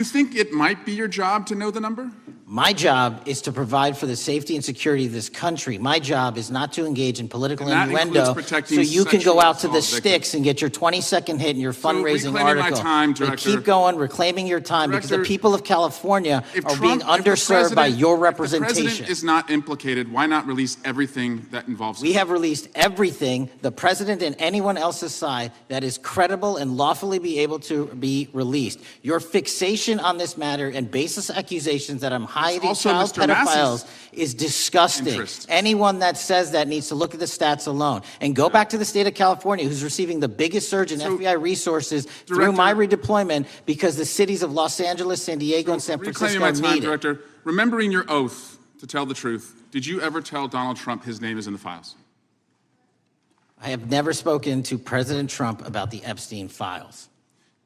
You think it might be your job to know the number? My job is to provide for the safety and security of this country. My job is not to engage in political innuendo so you can go out to the sticks and get your 20-second hit in your fundraising article. Director, keep going, reclaiming your time, because the people of California are being underserved by your representation. If the president is not implicated, why not release everything that involves him? We have released everything, the president and anyone else's side, that is credible and lawfully be able to be released. Your fixation on this matter and baseless accusations that I'm hiding child pedophiles is disgusting. Anyone that says that needs to look at the stats alone and go back to the state of California, who's receiving the biggest surge in FBI resources through my redeployment because the cities of Los Angeles, San Diego, and San Francisco need it. Director, remembering your oath to tell the truth, did you ever tell Donald Trump his name is in the files? I have never spoken to President Trump about the Epstein files.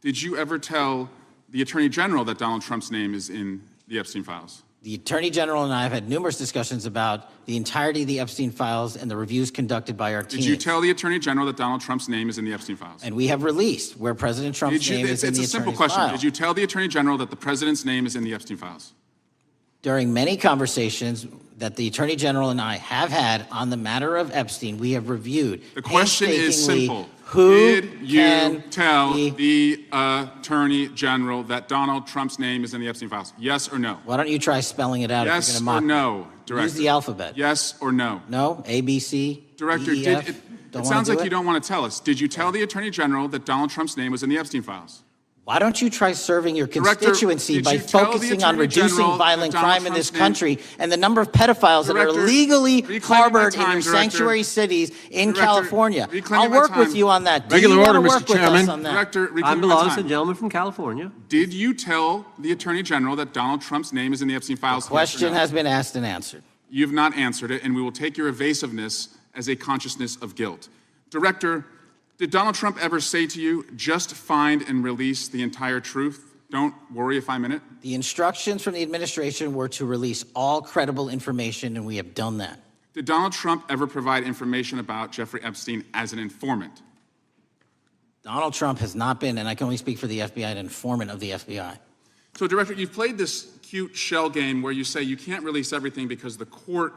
Did you ever tell the Attorney General that Donald Trump's name is in the Epstein files? The Attorney General and I have had numerous discussions about the entirety of the Epstein files and the reviews conducted by our team. Did you tell the Attorney General that Donald Trump's name is in the Epstein files? And we have released where President Trump's name is in the Attorney's It's a simple question. file. Did you tell the Attorney General that the President's name is in the Epstein files? During many conversations that the Attorney General and I have had on the matter of Epstein, we have reviewed. The question is simple. Who did you tell the Attorney General that Donald Trump's name is in the Epstein files? Yes or no? Why don't you try spelling it out? Yes if you're or no, Director? Use the alphabet. Yes or no? No, A, B, C, Director, D, E, F. it sounds like you don't want to tell us. Did you tell the Attorney General that Donald Trump's name was in the Epstein files? Why don't you try serving your Director, constituency by focusing on reducing violent crime in this country and the number of pedophiles that are illegally harbored in your sanctuary cities in California? I'll work with you on that. Regular order, Mr. Chairman. I belong to the gentleman from California. Did you tell the Attorney General that Donald Trump's name is in the Epstein files? The question has been asked and answered. You've not answered it, and we will take your evasiveness as a consciousness of guilt. Director, did Donald Trump ever say to you, just find and release the entire truth? Don't worry if I'm in it? The instructions from the administration were to release all credible information, and we have done that. Did Donald Trump ever provide information about Jeffrey Epstein as an informant? Donald Trump has not been, and I can only speak for the FBI, an informant of the FBI. So, Director, you've played this cute shell game where you say you can't release everything because the court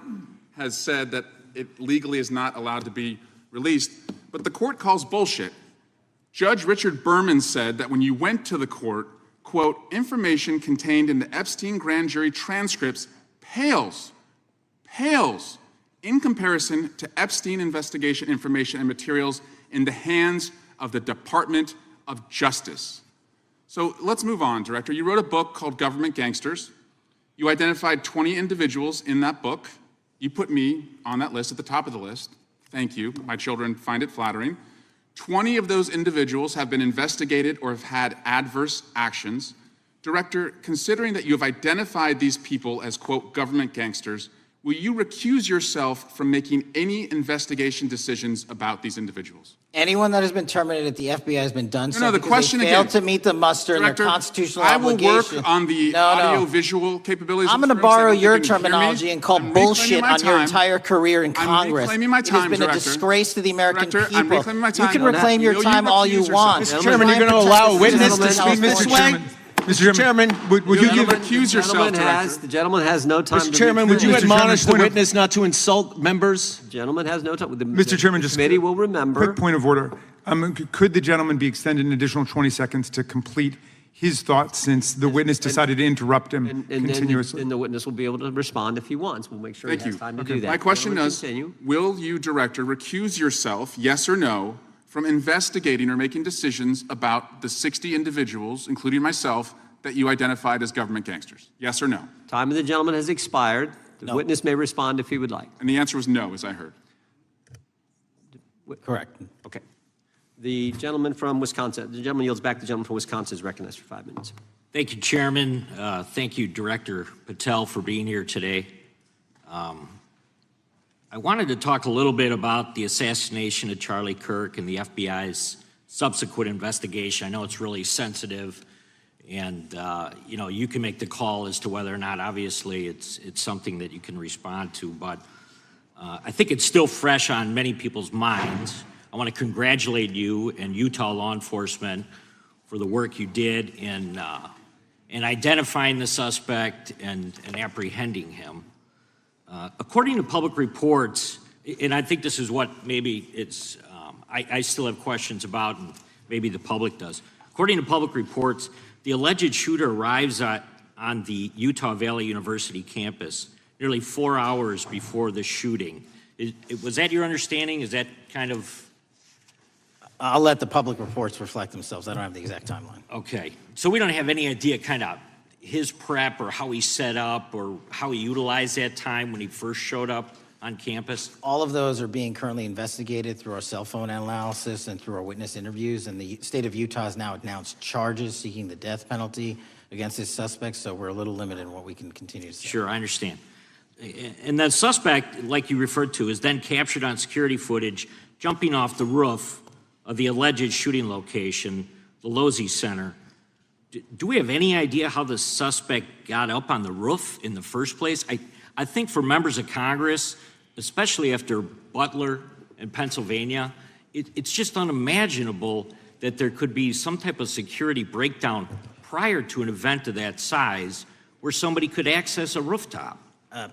has said that it legally is not allowed to be released. But the court calls bullshit. Judge Richard Berman said that when you went to the court, quote, information contained in the Epstein grand jury transcripts pales in comparison to Epstein investigation information and materials in the hands of the Department of Justice. So let's move on, Director. You wrote a book called Government Gangsters. You identified 20 individuals in that book. You put me on that list at the top of the list. Thank you. My children find it flattering. 20 of those individuals have been investigated or have had adverse actions. Director, considering that you have identified these people as, quote, government gangsters, will you recuse yourself from making any investigation decisions about these individuals? Anyone that has been terminated at the FBI has been done so the because question they failed again, to meet the muster in their constitutional obligation. I will work on the audio-visual capabilities. I'm going to borrow your terminology and call bullshit on your entire career in Congress. I'm reclaiming my time, It has been a disgrace to the American people. I'm reclaiming my time. You can reclaim your time all you want. Mr. Chairman, you're going to allow a witness to speak, Mr. Chairman? Mr. Chairman, would you recuse yourself, Director? The gentleman has no time. Mr. Chairman, would you admonish the witness not to insult members? The gentleman has no time. Mr. Chairman, just committee will remember. Quick point of order. Could the gentleman be extended an additional 20 seconds to complete his thoughts, since the witness decided to interrupt him continuously? And the witness will be able to respond if he wants. We'll make sure he has time to do that. My question is, will you, Director, recuse yourself, yes or no, from investigating or making decisions about the 60 individuals, including myself, that you identified as government gangsters? Yes or no? Time of the gentleman has expired. The witness may respond if he would like. And the answer was no, as I heard. Correct. Okay. The gentleman from Wisconsin, the gentleman yields back. The gentleman from Wisconsin is recognized for 5 minutes. Thank you, Chairman. Thank you, Director Patel, for being here today. I wanted to talk a little bit about the assassination of Charlie Kirk and the FBI's subsequent investigation. I know it's really sensitive, and you can make the call as to whether or not, obviously, it's something that you can respond to, but I think it's still fresh on many people's minds. I want to congratulate you and Utah law enforcement for the work you did in and identifying the suspect and apprehending him. According to public reports, and I think this is what maybe it's, I still have questions about, and maybe the public does. According to public reports, the alleged shooter arrives on the Utah Valley University campus nearly 4 hours before the shooting. Was that your understanding? Is that kind of... I'll let the public reports reflect themselves. I don't have the exact timeline. Okay. So we don't have any idea kind of his prep or how he set up or how he utilized that time when he first showed up on campus? All of those are being currently investigated through our cell phone analysis and through our witness interviews. And the state of Utah has now announced charges seeking the death penalty against his suspects. So we're a little limited in what we can continue to say. Sure, I understand. And the suspect, like you referred to, is then captured on security footage jumping off the roof of the alleged shooting location, the Losey Center. Do we have any idea how the suspect got up on the roof in the first place? I think for members of Congress, especially after Butler in Pennsylvania, it's just unimaginable that there could be some type of security breakdown prior to an event of that size where somebody could access a rooftop.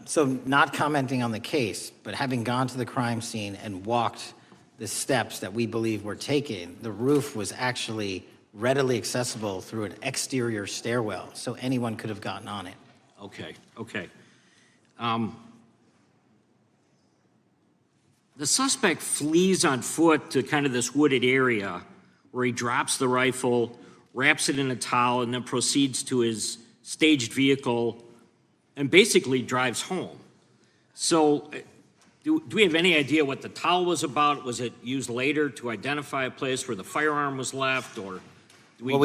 So not commenting on the case, but having gone to the crime scene and walked the steps that we believe were taken, the roof was actually readily accessible through an exterior stairwell, so anyone could have gotten on it. Okay. The suspect flees on foot to kind of this wooded area where he drops the rifle, wraps it in a towel, and then proceeds to his staged vehicle and basically drives home. So do we have any idea what the towel was about? Was it used later to identify a place where the firearm was left, or do we... What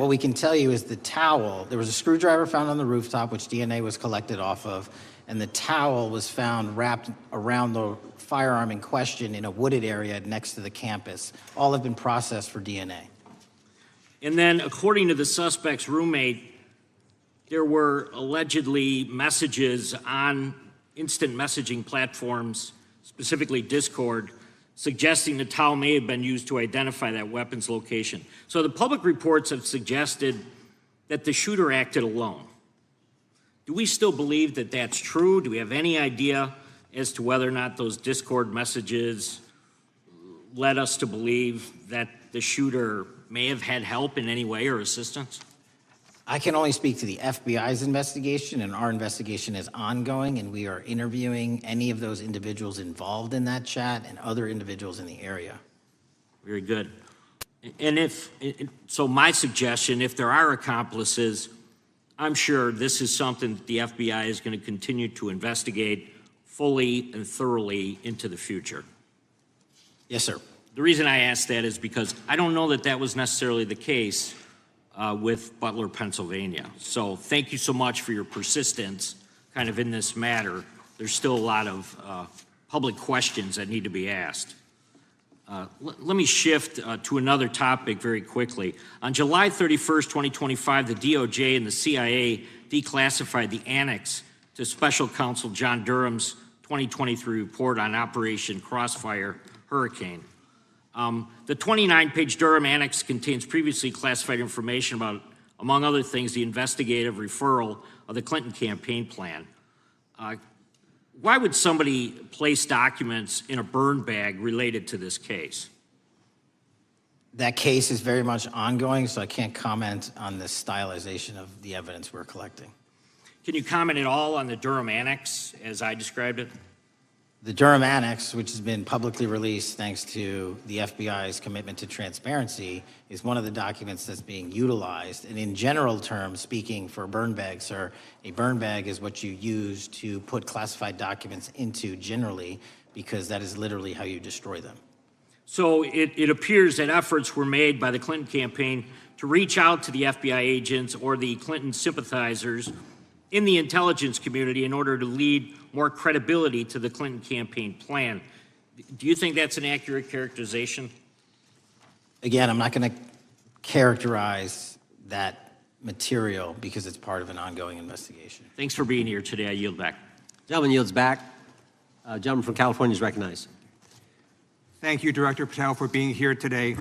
we can tell you is the towel, there was a screwdriver found on the rooftop, which DNA was collected off of, and the towel was found wrapped around the firearm in question in a wooded area next to the campus. All have been processed for DNA. And then, according to the suspect's roommate, there were allegedly messages on instant messaging platforms, specifically Discord, suggesting the towel may have been used to identify that weapon's location. So the public reports have suggested that the shooter acted alone. Do we still believe that that's true? Do we have any idea as to whether or not those Discord messages led us to believe that the shooter may have had help in any way or assistance? I can only speak to the FBI's investigation, and our investigation is ongoing, and we are interviewing any of those individuals involved in that chat and other individuals in the area. Very good. And so my suggestion, if there are accomplices, I'm sure this is something that the FBI is going to continue to investigate fully and thoroughly into the future. Yes, sir. The reason I ask that is because I don't know that that was necessarily the case with Butler, Pennsylvania. So thank you so much for your persistence kind of in this matter. There's still a lot of public questions that need to be asked. Let me shift to another topic very quickly. On July 31st, 2025, the DOJ and the CIA declassified the annex to Special Counsel John Durham's 2023 report on Operation Crossfire Hurricane. The 29-page Durham annex contains previously classified information about, among other things, the investigative referral of the Clinton campaign plan. Why would somebody place documents in a burn bag related to this case? That case is very much ongoing, so I can't comment on the stylization of the evidence we're collecting. Can you comment at all on the Durham annex as I described it? The Durham annex, which has been publicly released thanks to the FBI's commitment to transparency, is one of the documents that's being utilized. And in general terms, speaking for burn bags, sir, a burn bag is what you use to put classified documents into generally, because that is literally how you destroy them. So it appears that efforts were made by the Clinton campaign to reach out to the FBI agents or the Clinton sympathizers in the intelligence community in order to lead more credibility to the Clinton campaign plan. Do you think that's an accurate characterization? Again, I'm not going to characterize that material because it's part of an ongoing investigation. Thanks for being here today. I yield back. Gentleman yields back. Gentleman from California is recognized. Thank you, Director Patel, for being here today.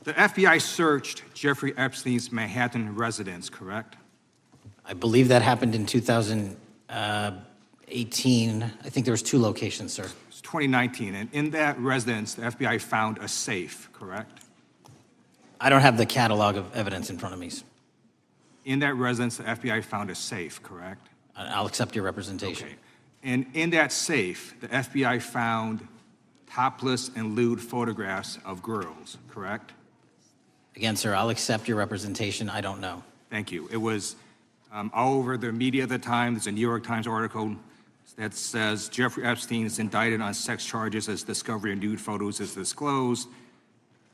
The FBI searched Jeffrey Epstein's Manhattan residence, correct? I believe that happened in 2018. I think there was 2 locations, sir. It's 2019, and in that residence, the FBI found a safe, correct? I don't have the catalog of evidence in front of me. In that residence, the FBI found a safe, correct? I'll accept your representation. Okay. And in that safe, the FBI found topless and lewd photographs of girls, correct? Again, sir, I'll accept your representation. I don't know. Thank you. It was all over the media at the time. There's a New York Times article that says Jeffrey Epstein is indicted on sex charges as discovery of nude photos is disclosed,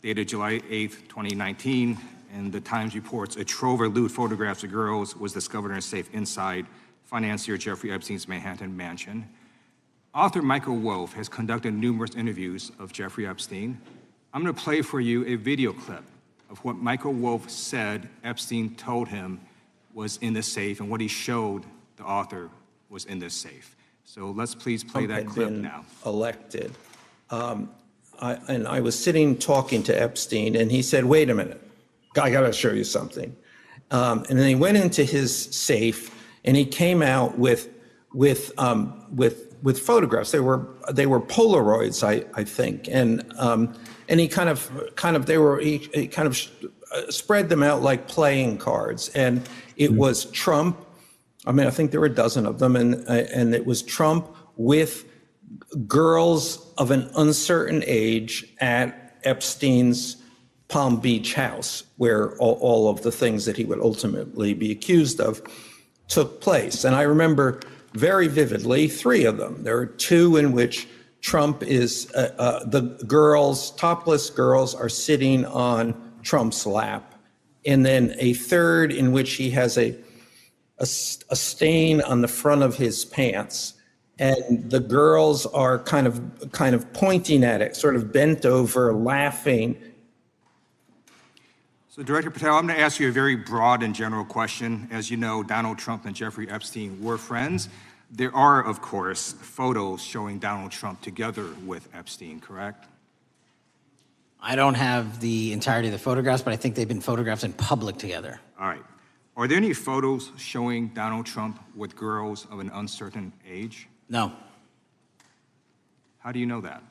dated July 8th, 2019. And the Times reports a trove of lewd photographs of girls was discovered in a safe inside financier Jeffrey Epstein's Manhattan mansion. Author Michael Wolff has conducted numerous interviews of Jeffrey Epstein. I'm going to play for you a video clip of what Michael Wolff said Epstein told him was in the safe and what he showed the author was in this safe. So let's please play that clip now. Elected. I was sitting talking to Epstein, and he said, "Wait a minute, I got to show you something." And then he went into his safe, and he came out with photographs. They were Polaroids, I think, and he kind of spread them out like playing cards, and it was Trump. I mean, I think there were a dozen of them, and it was Trump with girls of an uncertain age at Epstein's Palm Beach house, where all of the things that he would ultimately be accused of took place. And I remember very vividly 3 of them. There are 2 in which Trump is, the girls, topless girls, are sitting on Trump's lap. And then a 3rd in which he has a stain on the front of his pants. And the girls are kind of pointing at it, sort of bent over, laughing. So Director Patel, I'm going to ask you a very broad and general question. As you know, Donald Trump and Jeffrey Epstein were friends. There are, of course, photos showing Donald Trump together with Epstein, correct? I don't have the entirety of the photographs, but I think they've been photographed in public together. All right. Are there any photos showing Donald Trump with girls of an uncertain age? No, How do you know that?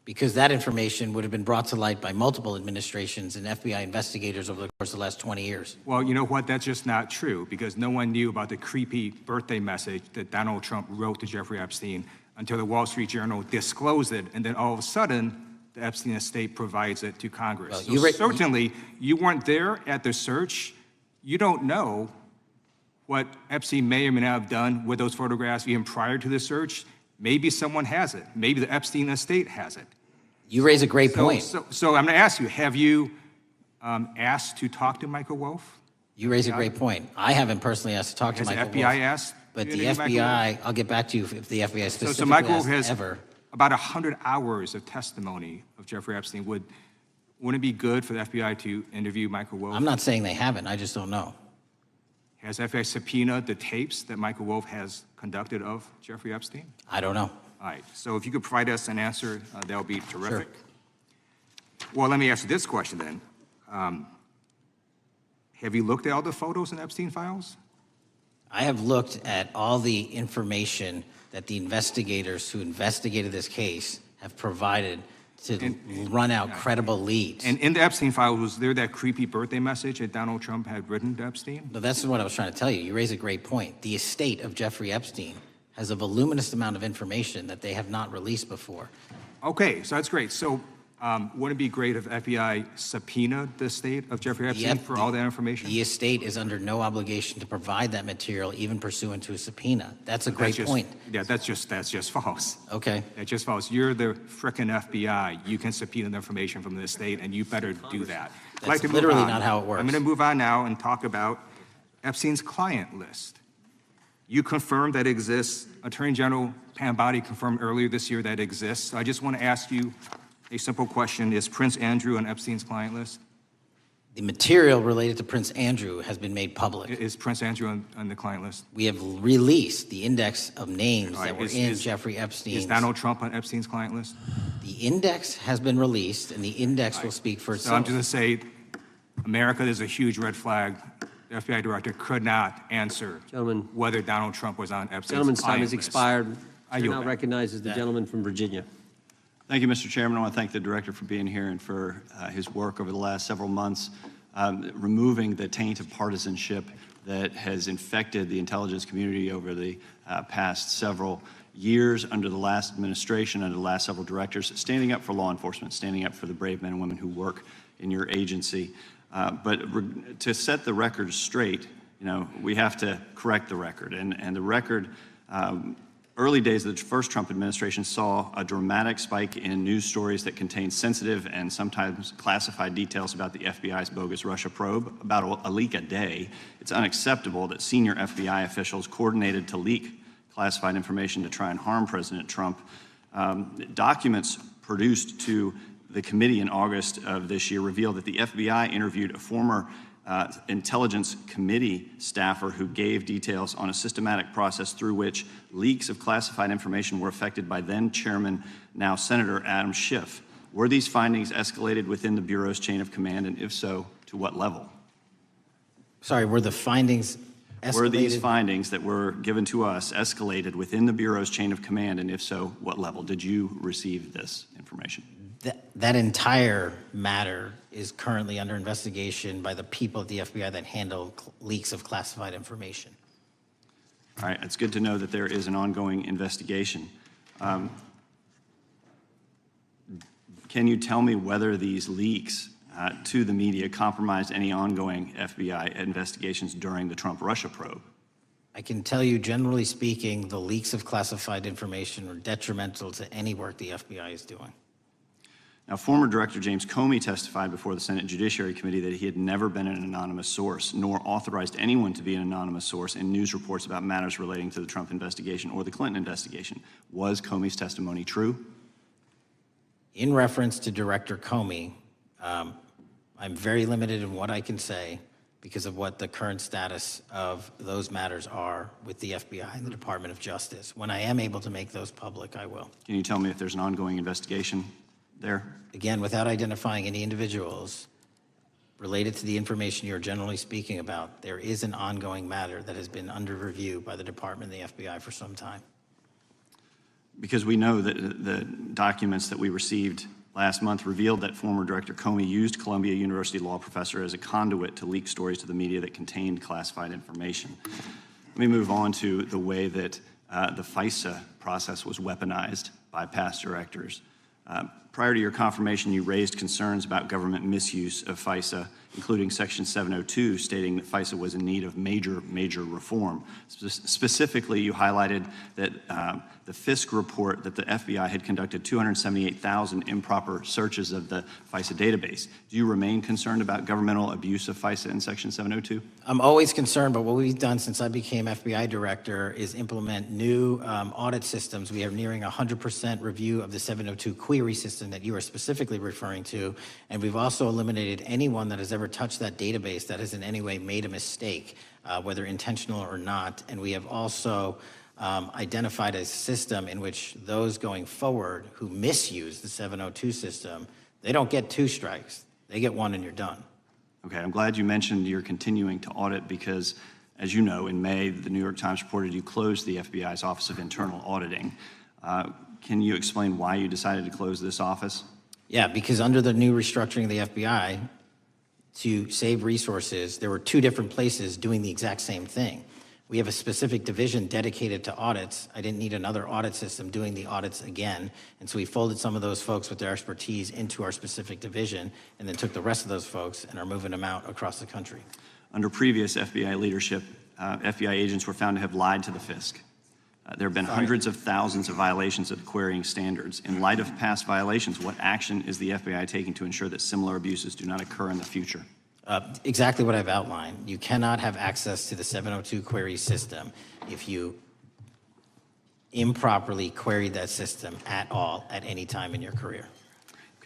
because that information would have been brought to light by multiple administrations and FBI investigators over the course of the last 20 years. Well, you know what? That's just not true, because no one knew about the creepy birthday message that Donald Trump wrote to Jeffrey Epstein until the Wall Street Journal disclosed it, and then all of a sudden, the Epstein estate provides it to Congress. Well, so certainly, you weren't there at the search. You don't know what Epstein may or may not have done with those photographs even prior to the search. Maybe someone has it. Maybe the Epstein estate has it. You raise a great point. So I'm going to ask you, have you asked to talk to Michael Wolff? You raise a great point. I haven't personally asked to talk to Has the Michael FBI Wolff, asked? but you the to Michael Wolff? FBI, I'll get back to you if the FBI specifically So Michael Wolff has has ever. about 100 hours of testimony of Jeffrey Epstein. Wouldn't it be good for the FBI to interview Michael Wolff? I'm not saying they haven't, I just don't know. Has FBI subpoenaed the tapes that Michael Wolff has conducted of Jeffrey Epstein? I don't know. All right, so if you could provide us an answer, that would be terrific. Well, let me ask you this question then. Have you looked at all the photos in Epstein files? I have looked at all the information that the investigators who investigated this case have provided to run out credible leads. And in the Epstein files, was there that creepy birthday message that Donald Trump had written to Epstein? No, that's what I was trying to tell you. You raise a great point. The estate of Jeffrey Epstein has a voluminous amount of information that they have not released before. Okay, so that's great. So wouldn't it be great if FBI subpoenaed the estate of Jeffrey Epstein for all that information? The estate is under no obligation to provide that material, even pursuant to a subpoena. That's a great point. Yeah, that's just false. Okay. That's just false. You're the frickin' FBI. You can subpoena the information from the estate, and you better do that. That's literally not how it works. I'm going to move on now and talk about Epstein's client list. You confirmed that it exists. Attorney General Pam Bondi confirmed earlier this year that it exists. So I just want to ask you a simple question. Is Prince Andrew on Epstein's client list? The material related to Prince Andrew has been made public. Is Prince Andrew on the client list? We have released the index of names All right, that were in Jeffrey Epstein's. Is Donald Trump on Epstein's client list? The index has been released, and the index will speak for So I'm itself. just going to say, America, there's a huge red flag. The FBI director could not answer Gentlemen. whether Donald Trump was on Epstein's Gentleman's time client has list. expired. I Chair yield now back. recognizes the gentleman from Virginia. Thank you, Mr. Chairman. I want to thank the director for being here and for his work over the last several months, removing the taint of partisanship that has infected the intelligence community over the past several years under the last administration, under the last several directors, standing up for law enforcement, standing up for the brave men and women who work in your agency. But to set the record straight, we have to correct the record. And the record, early days of the first Trump administration saw a dramatic spike in news stories that contained sensitive and sometimes classified details about the FBI's bogus Russia probe, about a leak a day. It's unacceptable that senior FBI officials coordinated to leak classified information to try and harm President Trump. Documents produced to the committee in August of this year revealed that the FBI interviewed a former Intelligence Committee staffer who gave details on a systematic process through which leaks of classified information were affected by then Chairman, now Senator Adam Schiff. Were these findings escalated within the Bureau's chain of command, and if so, to what level? Sorry, were the findings escalated? Were these findings that were given to us escalated within the Bureau's chain of command, and if so, what level? Did you receive this information? That entire matter is currently under investigation by the people at the FBI that handle leaks of classified information. All right, it's good to know that there is an ongoing investigation. Can you tell me whether these leaks to the media compromised any ongoing FBI investigations during the Trump-Russia probe? I can tell you, generally speaking, the leaks of classified information are detrimental to any work the FBI is doing. Now, former Director James Comey testified before the Senate Judiciary Committee that he had never been an anonymous source, nor authorized anyone to be an anonymous source in news reports about matters relating to the Trump investigation or the Clinton investigation. Was Comey's testimony true? In reference to Director Comey, I'm very limited in what I can say because of what the current status of those matters are with the FBI and the Department of Justice. When I am able to make those public, I will. Can you tell me if there's an ongoing investigation there? Again, without identifying any individuals related to the information you're generally speaking about, there is an ongoing matter that has been under review by the Department and the FBI for some time. Because we know that the documents that we received last month revealed that former Director Comey used Columbia University law professor as a conduit to leak stories to the media that contained classified information. Let me move on to the way that the FISA process was weaponized by past directors. Prior to your confirmation, you raised concerns about government misuse of FISA, including Section 702, stating that FISA was in need of major reform. Specifically, you highlighted that the Fisk report that the FBI had conducted 278,000 improper searches of the FISA database. Do you remain concerned about governmental abuse of FISA in Section 702? I'm always concerned, but what we've done since I became FBI director is implement new audit systems. We are nearing 100% review of the 702 query system that you are specifically referring to, and we've also eliminated anyone that has ever touched that database that has in any way made a mistake, whether intentional or not. And we have also identified a system in which those going forward who misuse the 702 system, they don't get 2 strikes. They get 1 and you're done. Okay, I'm glad you mentioned you're continuing to audit because, as you know, in May, the New York Times reported you closed the FBI's Office of Internal Auditing. Can you explain why you decided to close this office? Yeah, because under the new restructuring of the FBI, to save resources, there were 2 different places doing the exact same thing. We have a specific division dedicated to audits. I didn't need another audit system doing the audits again. And so we folded some of those folks with their expertise into our specific division and then took the rest of those folks and are moving them out across the country. Under previous FBI leadership, FBI agents were found to have lied to the Fisk. There have been hundreds of thousands of violations of the querying standards. In light of past violations, what action is the FBI taking to ensure that similar abuses do not occur in the future? Exactly what I've outlined. You cannot have access to the 702 query system if you improperly queried that system at all at any time in your career.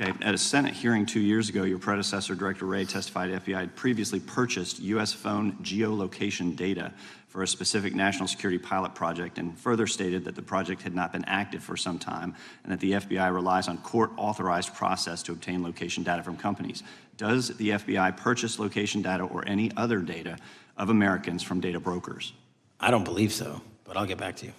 Okay. At a Senate hearing 2 years ago, your predecessor, Director Wray, testified FBI had previously purchased U.S. phone geolocation data for a specific national security pilot project, and further stated that the project had not been active for some time and that the FBI relies on court-authorized process to obtain location data from companies. Does the FBI purchase location data or any other data of Americans from data brokers? I don't believe so, but I'll get back to you.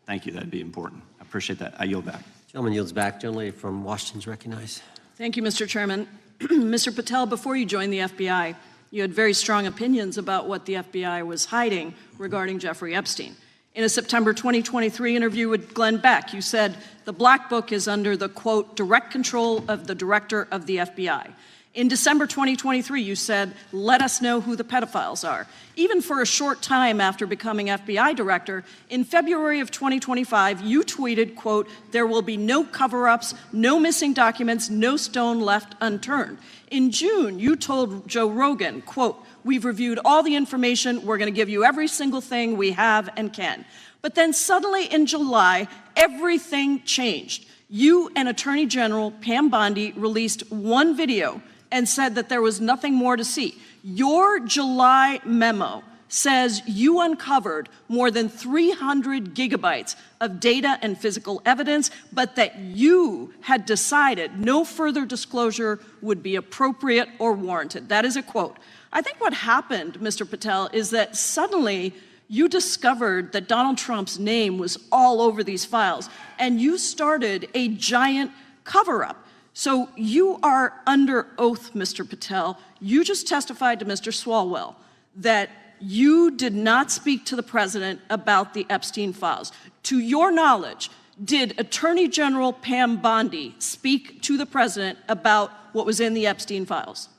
Thank you. That'd be important. I appreciate that. I yield back. Gentleman yields back. Gentleman from Washington is recognized. Thank you, Mr. Chairman. Mr. Patel, before you joined the FBI, you had very strong opinions about what the FBI was hiding regarding Jeffrey Epstein. In a September 2023 interview with Glenn Beck, you said the Black Book is under the, quote, direct control of the director of the FBI. In December 2023, you said, let us know who the pedophiles are. Even for a short time after becoming FBI director, in February of 2025, you tweeted, quote, there will be no cover-ups, no missing documents, no stone left unturned. In June, you told Joe Rogan, quote, we've reviewed all the information, we're going to give you every single thing we have and can. But then suddenly in July, everything changed. You and Attorney General Pam Bondi released one video and said that there was nothing more to see. Your July memo says you uncovered more than 300 gigabytes of data and physical evidence, but that you had decided no further disclosure would be appropriate or warranted. That is a quote. I think what happened, Mr. Patel, is that suddenly you discovered that Donald Trump's name was all over these files, and you started a giant cover-up. So you are under oath, Mr. Patel. You just testified to Mr. Swalwell that you did not speak to the president about the Epstein files. To your knowledge, did Attorney General Pam Bondi speak to the president about what was in the Epstein files?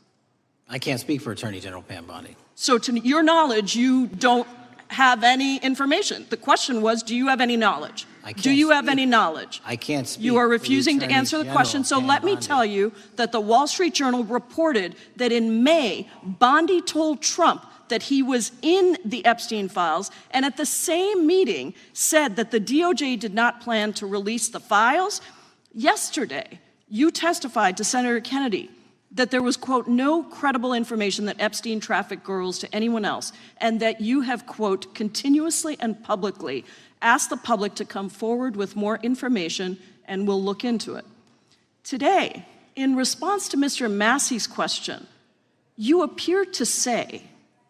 I can't speak for Attorney General Pam Bondi. So to your knowledge, you don't have any information. The question was, do you have any knowledge? Do you have any knowledge? I can't speak. You are refusing to answer the question, so let me tell you that the Wall Street Journal reported that in May, Bondi told Trump that he was in the Epstein files, and at the same meeting said that the DOJ did not plan to release the files. Yesterday, you testified to Senator Kennedy that there was, quote, no credible information that Epstein trafficked girls to anyone else, and that you have, quote, continuously and publicly asked the public to come forward with more information, and we'll look into it. Today, in response to Mr. Massey's question, you appear to say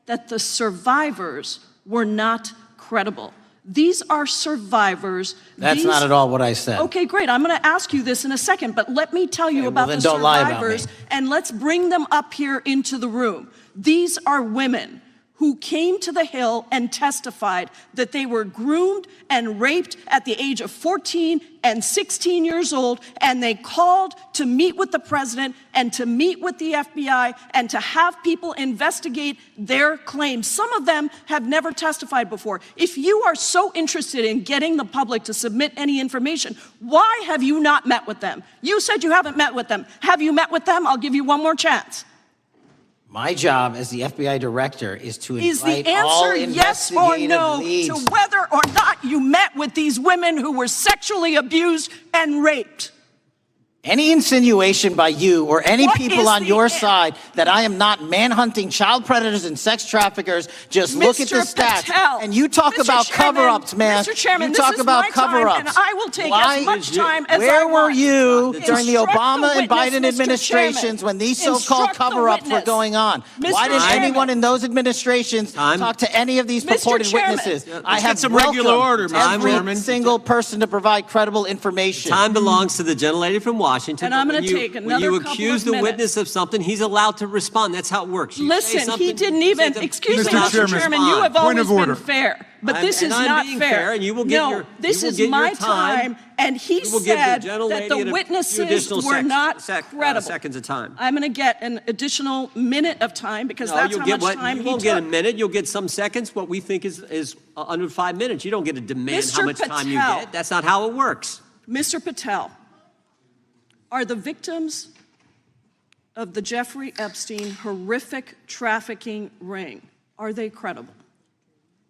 that the survivors were not credible. These are survivors. That's not at all what I said. Okay, great. I'm going to ask you this in a second, but let me tell you about the survivors, and let's bring them up here into the room. These are women who came to the Hill and testified that they were groomed and raped at the age of 14 and 16 years old, and they called to meet with the president and to meet with the FBI and to have people investigate their claims. Some of them have never testified before. If you are so interested in getting the public to submit any information, why have you not met with them? You said you haven't met with them. Have you met with them? I'll give you one more chance. My job as the FBI director is to invite Is the all answer yes or no leads. to whether or not you met with these women who were sexually abused and raped? Any insinuation by you or any people on your side that I am not manhunting child predators and sex traffickers, just look at the stats. Patel, and you talk about cover-ups, man. Mr. Chairman, you talk this is about my cover-ups. time, and I will take as much time as I Where want. were you during the Instruct Obama the and Biden witness, Mr. administrations Chairman. when these so-called cover-ups were going on? Mr. Why didn't Chairman. anyone in those administrations talk to any of these Mr. purported Chairman. witnesses? Let's I have get some regular order, Mr. every Chairman. single person to provide credible information. Time belongs to the gentlelady from Washington. And I'm but going to when take when another you couple accuse of the minutes. witness of something, he's allowed to respond. That's how it works. You say Listen, something, he didn't you even, say excuse me, Mr. Mr. Chairman, Chairman, you have point always of order. been fair, but this And is I'm not being fair. fair, and you will get no, your- this you will is get my your time. and he You will give the said gentlelady that the a few witnesses additional were not credible. seconds of time. I'm going to get an additional minute of time because No, that's you'll how get much time you he won't took. get a minute. You'll get some seconds. What we think is under 5 minutes. You don't get to demand how Mr. much time you Patel. get. That's not how it works. Mr. Patel, are the victims of the Jeffrey Epstein horrific trafficking ring, are they credible?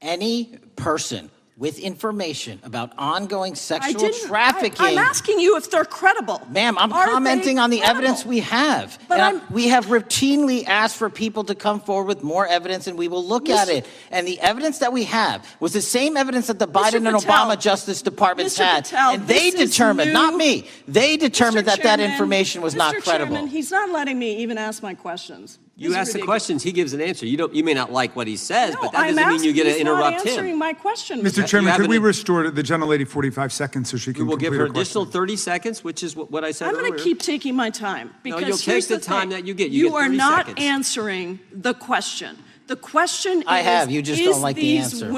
Any person with information about ongoing I sexual didn't. trafficking. I'm asking you if they're credible. Ma'am, I'm Are commenting they on the credible? evidence we have. But And we have routinely asked for people to come forward with more evidence, and we will look at it. And the evidence that we have was the same evidence that the Biden and Patel, Obama Justice Departments Mr. had. Patel, And they this is determined, not new. me, they determined Mr. that Chairman, information was not Mr. credible. Chairman, he's not letting me even ask my questions. You This is ask the ridiculous. questions, he gives an answer. You may not like what he says, No, but that I'm doesn't mean you get to asking- he's not interrupt him. answering my question. Mr. Chairman, have could we an- restore the gentlelady 45 seconds so she We can will give complete her her question? additional 30 seconds, which is what I said I'm going earlier. to keep taking my time because you'll take here's the the time thing. that you get. You get are 30 not seconds. answering the question. The question I is, have. You just don't like the answer.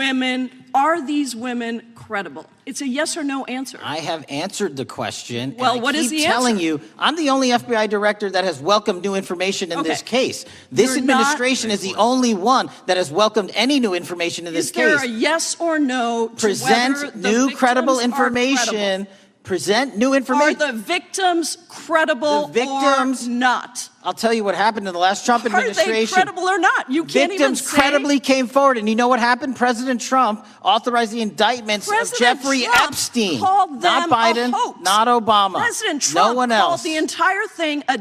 Are these women credible? It's a yes or no answer. I have answered the question. Well, and I what is keep the telling answer? you, I'm the only FBI director that has welcomed new information in this Okay. case. This You're not- administration is the only one that has welcomed any new information in this Is there case. a yes or no to whether Present the new victims credible are information. credible? Present new Are information. the victims credible The victims- or not? I'll tell you what happened in the last Trump Are they administration. credible or not? You can't even Victims say. credibly came forward, and you know what happened? President Trump authorized the indictments President of Jeffrey Trump Epstein, called not them Biden, a hoax. not Obama, President Trump no one called else. the entire thing a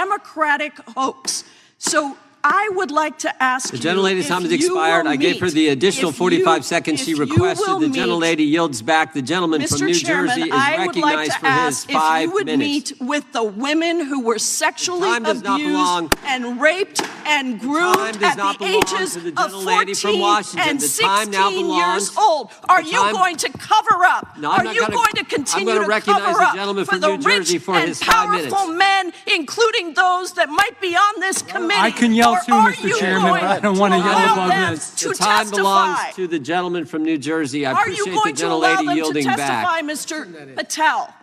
Democratic hoax. So I would like to ask The you gentlelady's if time has you expired. will I gave her the meet- additional if 45 you- seconds she if you requested. will The meet- gentlelady yields back. The gentleman from Mr. New Chairman, Jersey is I would like recognized to for his ask if 5 you would minutes. meet with the women who were sexually time does not abused belong- and raped and groomed time does at not the belong ages to the of gentlelady from 14 Washington. and The time now 16 years belongs- old. Are the you time- going to cover up? No, I'm Are not you gonna- going to I'm continue gonna to recognize cover the up gentleman for from the New Jersey rich for and his 5 minutes. powerful men, including those that might be on this committee? I can yell Or too, are Mr. you Chairman, going but I don't want to yell allow above them this. to The time belongs testify? to the gentleman from New Jersey. I Are you appreciate the going to allow gentlelady them to yielding testify, back. Mr. Patel?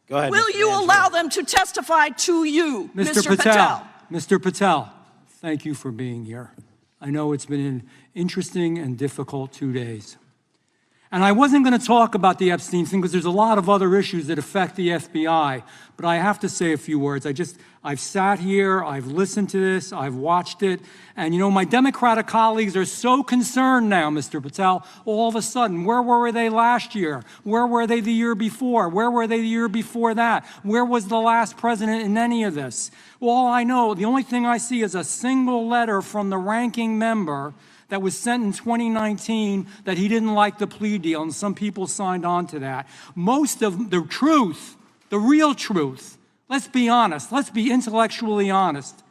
Go ahead. Will Mr. you Angelo. allow them to testify to you, Mr. Patel, Mr. Patel, thank you for being here. I know it's been an interesting and difficult 2 days. And I wasn't going to talk about the Epstein thing because there's a lot of other issues that affect the FBI, but I have to say a few words. I've sat here, I've listened to this, I've watched it, and you know, my Democratic colleagues are so concerned now, Mr. Patel, all of a sudden. Where were they last year? Where were they the year before? Where were they the year before that? Where was the last president in any of this? All I know, the only thing I see is a single letter from the ranking member that was sent in 2019 that he didn't like the plea deal, and some people signed on to that. Most of the truth, the real truth, let's be honest, let's be intellectually honest.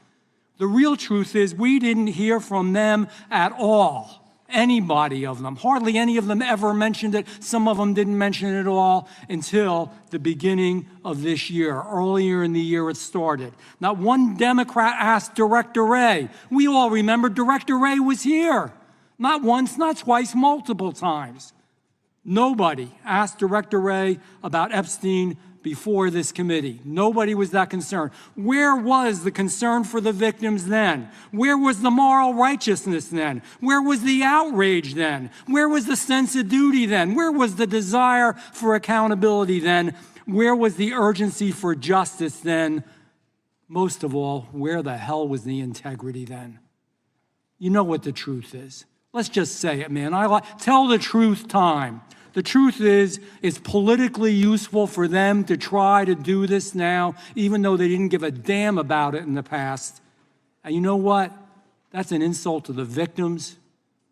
The real truth is we didn't hear from them at all. Anybody of them. Hardly any of them ever mentioned it. Some of them didn't mention it at all until the beginning of this year. Earlier in the year it started. Not one Democrat asked Director Wray. We all remember Director Wray was here. Not once, not twice, multiple times. Nobody asked Director Wray about Epstein before this committee. Nobody was that concerned. Where was the concern for the victims then? Where was the moral righteousness then? Where was the outrage then? Where was the sense of duty then? Where was the desire for accountability then? Where was the urgency for justice then? Most of all, where the hell was the integrity then? You know what the truth is. Let's just say it, man. Tell the truth time. The truth is, it's politically useful for them to try to do this now, even though they didn't give a damn about it in the past. And you know what? That's an insult to the victims,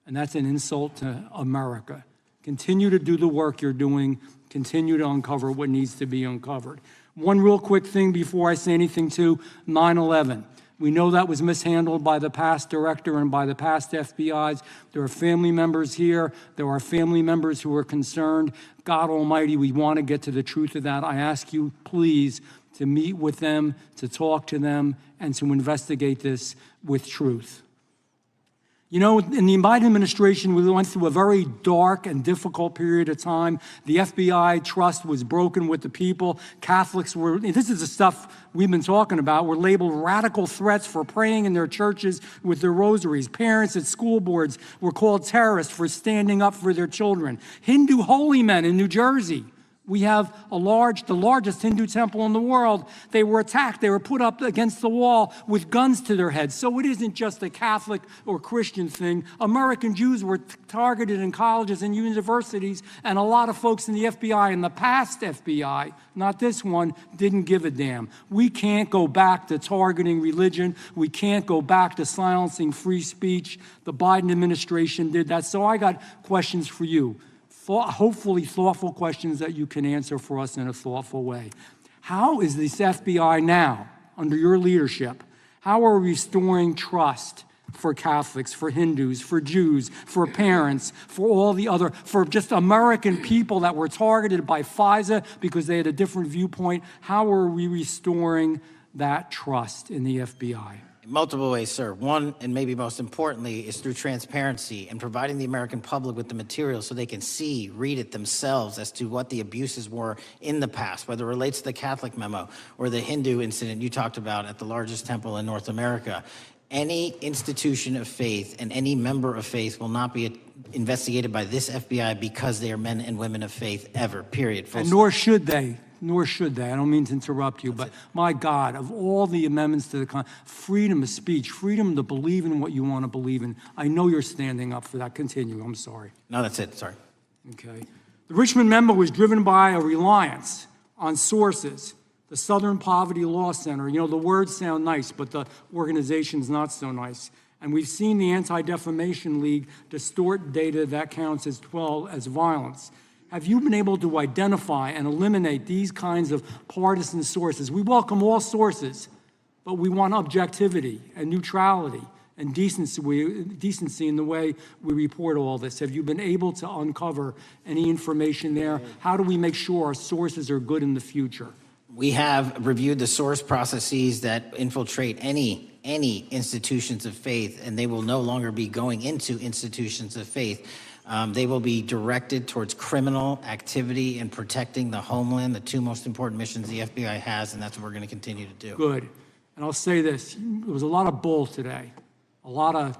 and that's an insult to America. Continue to do the work you're doing. Continue to uncover what needs to be uncovered. One real quick thing before I say anything to 9/11. We know that was mishandled by the past director and by the past FBIs. There are family members here. There are family members who are concerned. God Almighty, we want to get to the truth of that. I ask you, please, to meet with them, to talk to them, and to investigate this with truth. You know, in the Biden administration, we went through a very dark and difficult period of time. The FBI trust was broken with the people. Catholics were, this is the stuff we've been talking about, were labeled radical threats for praying in their churches with their rosaries. Parents at school boards were called terrorists for standing up for their children. Hindu holy men in New Jersey We have the largest Hindu temple in the world. They were attacked. They were put up against the wall with guns to their heads. So it isn't just a Catholic or Christian thing. American Jews were targeted in colleges and universities, and a lot of folks in the FBI, in the past FBI, not this one, didn't give a damn. We can't go back to targeting religion. We can't go back to silencing free speech. The Biden administration did that. So I got questions for you. Hopefully thoughtful questions that you can answer for us in a thoughtful way. How is this FBI now, under your leadership, how are we restoring trust for Catholics, for Hindus, for Jews, for parents, for all the other, for just American people that were targeted by FISA because they had a different viewpoint? How are we restoring that trust in the FBI? In multiple ways, sir. One, and maybe most importantly, is through transparency and providing the American public with the material so they can see, read it themselves as to what the abuses were in the past, whether it relates to the Catholic memo or the Hindu incident you talked about at the largest temple in North America. Any institution of faith and any member of faith will not be investigated by this FBI because they are men and women of faith ever, period. And nor should they. Nor should they. I don't mean to interrupt you, but my God, of all the amendments to the freedom of speech, freedom to believe in what you want to believe in, I know you're standing up for that. Continue. I'm sorry. No, that's it. Sorry. Okay. The Richmond memo was driven by a reliance on sources. The Southern Poverty Law Center, you know, the words sound nice, but the organization's not so nice. And we've seen the Anti-Defamation League distort data that counts as violence. Have you been able to identify and eliminate these kinds of partisan sources? We welcome all sources, but we want objectivity and neutrality and decency in the way we report all this. Have you been able to uncover any information there? How do we make sure our sources are good in the future? We have reviewed the source processes that infiltrate any institutions of faith, and they will no longer be going into institutions of faith. They will be directed towards criminal activity and protecting the homeland, the two most important missions the FBI has, and that's what we're going to continue to do. Good. And I'll say this, there was a lot of bull today, a lot of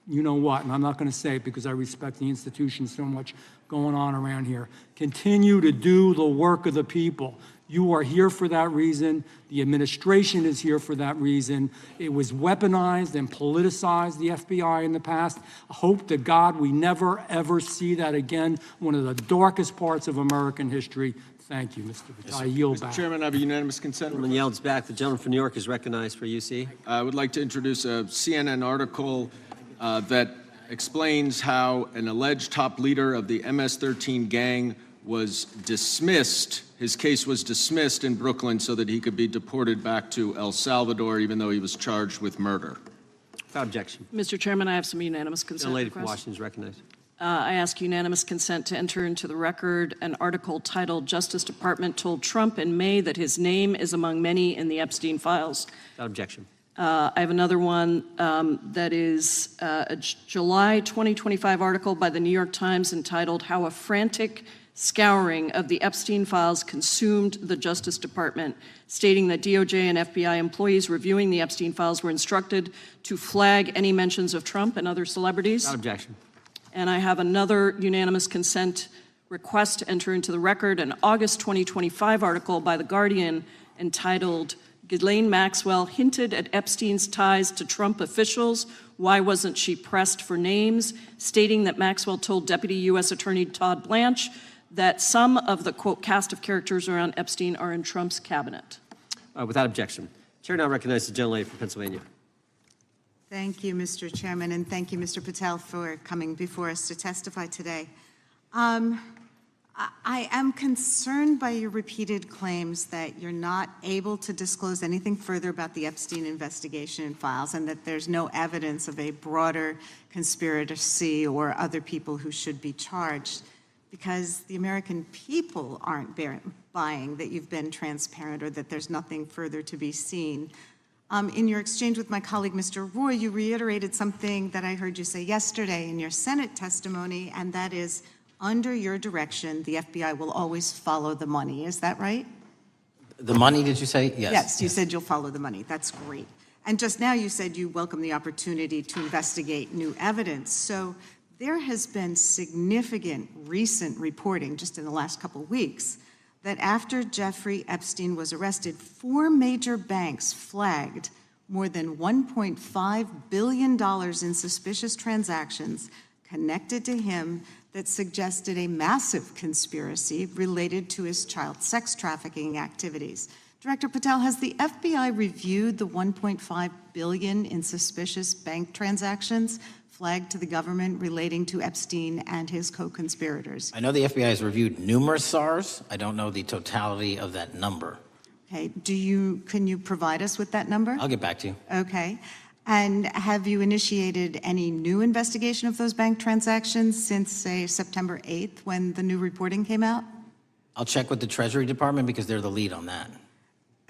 you know what, and I'm not going to say it because I respect the institution so much going on around here. Continue to do the work of the people. You are here for that reason. The administration is here for that reason. It was weaponized and politicized, the FBI, in the past. I hope to God we never, ever see that again. One of the darkest parts of American history. Thank you, Mr. Patel. I yield back. Mr. Chairman, I have a unanimous consent. Gentleman yields back. The gentleman from New York is recognized for UC. I would like to introduce a CNN article that explains how an alleged top leader of the MS-13 gang was dismissed. His case was dismissed in Brooklyn so that he could be deported back to El Salvador, even though he was charged with murder. Without objection. Mr. Chairman, I have some unanimous consent The lady from requests. Washington is recognized. I ask unanimous consent to enter into the record an article titled "Justice Department Told Trump in May that his name is among many in the Epstein files." Without objection. I have another one that is a July 2025 article by the New York Times entitled "How a Frantic Scouring of the Epstein Files Consumed the Justice Department," stating that DOJ and FBI employees reviewing the Epstein files were instructed to flag any mentions of Trump and other celebrities. Without objection. And I have another unanimous consent request to enter into the record an August 2025 article by The Guardian entitled "Ghislaine Maxwell Hinted at Epstein's Ties to Trump Officials. Why Wasn't She Pressed for Names?" stating that Maxwell told Deputy U.S. Attorney Todd Blanche that some of the, quote, cast of characters around Epstein are in Trump's cabinet. Without objection. Chair now recognizes the gentlelady from Pennsylvania. Thank you, Mr. Chairman, and thank you, Mr. Patel, for coming before us to testify today. I am concerned by your repeated claims that you're not able to disclose anything further about the Epstein investigation and files, and that there's no evidence of a broader conspiracy or other people who should be charged, because the American people aren't buying that you've been transparent or that there's nothing further to be seen. In your exchange with my colleague, Mr. Roy, you reiterated something that I heard you say yesterday in your Senate testimony, and that is, under your direction, the FBI will always follow the money. Is that right? The money, did you say? Yes. Yes, you said you'll follow the money. That's great. And just now you said you welcome the opportunity to investigate new evidence. So there has been significant recent reporting just in the last couple of weeks that after Jeffrey Epstein was arrested, 4 major banks flagged more than $1.5 billion in suspicious transactions connected to him that suggested a massive conspiracy related to his child sex trafficking activities. Director Patel, has the FBI reviewed the $1.5 billion in suspicious bank transactions flagged to the government relating to Epstein and his co-conspirators? I know the FBI has reviewed numerous SARs. I don't know the totality of that number. Okay, can you provide us with that number? I'll get back to you. Okay. And have you initiated any new investigation of those bank transactions since, say, September 8th, when the new reporting came out? I'll check with the Treasury Department because they're the lead on that.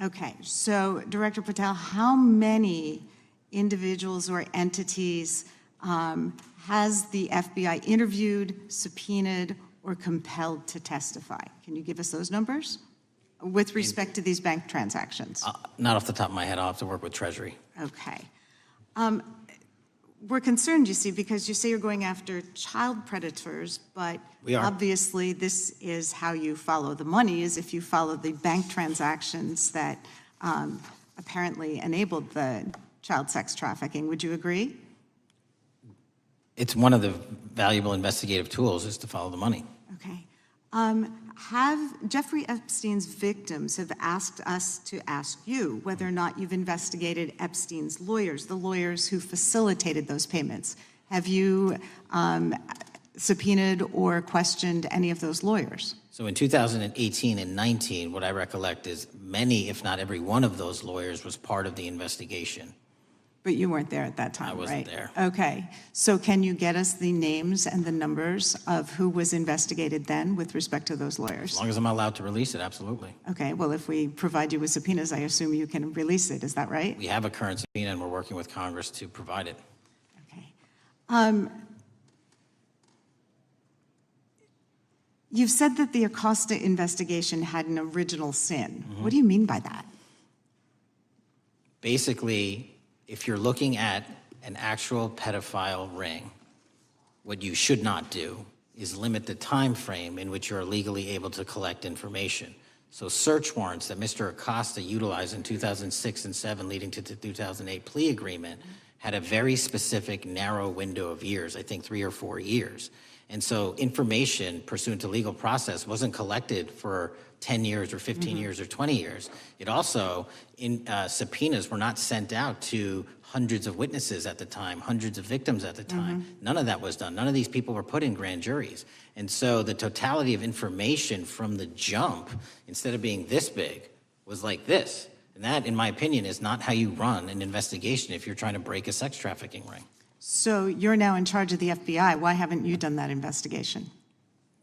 Okay, so Director Patel, how many individuals or entities has the FBI interviewed, subpoenaed, or compelled to testify? Can you give us those numbers with respect to these bank transactions? Not off the top of my head. I'll have to work with Treasury. Okay. We're concerned, you see, because you say you're going after child predators, but obviously this is how you follow the money, is if you follow the bank transactions that apparently enabled the child sex trafficking. Would you agree? It's one of the valuable investigative tools is to follow the money. Okay. Have Jeffrey Epstein's victims have asked us to ask you whether or not you've investigated Epstein's lawyers, the lawyers who facilitated those payments. Have you subpoenaed or questioned any of those lawyers? So in 2018 and 19, what I recollect is many, if not every one of those lawyers was part of the investigation. But you weren't there at that time, right? I wasn't there. Okay. So can you get us the names and the numbers of who was investigated then with respect to those lawyers? As long as I'm allowed to release it, absolutely. Okay. Well, if we provide you with subpoenas, I assume you can release it. Is that right? We have a current subpoena, and we're working with Congress to provide it. Okay. You've said that the Acosta investigation had an original sin. What do you mean by that? Basically, if you're looking at an actual pedophile ring, what you should not do is limit the time frame in which you're legally able to collect information. So search warrants that Mr. Acosta utilized in 2006 and 7 leading to the 2008 plea agreement had a very specific narrow window of years, I think 3 or 4 years. And so information pursuant to legal process wasn't collected for 10 years or 15 years or 20 years. It also, subpoenas were not sent out to hundreds of witnesses at the time, hundreds of victims at the time. None of that was done. None of these people were put in grand juries. And so the totality of information from the jump, instead of being this big, was like this. And that, in my opinion, is not how you run an investigation if you're trying to break a sex trafficking ring. So you're now in charge of the FBI. Why haven't you done that investigation?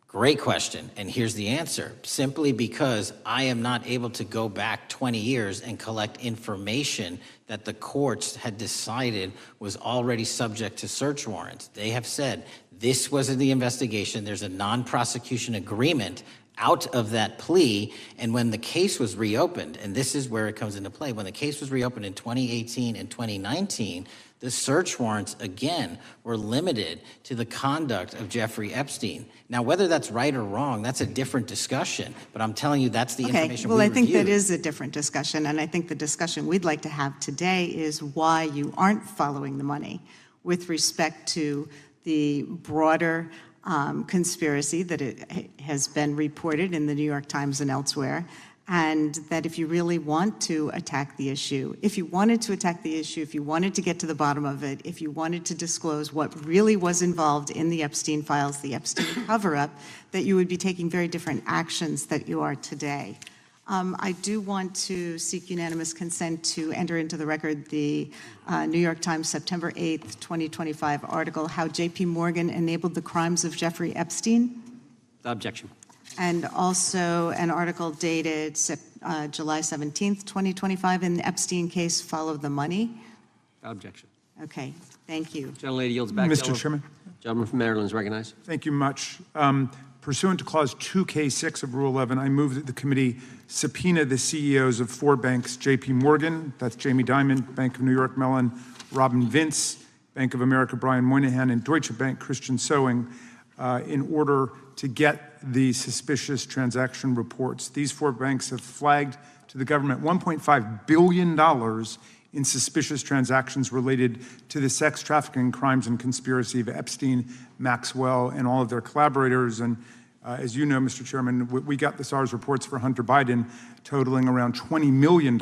Great question, and here's the answer. Simply because I am not able to go back 20 years and collect information that the courts had decided was already subject to search warrants. They have said this was in the investigation, there's a non-prosecution agreement out of that plea, and when the case was reopened, and this is where it comes into play, when the case was reopened in 2018 and 2019, the search warrants, again, were limited to the conduct of Jeffrey Epstein. Now, whether that's right or wrong, that's a different discussion, but I'm telling you that's the information well, we I think reviewed. that is a different discussion, and I think the discussion we'd like to have today is why you aren't following the money with respect to the broader conspiracy that it has been reported in the New York Times and elsewhere, and that if you really want to attack the issue, if you wanted to attack the issue, if you wanted to get to the bottom of it, if you wanted to disclose what really was involved in the Epstein files, the Epstein cover-up, that you would be taking very different actions that you are today. I do want to seek unanimous consent to enter into the record the New York Times September 8th, 2025 article, How J.P. Morgan Enabled the Crimes of Jeffrey Epstein. Without objection. And also an article dated July 17th, 2025, in the Epstein case, Follow the Money. Without objection. Okay, thank you. Gentlelady yields back. Mr. Chairman. Gentleman from Maryland is recognized. Thank you much. Pursuant to Clause 2K6 of Rule 11, I move that the committee subpoena the CEOs of 4 banks, J.P. Morgan, that's Jamie Dimon, Bank of New York Mellon, Robin Vince, Bank of America, Brian Moynihan, and Deutsche Bank, Christian Sowing, in order to get the suspicious transaction reports. These 4 banks have flagged to the government $1.5 billion in suspicious transactions related to the sex trafficking crimes and conspiracy of Epstein, Maxwell, and all of their collaborators. And as you know, Mr. Chairman, we got the SARS reports for Hunter Biden totaling around $20 million.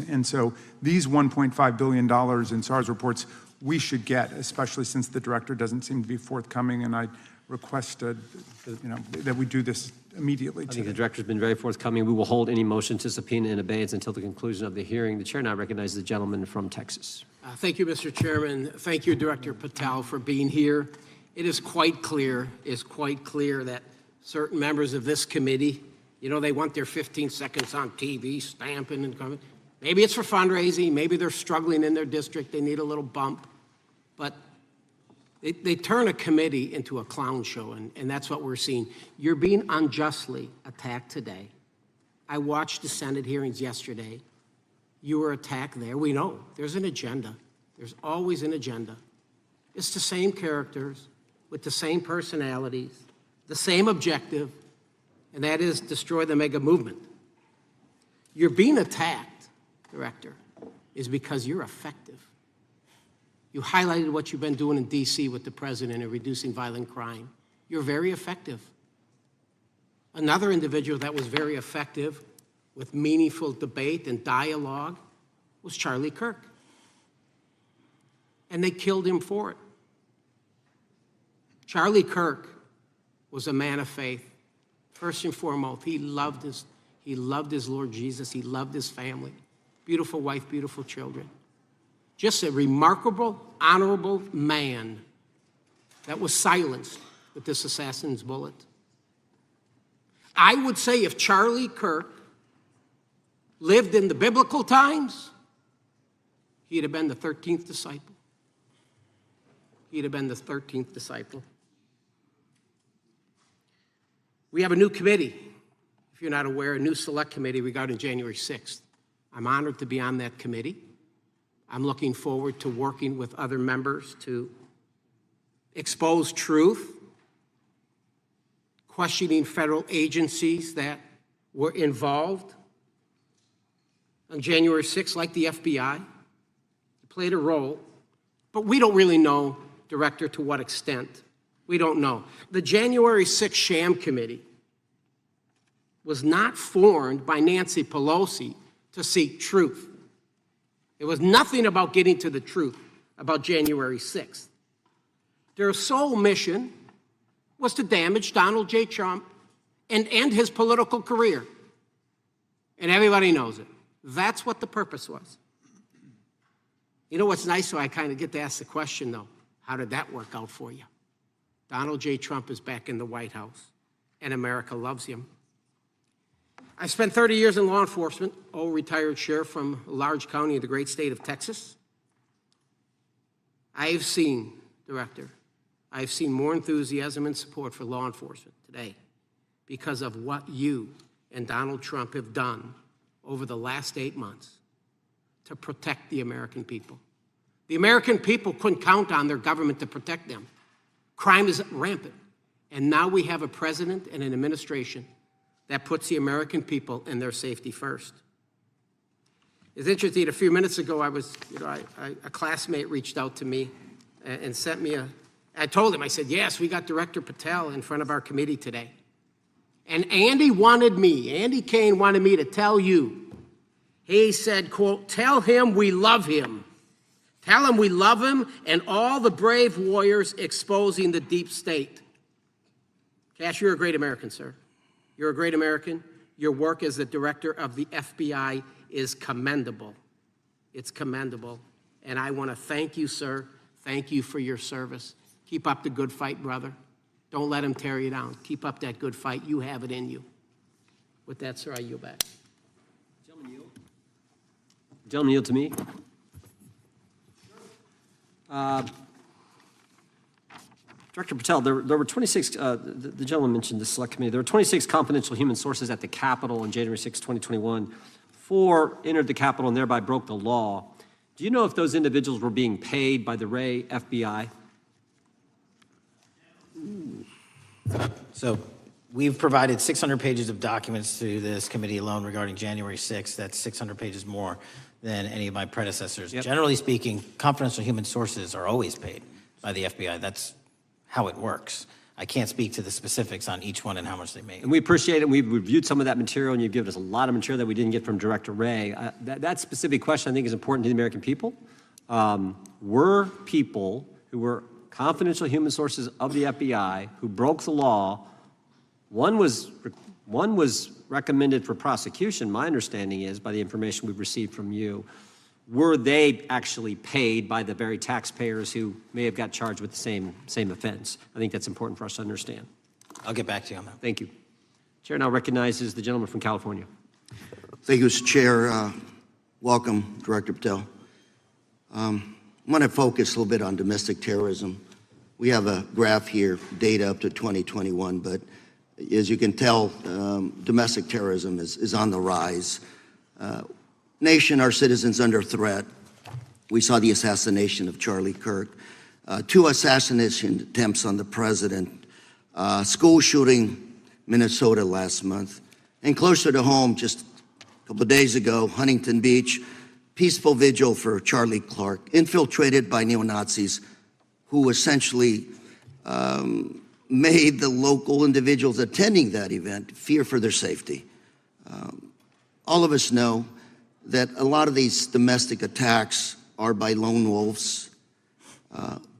And so these $1.5 billion in SARS reports we should get, especially since the director doesn't seem to be forthcoming. And I request that we do this immediately. I think the director's been very forthcoming. We will hold any motion to subpoena in abeyance until the conclusion of the hearing. The chair now recognizes the gentleman from Texas. Thank you, Mr. Chairman. Thank you, Director Patel, for being here. It is quite clear that certain members of this committee, they want their 15 seconds on TV, stamping and coming. Maybe it's for fundraising. Maybe they're struggling in their district. They need a little bump. But they turn a committee into a clown show, and that's what we're seeing. You're being unjustly attacked today. I watched the Senate hearings yesterday. You were attacked there. We know there's an agenda. There's always an agenda. It's the same characters with the same personalities, the same objective, and that is destroy the mega movement. You're being attacked, Director, is because you're effective. You highlighted what you've been doing in D.C. with the president in reducing violent crime. You're very effective. Another individual that was very effective with meaningful debate and dialogue was Charlie Kirk. And they killed him for it. Charlie Kirk was a man of faith. First and foremost, he loved his Lord Jesus. He loved his family. Beautiful wife, beautiful children. Just a remarkable, honorable man that was silenced with this assassin's bullet. I would say if Charlie Kirk lived in the biblical times, he'd have been the 13th disciple. He'd have been the 13th disciple. We have a new committee, if you're not aware, a new select committee regarding January 6th. I'm honored to be on that committee. I'm looking forward to working with other members to expose truth, questioning federal agencies that were involved on January 6th, like the FBI, played a role, but we don't really know, Director, to what extent. We don't know. The January 6th sham committee was not formed by Nancy Pelosi to seek truth. It was nothing about getting to the truth about January 6th. Their sole mission was to damage Donald J. Trump and end his political career. And everybody knows it. That's what the purpose was. You know what's nice, so I kind of get to ask the question, though, how did that work out for you? Donald J. Trump is back in the White House, and America loves him. I spent 30 years in law enforcement, retired sheriff from a large county in the great state of Texas. I've seen, Director, I've seen more enthusiasm and support for law enforcement today because of what you and Donald Trump have done over the last 8 months to protect the American people. The American people couldn't count on their government to protect them. Crime is rampant. And now we have a president and an administration that puts the American people and their safety first. It's interesting, a few minutes ago, a classmate reached out to me and sent me I told him, I said, yes, we got Director Patel in front of our committee today. And Andy Kane wanted me to tell you, he said, quote, tell him we love him. Tell him we love him and all the brave warriors exposing the deep state. Kash, you're a great American, sir. You're a great American. Your work as the director of the FBI is commendable. It's commendable. And I want to thank you, sir. Thank you for your service. Keep up the good fight, brother. Don't let him tear you down. Keep up that good fight. You have it in you. With that, sir, I yield back. Gentleman yield to me. Director Patel, there were 26, the gentleman mentioned the select committee, there were 26 confidential human sources at the Capitol on January 6, 2021. 4 entered the Capitol and thereby broke the law. Do you know if those individuals were being paid by the Ray FBI? So we've provided 600 pages of documents to this committee alone regarding January 6th. That's 600 pages more than any of my predecessors. Yep. Generally speaking, confidential human sources are always paid by the FBI. That's how it works. I can't speak to the specifics on each one and how much they make. And we appreciate it. We've reviewed some of that material, and you've given us a lot of material that we didn't get from Director Wray. That specific question, I think, is important to the American people. Were people who were confidential human sources of the FBI who broke the law, one was recommended for prosecution, my understanding is, by the information we've received from you. Were they actually paid by the very taxpayers who may have got charged with the same offense? I think that's important for us to understand. I'll get back to you on that. Thank you. Chair now recognizes the gentleman from California. Thank you, Mr. Chair. Welcome, Director Patel. I'm going to focus a little bit on domestic terrorism. We have a graph here, data up to 2021, but as you can tell, domestic terrorism is on the rise. Nation, our citizens under threat. We saw the assassination of Charlie Kirk, 2 assassination attempts on the president, school shooting, Minnesota last month, and closer to home, just a couple of days ago, Huntington Beach, peaceful vigil for Charlie Clark, infiltrated by neo-Nazis who essentially made the local individuals attending that event fear for their safety. All of us know that a lot of these domestic attacks are by lone wolves,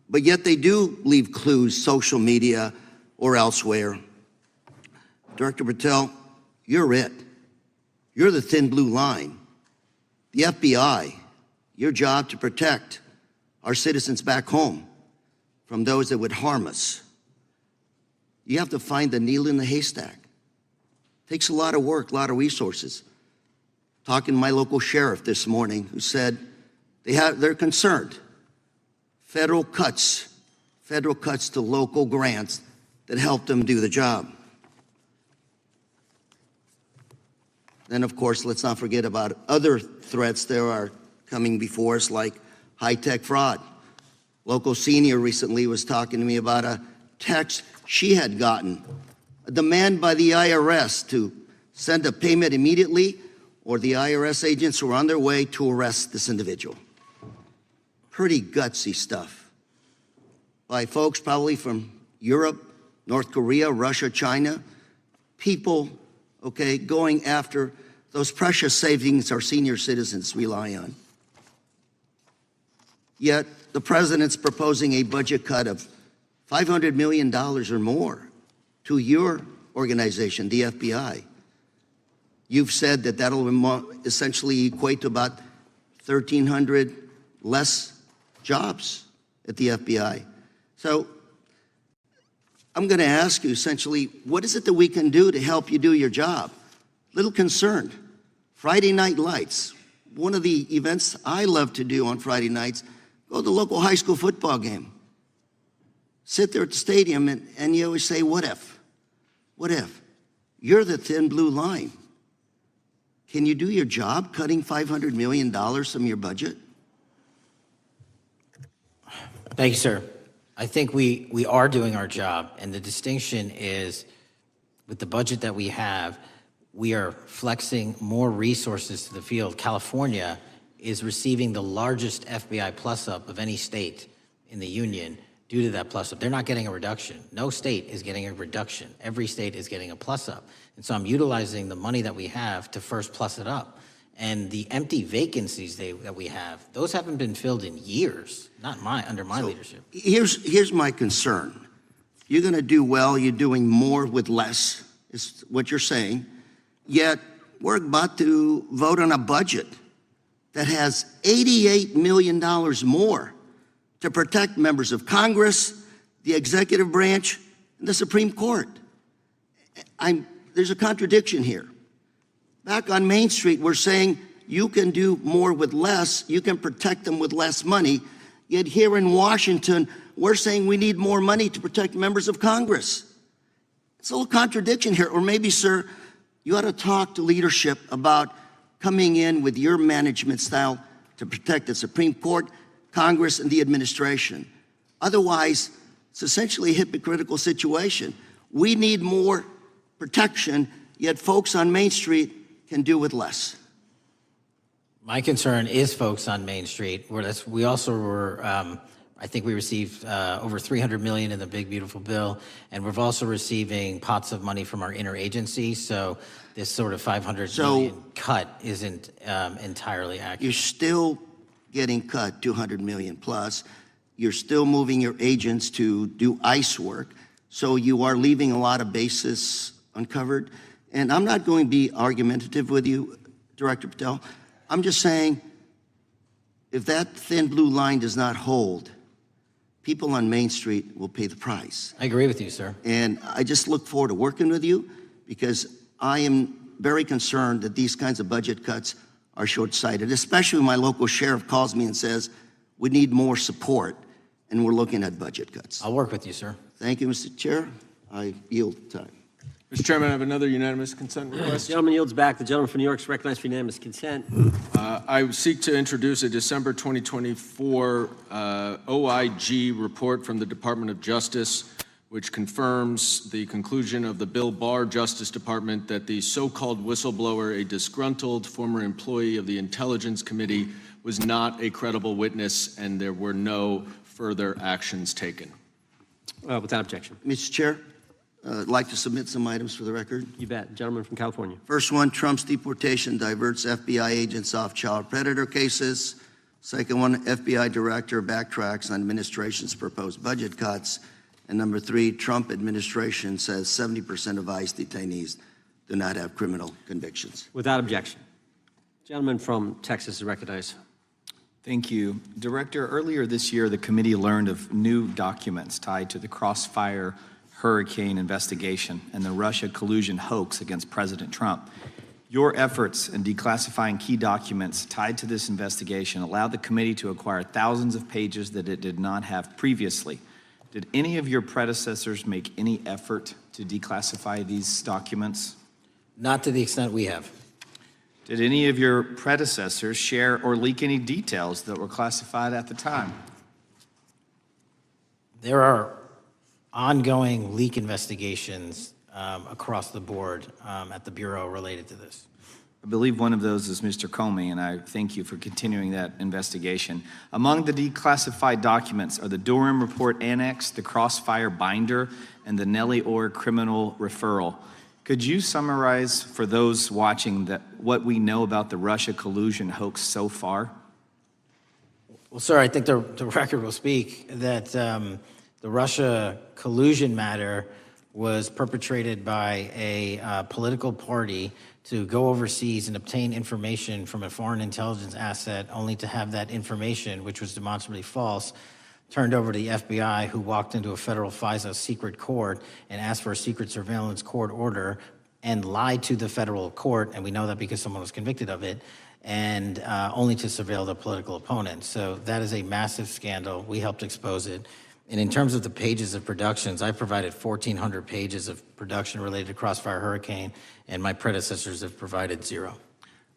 but yet they do leave clues, social media or elsewhere. Director Patel, you're it. You're the thin blue line. The FBI, your job to protect our citizens back home from those that would harm us. You have to find the needle in the haystack. Takes a lot of work, a lot of resources. Talking to my local sheriff this morning, who said they're concerned. Federal cuts to local grants that help them do the job. Then, of course, let's not forget about other threats that are coming before us, like high-tech fraud. Local senior recently was talking to me about a text she had gotten, a demand by the IRS to send a payment immediately, or the IRS agents were on their way to arrest this individual. Pretty gutsy stuff by folks probably from Europe, North Korea, Russia, China, people, okay, going after those precious savings our senior citizens rely on. Yet the president's proposing a budget cut of $500 million or more to your organization, the FBI. You've said that that'll essentially equate to about 1,300 less jobs at the FBI. So I'm going to ask you essentially, what is it that we can do to help you do your job? Little concerned. Friday Night Lights. One of the events I love to do on Friday nights, go to the local high school football game. Sit there at the stadium and you always say, what if? What if? You're the thin blue line. Can you do your job cutting $500 million from your budget? Thank you, sir. I think we are doing our job, and the distinction is with the budget that we have, we are flexing more resources to the field. California is receiving the largest FBI plus-up of any state in the union due to that plus-up. They're not getting a reduction. No state is getting a reduction. Every state is getting a plus-up. And so I'm utilizing the money that we have to first plus it up. And the empty vacancies that we have, those haven't been filled in years, not under my leadership. Here's my concern. You're going to do well. You're doing more with less, is what you're saying. Yet we're about to vote on a budget that has $88 million more to protect members of Congress, the executive branch, and the Supreme Court. There's a contradiction here. Back on Main Street, we're saying you can do more with less, you can protect them with less money, yet here in Washington, we're saying we need more money to protect members of Congress. It's a little contradiction here. Or maybe, sir, you ought to talk to leadership about coming in with your management style to protect the Supreme Court, Congress, and the administration. Otherwise, it's essentially a hypocritical situation. We need more protection, yet folks on Main Street can do with less. My concern is folks on Main Street. We also were, I think we received over $300 million in the big, beautiful bill, and we're also receiving pots of money from our interagency, so this sort of $500 million cut isn't entirely accurate. You're still getting cut $200 million plus. You're still moving your agents to do ICE work, so you are leaving a lot of bases uncovered. And I'm not going to be argumentative with you, Director Patel. I'm just saying, if that thin blue line does not hold, people on Main Street will pay the price. I agree with you, sir. And I just look forward to working with you, because I am very concerned that these kinds of budget cuts are short-sighted, especially when my local sheriff calls me and says, we need more support, and we're looking at budget cuts. I'll work with you, sir. Thank you, Mr. Chair. I yield time. Mr. Chairman, I have another unanimous consent request. The gentleman yields back. The gentleman from New York is recognized for unanimous consent. I seek to introduce a December 2024 OIG report from the Department of Justice, which confirms the conclusion of the Bill Barr Justice Department that the so-called whistleblower, a disgruntled former employee of the Intelligence Committee, was not a credible witness, and there were no further actions taken. Without objection. Mr. Chair, I'd like to submit some items for the record. You bet. Gentleman from California. First one, Trump's deportation diverts FBI agents off child predator cases. Second one, FBI director backtracks on administration's proposed budget cuts. And number three, Trump administration says 70% of ICE detainees do not have criminal convictions. Without objection. Gentleman from Texas is recognized. Thank you. Director, earlier this year, the committee learned of new documents tied to the Crossfire Hurricane investigation and the Russia collusion hoax against President Trump. Your efforts in declassifying key documents tied to this investigation allowed the committee to acquire thousands of pages that it did not have previously. Did any of your predecessors make any effort to declassify these documents? Not to the extent we have. Did any of your predecessors share or leak any details that were classified at the time? There are ongoing leak investigations across the board at the Bureau related to this. I believe one of those is Mr. Comey, and I thank you for continuing that investigation. Among the declassified documents are the Durham report annex, the Crossfire binder, and the Nellie Orr criminal referral. Could you summarize for those watching what we know about the Russia collusion hoax so far? Well, sir, I think the record will speak that the Russia collusion matter was perpetrated by a political party to go overseas and obtain information from a foreign intelligence asset, only to have that information, which was demonstrably false, turned over to the FBI, who walked into a federal FISA secret court and asked for a secret surveillance court order and lied to the federal court, and we know that because someone was convicted of it, and only to surveil the political opponent. So that is a massive scandal. We helped expose it. And in terms of the pages of productions, I provided 1,400 pages of production related to Crossfire Hurricane, and my predecessors have provided 0.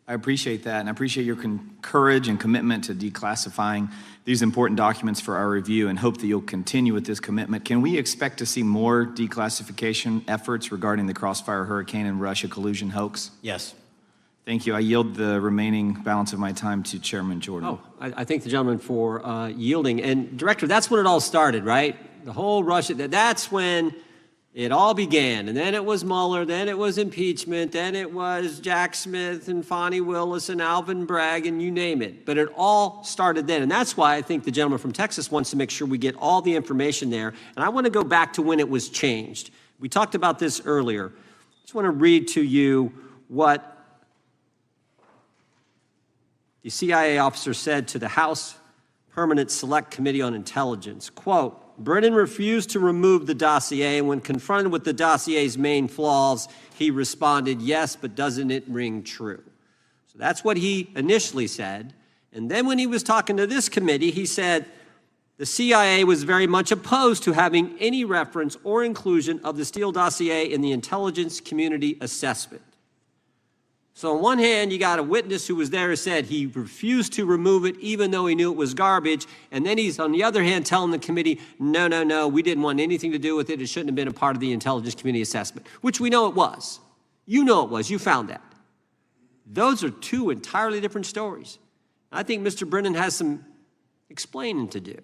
I appreciate that, and I appreciate your courage and commitment to declassifying these important documents for our review, and hope that you'll continue with this commitment. Can we expect to see more declassification efforts regarding the Crossfire Hurricane and Russia collusion hoax? Yes. Thank you. I yield the remaining balance of my time to Chairman Jordan. Oh, I thank the gentleman for yielding. And Director, that's when it all started, right? The whole Russia, that's when it all began. And then it was Mueller, then it was impeachment, then it was Jack Smith and Fonnie Willis and Alvin Bragg and you name it. But it all started then. And that's why I think the gentleman from Texas wants to make sure we get all the information there. And I want to go back to when it was changed. We talked about this earlier. I just want to read to you what the CIA officer said to the House Permanent Select Committee on Intelligence, quote, Brennan refused to remove the dossier, and when confronted with the dossier's main flaws, he responded, yes, but doesn't it ring true? So that's what he initially said. And then when he was talking to this committee, he said the CIA was very much opposed to having any reference or inclusion of the Steele dossier in the intelligence community assessment. So on one hand, you got a witness who was there who said he refused to remove it even though he knew it was garbage. And then he's, on the other hand, telling the committee, no, we didn't want anything to do with it. It shouldn't have been a part of the intelligence community assessment, which we know it was. You know it was. You found that. Those are two entirely different stories. I think Mr. Brennan has some explaining to do,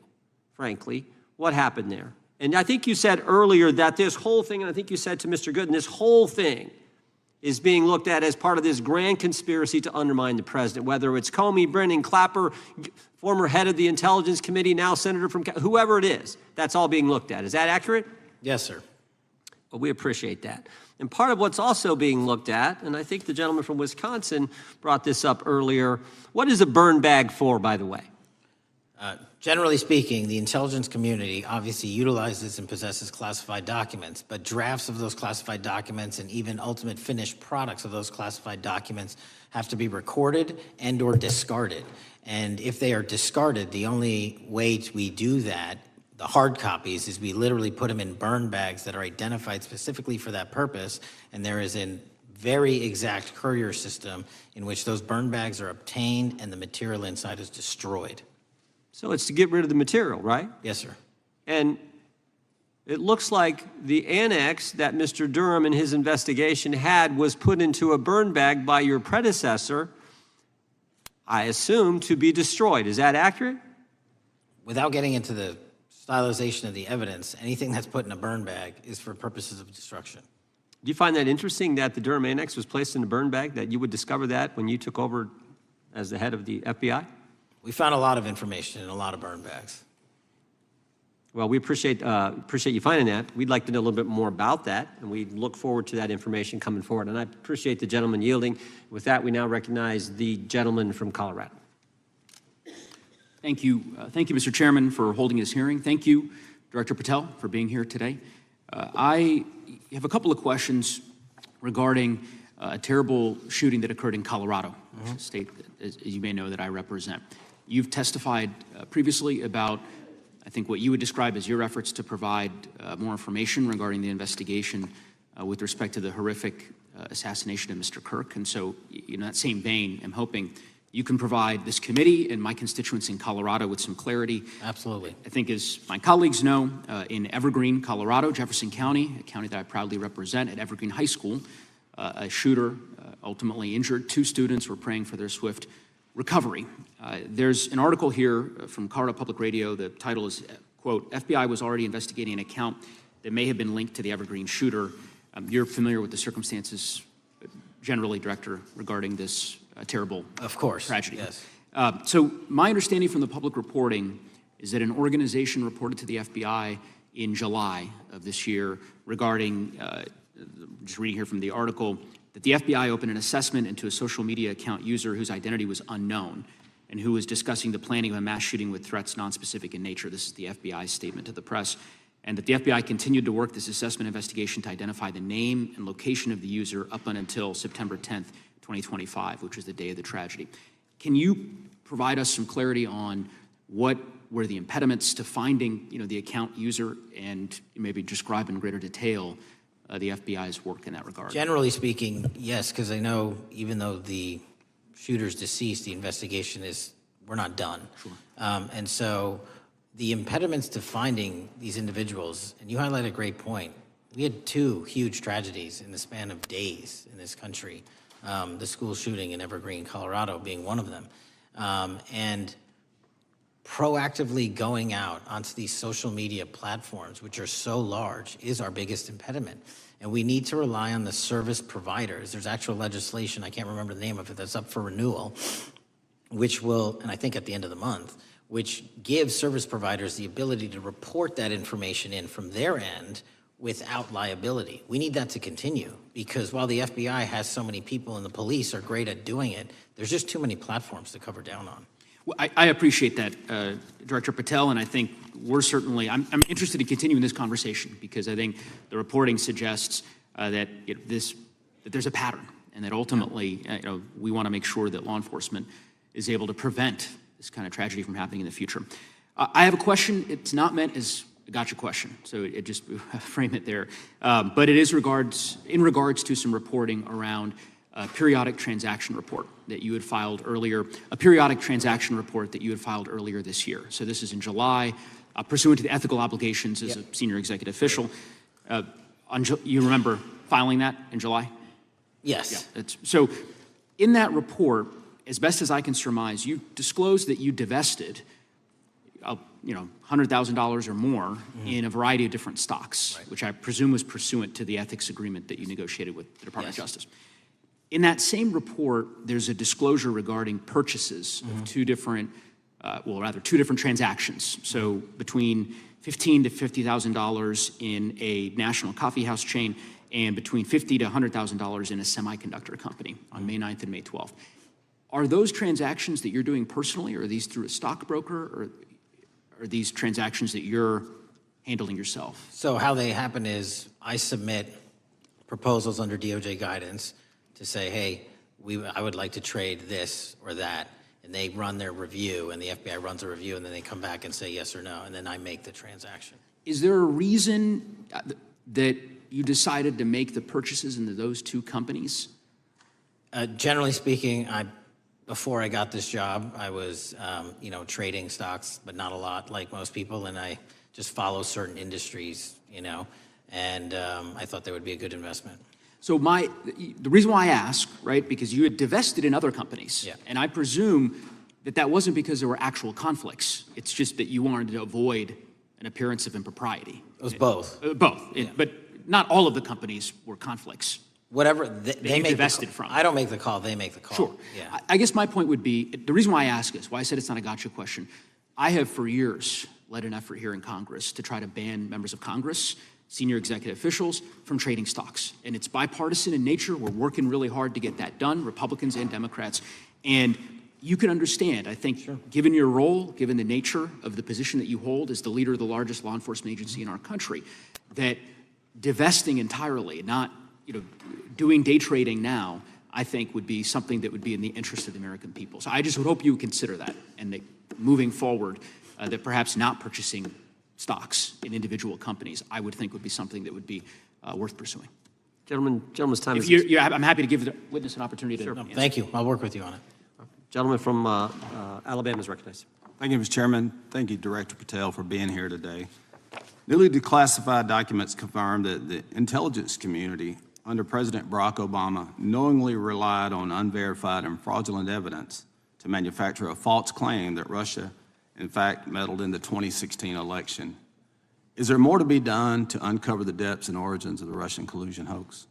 frankly, what happened there. And I think you said earlier that this whole thing, and I think you said to Mr. Gooden, this whole thing is being looked at as part of this grand conspiracy to undermine the president, whether it's Comey, Brennan, Clapper, former head of the Intelligence Committee, now senator from, whoever it is, that's all being looked at. Is that accurate? Yes, sir. Well, we appreciate that. And part of what's also being looked at, and I think the gentleman from Wisconsin brought this up earlier, what is a burn bag for, by the way? Generally speaking, the intelligence community obviously utilizes and possesses classified documents, but drafts of those classified documents and even ultimate finished products of those classified documents have to be recorded and or discarded. And if they are discarded, the only way we do that, the hard copies, is we literally put them in burn bags that are identified specifically for that purpose, and there is a very exact courier system in which those burn bags are obtained and the material inside is destroyed. So it's to get rid of the material, right? Yes, sir. And it looks like the annex that Mr. Durham in his investigation had was put into a burn bag by your predecessor, I assume, to be destroyed. Is that accurate? Without getting into the stylization of the evidence, anything that's put in a burn bag is for purposes of destruction. Do you find that interesting that the Durham annex was placed in a burn bag, that you would discover that when you took over as the head of the FBI? We found a lot of information in a lot of burn bags. Well, we appreciate you finding that. We'd like to know a little bit more about that, and we look forward to that information coming forward. And I appreciate the gentleman yielding. With that, we now recognize the gentleman from Colorado. Thank you, Mr. Chairman, for holding this hearing. Thank you, Director Patel, for being here today. I have a couple of questions regarding a terrible shooting that occurred in Colorado, a state, as you may know, that I represent. You've testified previously about, I think, what you would describe as your efforts to provide more information regarding the investigation with respect to the horrific assassination of Mr. Kirk. And so, in that same vein, I'm hoping you can provide this committee and my constituents in Colorado with some clarity. Absolutely. I think, as my colleagues know, in Evergreen, Colorado, Jefferson County, a county that I proudly represent, at Evergreen High School, a shooter ultimately injured. 2 students were praying for their swift recovery. There's an article here from Colorado Public Radio. The title is, quote, FBI was already investigating an account that may have been linked to the Evergreen shooter. You're familiar with the circumstances generally, Director, regarding this terrible tragedy. Yes. So my understanding from the public reporting is that an organization reported to the FBI in July of this year regarding, just reading here from the article, that the FBI opened an assessment into a social media account user whose identity was unknown and who was discussing the planning of a mass shooting with threats nonspecific in nature. This is the FBI's statement to the press. And that the FBI continued to work this assessment investigation to identify the name and location of the user up until September 10th, 2025, which was the day of the tragedy. Can you provide us some clarity on what were the impediments to finding, the account user, and maybe describe in greater detail the FBI's work in that regard? Generally speaking, yes, because I know even though the shooter's deceased, the investigation we're not done. Sure. And so the impediments to finding these individuals, and you highlight a great point. We had 2 huge tragedies in the span of days in this country. The school shooting in Evergreen, Colorado being one of them. And proactively going out onto these social media platforms, which are so large, is our biggest impediment. And we need to rely on the service providers. There's actual legislation, I can't remember the name of it, that's up for renewal, which will, and I think at the end of the month, which gives service providers the ability to report that information in from their end without liability. We need that to continue, because while the FBI has so many people and the police are great at doing it, there's just too many platforms to cover down on. Well, I appreciate that, Director Patel, and I think we're certainly, I'm interested in continuing this conversation, because I think the reporting suggests that there's a pattern, and that ultimately we want to make sure that law enforcement is able to prevent this kind of tragedy from happening in the future. I have a question. It's not meant as a gotcha question, so it just frame it there. But it is in regards to some reporting around periodic transaction report that you had filed earlier, a periodic transaction report that you had filed earlier this year. So this is in July, pursuant to the ethical obligations as a senior executive official. You remember filing that in July? Yes. Yeah, so in that report, as best as I can surmise, you disclosed that you divested $100,000 or more in a variety of different stocks, which I presume was pursuant to the ethics agreement that you negotiated with the Department of Justice. In that same report, there's a disclosure regarding purchases of two different transactions. So between $15,000 to $50,000 in a national coffee house chain and between $50,000 to $100,000 in a semiconductor company on May 9th and May 12th. Are those transactions that you're doing personally, or are these through a stockbroker, or are these transactions that you're handling yourself? So how they happen is I submit proposals under DOJ guidance to say, hey, I would like to trade this or that, and they run their review, and the FBI runs a review, and then they come back and say yes or no, and then I make the transaction. Is there a reason that you decided to make the purchases into those two companies? Generally speaking, before I got this job, I was, trading stocks, but not a lot, like most people, and I just follow certain industries, and I thought they would be a good investment. So the reason why I ask, right, because you had divested in other companies, and I presume that wasn't because there were actual conflicts. It's just that you wanted to avoid an appearance of impropriety. It was both. Both, but not all of the companies were conflicts. Whatever they make divested from. I don't make the call, they make the call. Sure. Yeah. I guess my point would be, the reason why I ask is, why I said it's not a gotcha question, I have for years led an effort here in Congress to try to ban members of Congress, senior executive officials, from trading stocks. And it's bipartisan in nature. We're working really hard to get that done, Republicans and Democrats. And you can understand, I think, given your role, given the nature of the position that you hold as the leader of the largest law enforcement agency in our country, that divesting entirely, not doing day trading now, I think would be something that would be in the interest of the American people. So I just would hope you would consider that, and that moving forward, that perhaps not purchasing stocks in individual companies, I would think would be something that would be worth pursuing. Gentleman's time is... I'm happy to give the witness an opportunity to answer. Thank you. I'll work with you on it. Gentleman from Alabama is recognized. Thank you, Mr. Chairman. Thank you, Director Patel, for being here today. Newly declassified documents confirm that the intelligence community under President Barack Obama knowingly relied on unverified and fraudulent evidence to manufacture a false claim that Russia, in fact, meddled in the 2016 election. Is there more to be done to uncover the depths and origins of the Russian collusion hoax?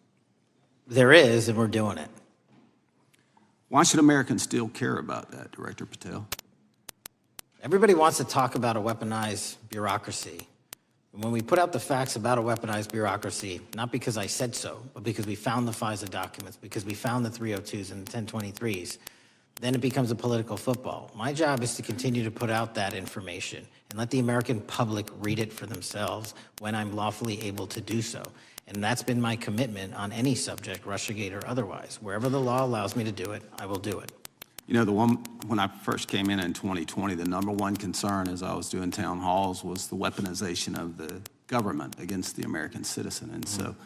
There is, and we're doing it. Why should Americans still care about that, Director Patel? Everybody wants to talk about a weaponized bureaucracy. And when we put out the facts about a weaponized bureaucracy, not because I said so, but because we found the FISA documents, because we found the 302s and the 1023s, then it becomes a political football. My job is to continue to put out that information and let the American public read it for themselves when I'm lawfully able to do so. And that's been my commitment on any subject, Russiagate or otherwise. Wherever the law allows me to do it, I will do it. When I first came in 2020, the number one concern as I was doing town halls was the weaponization of the government against the American citizen. And so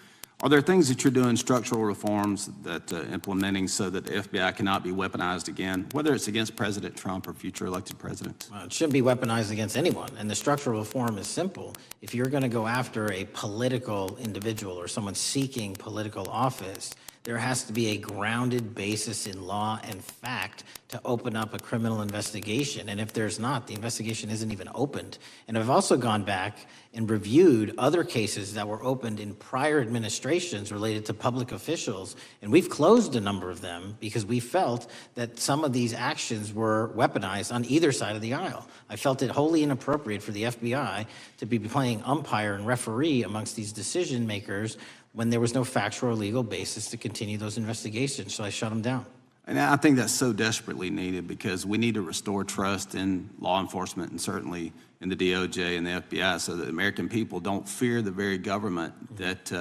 are there things that you're doing, structural reforms that implementing so that the FBI cannot be weaponized again, whether it's against President Trump or future elected presidents? Well, it shouldn't be weaponized against anyone. And the structural reform is simple. If you're going to go after a political individual or someone seeking political office, there has to be a grounded basis in law and fact to open up a criminal investigation. And if there's not, the investigation isn't even opened. And I've also gone back and reviewed other cases that were opened in prior administrations related to public officials. And we've closed a number of them because we felt that some of these actions were weaponized on either side of the aisle. I felt it wholly inappropriate for the FBI to be playing umpire and referee amongst these decision makers when there was no factual or legal basis to continue those investigations, so I shut them down. And I think that's so desperately needed because we need to restore trust in law enforcement and certainly in the DOJ and the FBI so that the American people don't fear the very government that's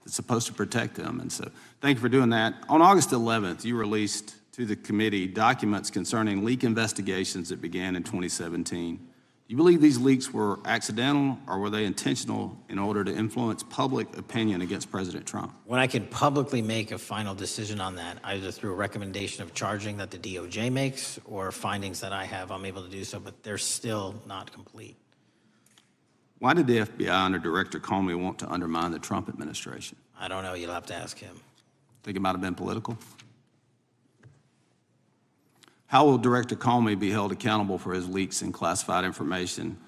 supposed to protect them. And so thank you for doing that. On August 11th, you released to the committee documents concerning leak investigations that began in 2017. You believe these leaks were accidental, or were they intentional in order to influence public opinion against President Trump? When I can publicly make a final decision on that, either through a recommendation of charging that the DOJ makes or findings that I have, I'm able to do so, but they're still not complete. Why did the FBI under Director Comey want to undermine the Trump administration? I don't know. You'll have to ask him. Think it might have been political? How will Director Comey be held accountable for his leaks and classified information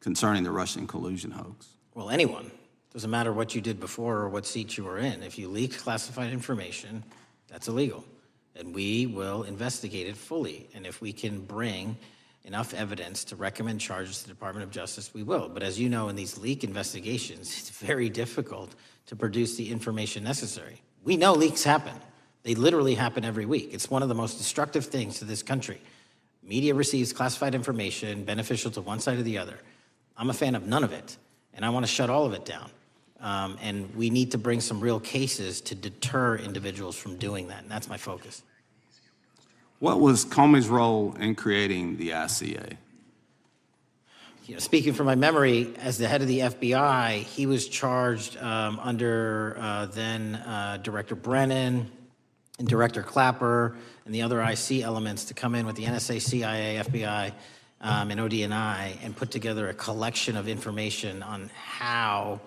concerning the Russian collusion hoax? Well, anyone. Doesn't matter what you did before or what seat you were in. If you leak classified information, that's illegal. And we will investigate it fully. And if we can bring enough evidence to recommend charges to the Department of Justice, we will. But as you know, in these leak investigations, it's very difficult to produce the information necessary. We know leaks happen. They literally happen every week. It's one of the most destructive things to this country. Media receives classified information beneficial to one side or the other. I'm a fan of none of it, and I want to shut all of it down. And we need to bring some real cases to deter individuals from doing that, and that's my focus. What was Comey's role in creating the ICA? Speaking from my memory, as the head of the FBI, he was charged under then Director Brennan and Director Clapper and the other IC elements to come in with the NSA, CIA, FBI, and ODNI and put together a collection of information on how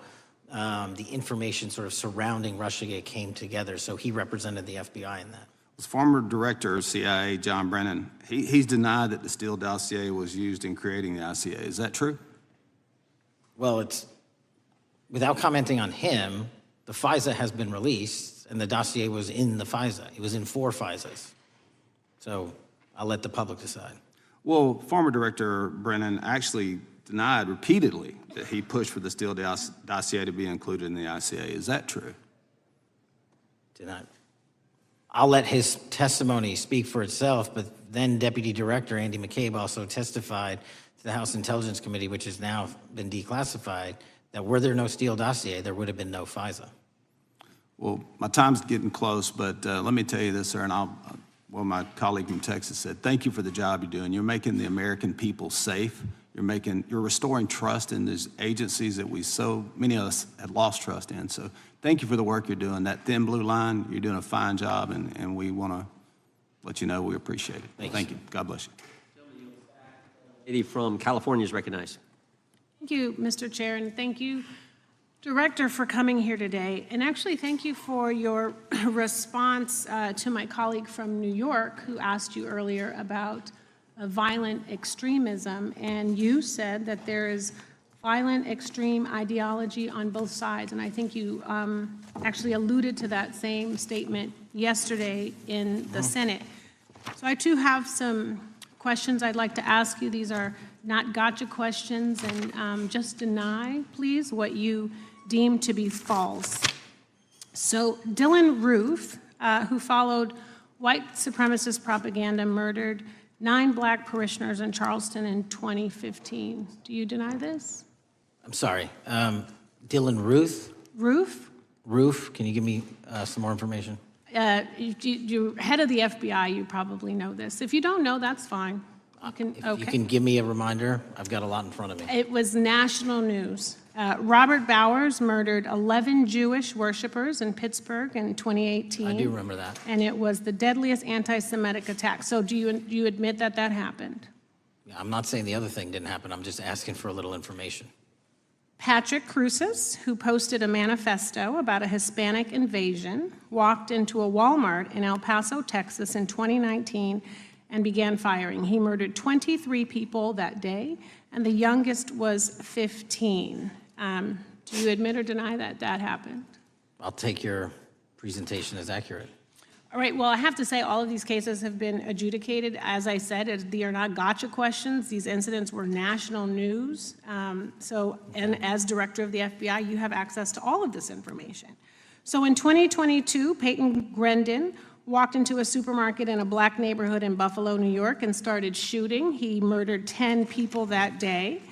the information sort of surrounding Russiagate came together. So he represented the FBI in that. Was former Director of CIA, John Brennan, he's denied that the Steele dossier was used in creating the ICA. Is that true? Well, it's, without commenting on him, the FISA has been released, and the dossier was in the FISA. It was in 4 FISAs. So I'll let the public decide. Well, former Director Brennan actually denied repeatedly that he pushed for the Steele dossier to be included in the ICA. Is that true? Denied. I'll let his testimony speak for itself, but then Deputy Director Andy McCabe also testified to the House Intelligence Committee, which has now been declassified, that were there no Steele dossier, there would have been no FISA. Well, my time's getting close, but let me tell you this, sir, and well, my colleague from Texas said, thank you for the job you're doing. You're making the American people safe. You're restoring trust in these agencies that so many of us had lost trust in. So thank you for the work you're doing. That thin blue line, you're doing a fine job, and we want to let you know we appreciate it. Thank you. God bless you. Lady from California is recognized. Thank you, Mr. Chair, and thank you, Director, for coming here today. And actually, thank you for your response to my colleague from New York who asked you earlier about violent extremism. And you said that there is violent extreme ideology on both sides. And I think you actually alluded to that same statement yesterday in the Senate. So I too have some questions I'd like to ask you. These are not gotcha questions, and just deny, please, what you deem to be false. So Dylan Roof, who followed white supremacist propaganda, murdered 9 black parishioners in Charleston in 2015. Do you deny this? I'm sorry. Dylan Ruth? Roof, can you give me some more information? You're head of the FBI, you probably know this. If you don't know, that's fine. You can give me a reminder. I've got a lot in front of me. It was national news. Robert Bowers murdered 11 Jewish worshipers in Pittsburgh in 2018. I do remember that. And it was the deadliest anti-Semitic attack. So do you admit that that happened? I'm not saying the other thing didn't happen. I'm just asking for a little information. Patrick Cruces, who posted a manifesto about a Hispanic invasion, walked into a Walmart in El Paso, Texas in 2019 and began firing. He murdered 23 people that day, and the youngest was 15. Do you admit or deny that that happened? I'll take your presentation as accurate. All right, well, I have to say all of these cases have been adjudicated. As I said, they are not gotcha questions. These incidents were national news. And as director of the FBI, you have access to all of this information. So in 2022, Peyton Grendon walked into a supermarket in a black neighborhood in Buffalo, New York, and started shooting. He murdered 10 people that day.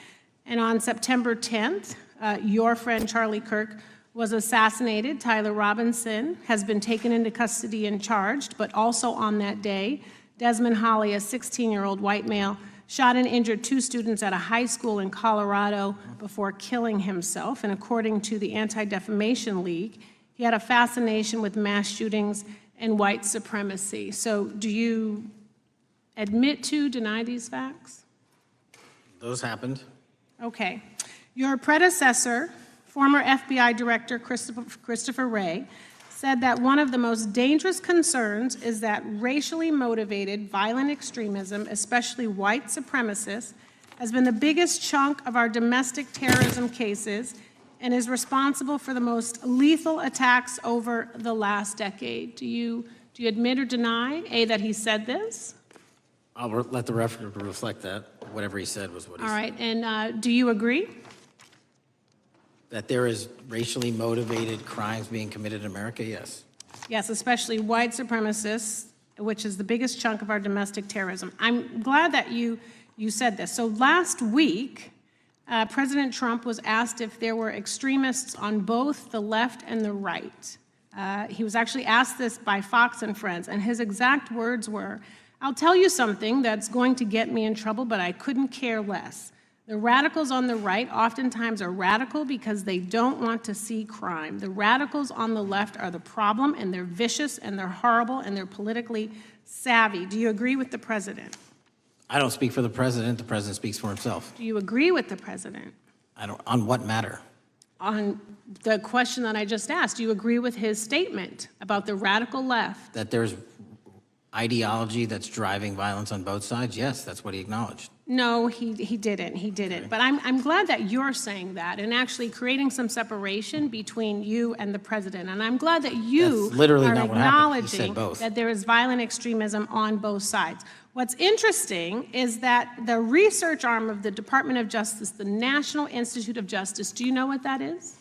And on September 10th, your friend Charlie Kirk was assassinated. Tyler Robinson has been taken into custody and charged, but also on that day, Desmond Holley, a 16-year-old white male, shot and injured 2 students at a high school in Colorado before killing himself. And according to the Anti-Defamation League, he had a fascination with mass shootings and white supremacy. So do you admit to, deny these facts? Those happened. Okay. Your predecessor, former FBI Director Christopher Wray, said that one of the most dangerous concerns is that racially motivated violent extremism, especially white supremacists, has been the biggest chunk of our domestic terrorism cases and is responsible for the most lethal attacks over the last decade. Do you admit or deny, A, that he said this? I'll let the record reflect that. Whatever he said was what he said. All right, and do you agree? That there is racially motivated crimes being committed in America, yes. Yes, especially white supremacists, which is the biggest chunk of our domestic terrorism. I'm glad that you said this. So last week, President Trump was asked if there were extremists on both the left and the right. He was actually asked this by Fox and Friends, and his exact words were, "I'll tell you something that's going to get me in trouble, but I couldn't care less. The radicals on the right oftentimes are radical because they don't want to see crime. The radicals on the left are the problem, and they're vicious, and they're horrible, and they're politically savvy." Do you agree with the president? I don't speak for the president. The president speaks for himself. Do you agree with the president? I don't. On what matter? On the question that I just asked, do you agree with his statement about the radical left? That there's ideology that's driving violence on both sides? Yes, that's what he acknowledged. No, he didn't. He didn't. But I'm glad that you're saying that and actually creating some separation between you and the president. And I'm glad that you That's literally are not what happened. He said acknowledging both. that there is violent extremism on both sides. What's interesting is that the research arm of the Department of Justice, the National Institute of Justice, do you know what that is?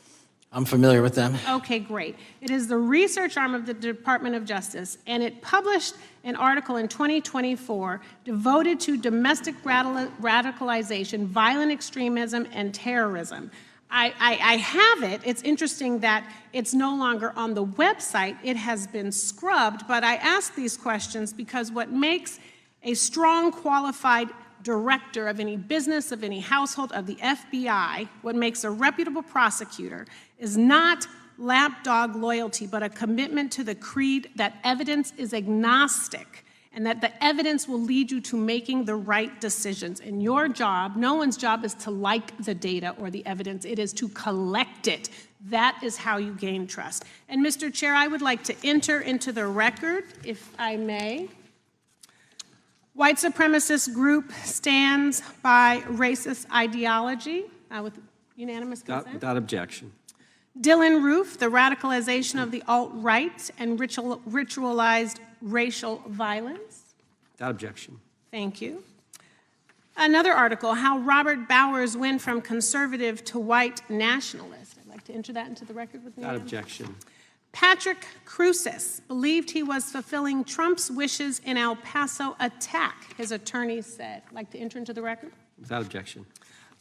I'm familiar with them. Okay, great. It is the research arm of the Department of Justice, and it published an article in 2024 devoted to domestic radicalization, violent extremism, and terrorism. I have it. It's interesting that it's no longer on the website. It has been scrubbed, but I ask these questions because what makes a strong, qualified director of any business, of any household, of the FBI, what makes a reputable prosecutor is not lapdog loyalty, but a commitment to the creed that evidence is agnostic and that the evidence will lead you to making the right decisions. And your job, no one's job is to like the data or the evidence, it is to collect it. That is how you gain trust. And Mr. Chair, I would like to enter into the record, if I may. White supremacist group stands by racist ideology with unanimous consent. Without objection. Dylan Roof, the radicalization of the alt-right and ritualized racial violence. Without objection. Thank you. Another article, how Robert Bowers went from conservative to white nationalist. I'd like to enter that into the record with me. Without objection. Patrick Cruces believed he was fulfilling Trump's wishes in El Paso attack, his attorneys said. I'd like to enter into the record. Without objection.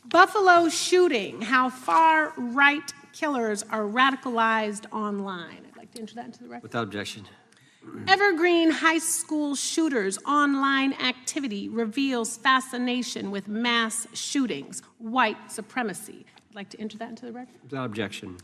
Buffalo shooting, how far-right killers are radicalized online. I'd like to enter that into the record. Without objection. Evergreen High School shooters online activity reveals fascination with mass shootings, white supremacy. I'd like to enter that into the record. Without objection.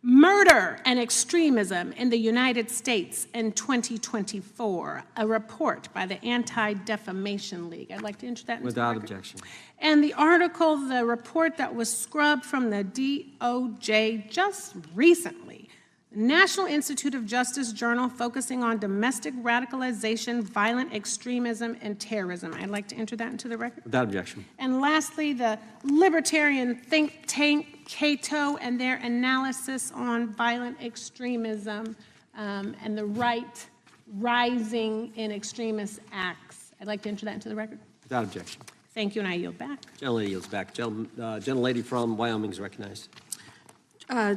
Murder and extremism in the United States in 2024, a report by the Anti-Defamation League. I'd like to enter that into Without the record. objection. And the article, the report that was scrubbed from the DOJ just recently, National Institute of Justice Journal focusing on domestic radicalization, violent extremism, and terrorism. I'd like to enter that into the record. Without objection. And lastly, the libertarian think tank Cato and their analysis on violent extremism and the right rising in extremist acts. I'd like to enter that into the record. Without objection. Thank you, and I yield back. Gentlelady yields back. Gentlelady from Wyoming is recognized.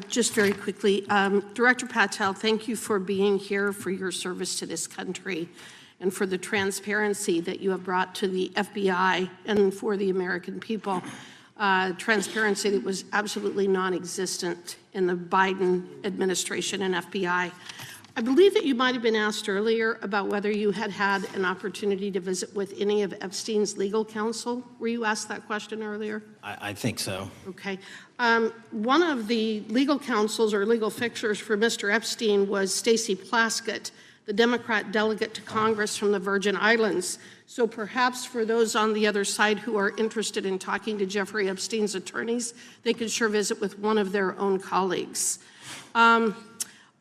Just very quickly, Director Patel, thank you for being here, for your service to this country, and for the transparency that you have brought to the FBI and for the American people. Transparency that was absolutely non-existent in the Biden administration and FBI. I believe that you might have been asked earlier about whether you had had an opportunity to visit with any of Epstein's legal counsel. Were you asked that question earlier? I think so. Okay. One of the legal counsels or legal fixers for Mr. Epstein was Stacey Plaskett, the Democrat delegate to Congress from the Virgin Islands. So perhaps for those on the other side who are interested in talking to Jeffrey Epstein's attorneys, they could sure visit with one of their own colleagues.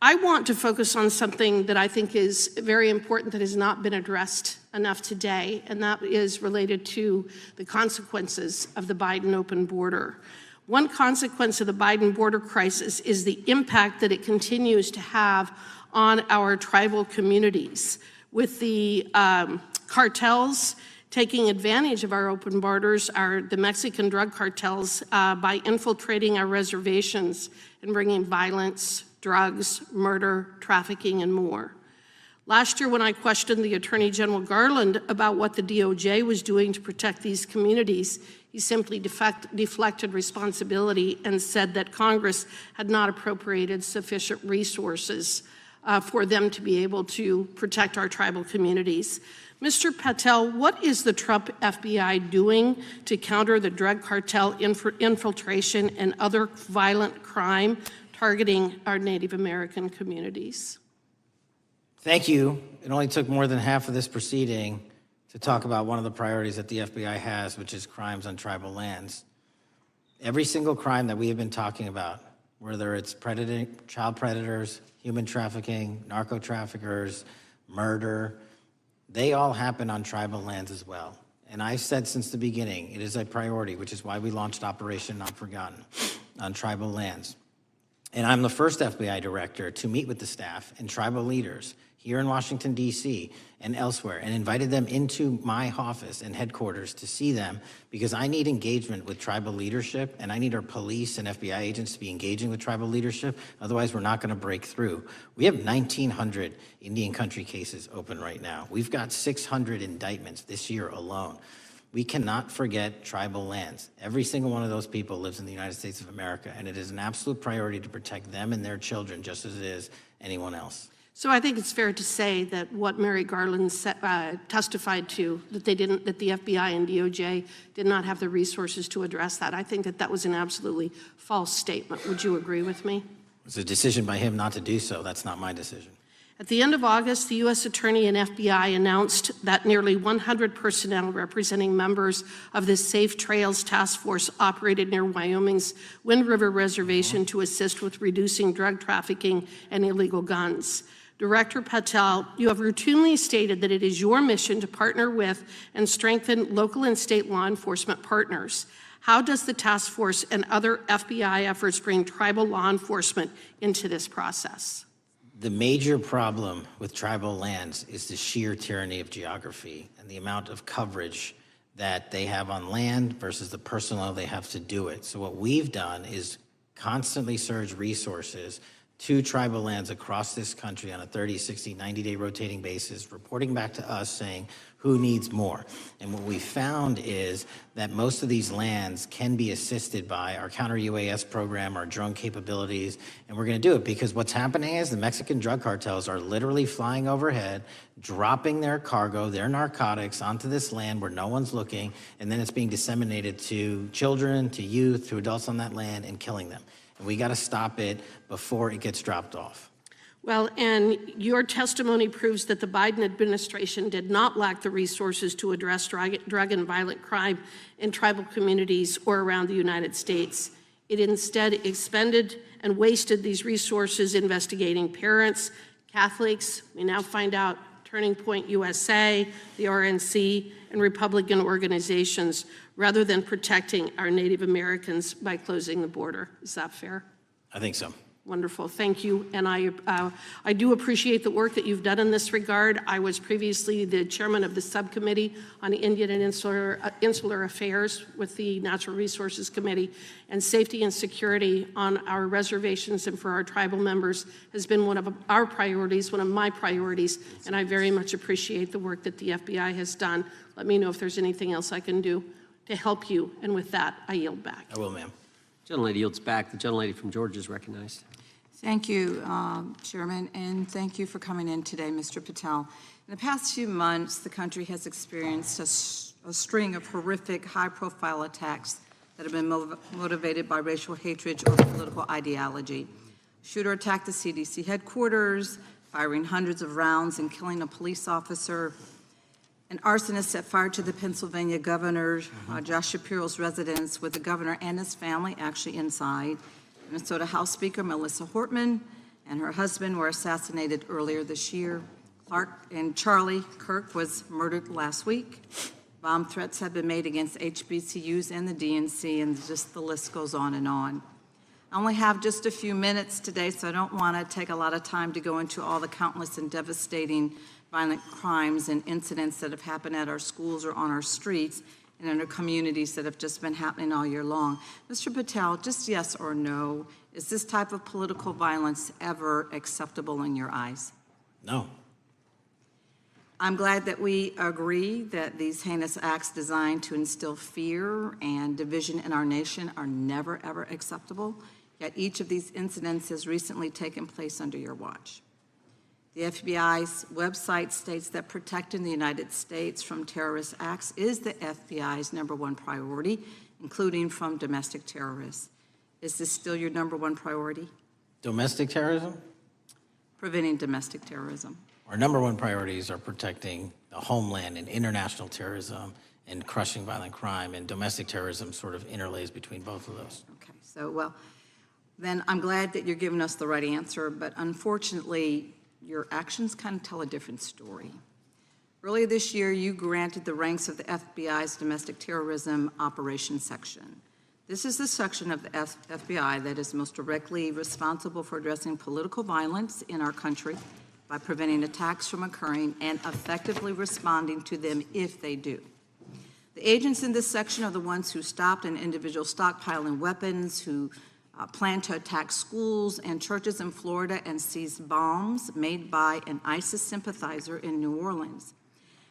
I want to focus on something that I think is very important that has not been addressed enough today, and that is related to the consequences of the Biden open border. One consequence of the Biden border crisis is the impact that it continues to have on our tribal communities, with the cartels taking advantage of our open borders, the Mexican drug cartels, by infiltrating our reservations and bringing violence, drugs, murder, trafficking, and more. Last year, when I questioned the Attorney General Garland about what the DOJ was doing to protect these communities, he simply deflected responsibility and said that Congress had not appropriated sufficient resources for them to be able to protect our tribal communities. Mr. Patel, what is the Trump FBI doing to counter the drug cartel infiltration and other violent crime targeting our Native American communities? Thank you. It only took more than half of this proceeding to talk about one of the priorities that the FBI has, which is crimes on tribal lands. Every single crime that we have been talking about, whether it's child predators, human trafficking, narco traffickers, murder, they all happen on tribal lands as well. And I've said since the beginning, it is a priority, which is why we launched Operation Not Forgotten on tribal lands. And I'm the first FBI director to meet with the staff and tribal leaders here in Washington, D.C. and elsewhere, and invited them into my office and headquarters to see them, because I need engagement with tribal leadership, and I need our police and FBI agents to be engaging with tribal leadership. Otherwise, we're not going to break through. We have 1,900 Indian country cases open right now. We've got 600 indictments this year alone. We cannot forget tribal lands. Every single one of those people lives in the United States of America, and it is an absolute priority to protect them and their children just as it is anyone else. So I think it's fair to say that what Mary Garland testified to, that the FBI and DOJ did not have the resources to address that. I think that was an absolutely false statement. Would you agree with me? It's a decision by him not to do so. That's not my decision. At the end of August, the U.S. Attorney and FBI announced that nearly 100 personnel representing members of the Safe Trails Task Force operated near Wyoming's Wind River Reservation to assist with reducing drug trafficking and illegal guns. Director Patel, you have routinely stated that it is your mission to partner with and strengthen local and state law enforcement partners. How does the task force and other FBI efforts bring tribal law enforcement into this process? The major problem with tribal lands is the sheer tyranny of geography and the amount of coverage that they have on land versus the personnel they have to do it. So what we've done is constantly surge resources to tribal lands across this country on a 30, 60, 90-day rotating basis, reporting back to us saying who needs more. And what we found is that most of these lands can be assisted by our counter-UAS program, our drone capabilities, and we're going to do it because what's happening is the Mexican drug cartels are literally flying overhead, dropping their cargo, their narcotics onto this land where no one's looking, and then it's being disseminated to children, to youth, to adults on that land, and killing them. And we got to stop it before it gets dropped off. Well, and your testimony proves that the Biden administration did not lack the resources to address drug and violent crime in tribal communities or around the United States. It instead expended and wasted these resources investigating parents, Catholics, we now find out Turning Point USA, the RNC, and Republican organizations, rather than protecting our Native Americans by closing the border. Is that fair? I think so. Wonderful, thank you. And I do appreciate the work that you've done in this regard. I was previously the chairman of the subcommittee on Indian and Insular Affairs with the Natural Resources Committee, and safety and security on our reservations and for our tribal members has been one of our priorities, one of my priorities, and I very much appreciate the work that the FBI has done. Let me know if there's anything else I can do to help you, and with that, I yield back. I will, ma'am. Gentlelady yields back. The gentlelady from Georgia is recognized. Thank you, Chairman, and thank you for coming in today, Mr. Patel. In the past few months, the country has experienced a string of horrific, high-profile attacks that have been motivated by racial hatred or political ideology. Shooter attacked the CDC headquarters, firing hundreds of rounds and killing a police officer. An arsonist set fire to the Pennsylvania governor, Josh Shapiro's residence, with the governor and his family actually inside. Minnesota House Speaker Melissa Hortman and her husband were assassinated earlier this year. Clark and Charlie Kirk was murdered last week. Bomb threats have been made against HBCUs and the DNC, and just the list goes on and on. I only have just a few minutes today, so I don't want to take a lot of time to go into all the countless and devastating violent crimes and incidents that have happened at our schools or on our streets and in our communities that have just been happening all year long. Mr. Patel, just yes or no, is this type of political violence ever acceptable in your eyes? No. I'm glad that we agree that these heinous acts designed to instill fear and division in our nation are never, ever acceptable, yet each of these incidents has recently taken place under your watch. The FBI's website states that protecting the United States from terrorist acts is the FBI's #1 priority, including from domestic terrorists. Is this still your #1 priority? Domestic terrorism? Preventing domestic terrorism. Our #1 priorities are protecting the homeland and international terrorism and crushing violent crime, and domestic terrorism sort of interlays between both of those. Okay, so, well, then I'm glad that you're giving us the right answer, but unfortunately, your actions kind of tell a different story. Earlier this year, you granted the ranks of the FBI's Domestic Terrorism Operations Section. This is the section of the FBI that is most directly responsible for addressing political violence in our country by preventing attacks from occurring and effectively responding to them if they do. The agents in this section are the ones who stopped an individual stockpiling weapons, who planned to attack schools and churches in Florida and seized bombs made by an ISIS sympathizer in New Orleans.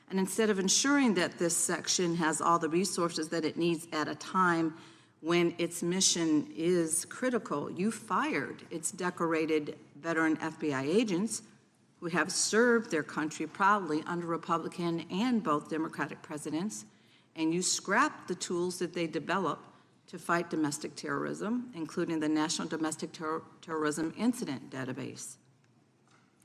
And instead of ensuring that this section has all the resources that it needs at a time when its mission is critical, you fired its decorated veteran FBI agents who have served their country proudly under Republican and both Democratic presidents, and you scrapped the tools that they developed to fight domestic terrorism, including the National Domestic Terrorism Incident Database.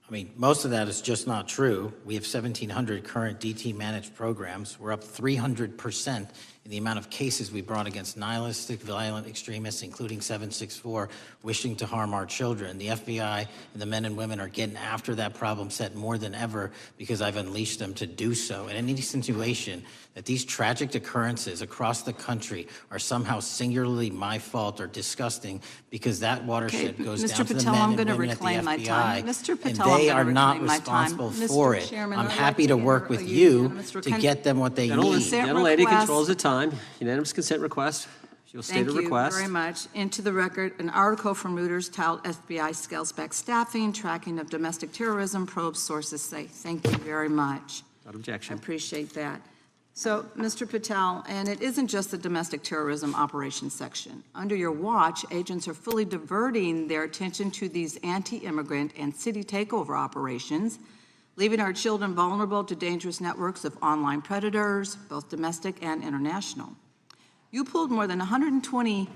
I mean, most of that is just not true. We have 1,700 current DT managed programs. We're up 300% in the amount of cases we brought against nihilistic, violent extremists, including 764, wishing to harm our children. The FBI and the men and women are getting after that problem set more than ever because I've unleashed them to do so. And any insinuation that these tragic occurrences across the country are somehow singularly my fault or disgusting because that watershed goes Mr. down to the Patel, men I'm and going to women at the reclaim my time. FBI, Mr. Patel, and they I'm are going to not reclaim my time. responsible Mr. for it. Chairman, I'm I'd happy like to to work enter with a you unanimous to consent- get them what they Gentle need. lady request. controls the time. Unanimous consent request. She'll state a request. Thank you very much. Into the record, an article from Reuters titled FBI Scales Back Staffing, Tracking of Domestic Terrorism, Probes Sources Say. Thank you very much. Without objection. I appreciate that. So, Mr. Patel, and it isn't just the domestic terrorism operations section. Under your watch, agents are fully diverting their attention to these anti-immigrant and city takeover operations, leaving our children vulnerable to dangerous networks of online predators, both domestic and international. You pulled more than 120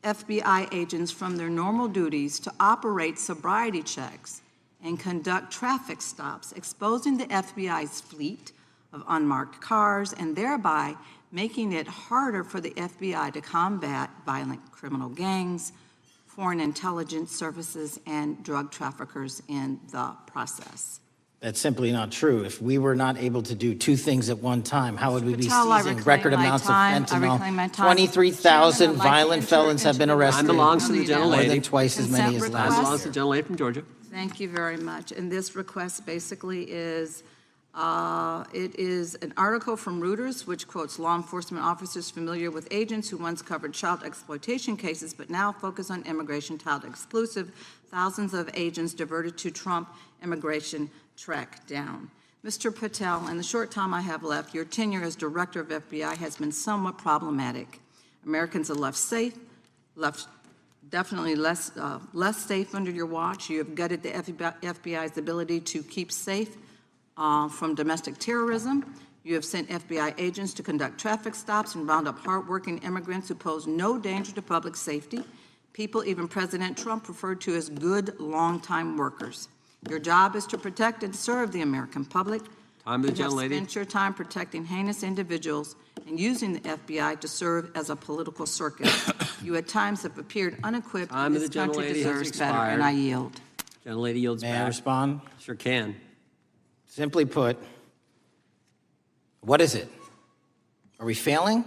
FBI agents from their normal duties to operate sobriety checks and conduct traffic stops, exposing the FBI's fleet of unmarked cars and thereby making it harder for the FBI to combat violent criminal gangs, foreign intelligence services, and drug traffickers in the process. That's simply not true. If we were not able to do two things at one time, how would we be Patel, I seizing reclaim record my amounts of time. I reclaim my fentanyl? time. 23,000 Chairman, I'd like to violent enter felons have into been the arrested. Time belongs to the gentlelady. More than twice as many as Consent last Time belongs request. to the gentlelady from Georgia. Thank you very much. And this request basically is, it is an article from Reuters which quotes law enforcement officers familiar with agents who once covered child exploitation cases but now focus on immigration child exclusive. Thousands of agents diverted to Trump immigration track down. Mr. Patel, in the short time I have left, your tenure as director of FBI has been somewhat problematic. Americans are left safe, left definitely less safe under your watch. You have gutted the FBI's ability to keep safe from domestic terrorism. You have sent FBI agents to conduct traffic stops and round up hardworking immigrants who pose no danger to public safety. People even President Trump referred to as good, long-time workers. Your job is to protect and serve the American public. Time to the You have gentlelady. spent your time protecting heinous individuals and using the FBI to serve as a political circus. You at times have appeared unequipped. Time to This the country gentlelady has deserves better, expired. and I yield. Gentlelady yields May back. I respond? Sure can. Simply put, what is it? Are we failing?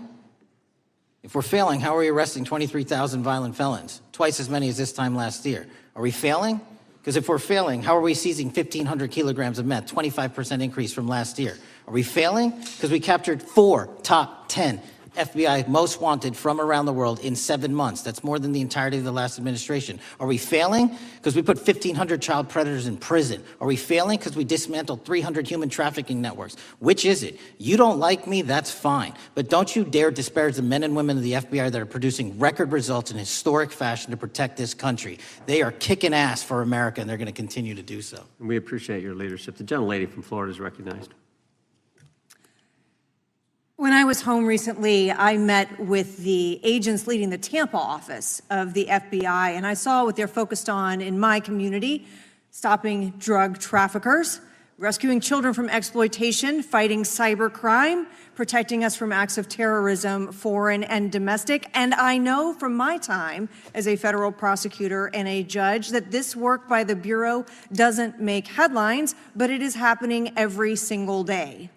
If we're failing, how are we arresting 23,000 violent felons? Twice as many as this time last year. Are we failing? Because if we're failing, how are we seizing 1,500 kilograms of meth, 25% increase from last year? Are we failing? Because we captured 4 top 10 FBI most wanted from around the world in 7 months. That's more than the entirety of the last administration. Are we failing? Because we put 1,500 child predators in prison. Are we failing? Because we dismantled 300 human trafficking networks. Which is it? You don't like me, that's fine. But don't you dare disparage the men and women of the FBI that are producing record results in historic fashion to protect this country. They are kicking ass for America, and they're going to continue to do so. And we appreciate your leadership. The gentlelady from Florida is recognized. When I was home recently, I met with the agents leading the Tampa office of the FBI, and I saw what they're focused on in my community: stopping drug traffickers, rescuing children from exploitation, fighting cybercrime, protecting us from acts of terrorism, foreign and domestic. And I know from my time as a federal prosecutor and a judge that this work by the Bureau doesn't make headlines, but it is happening every single day.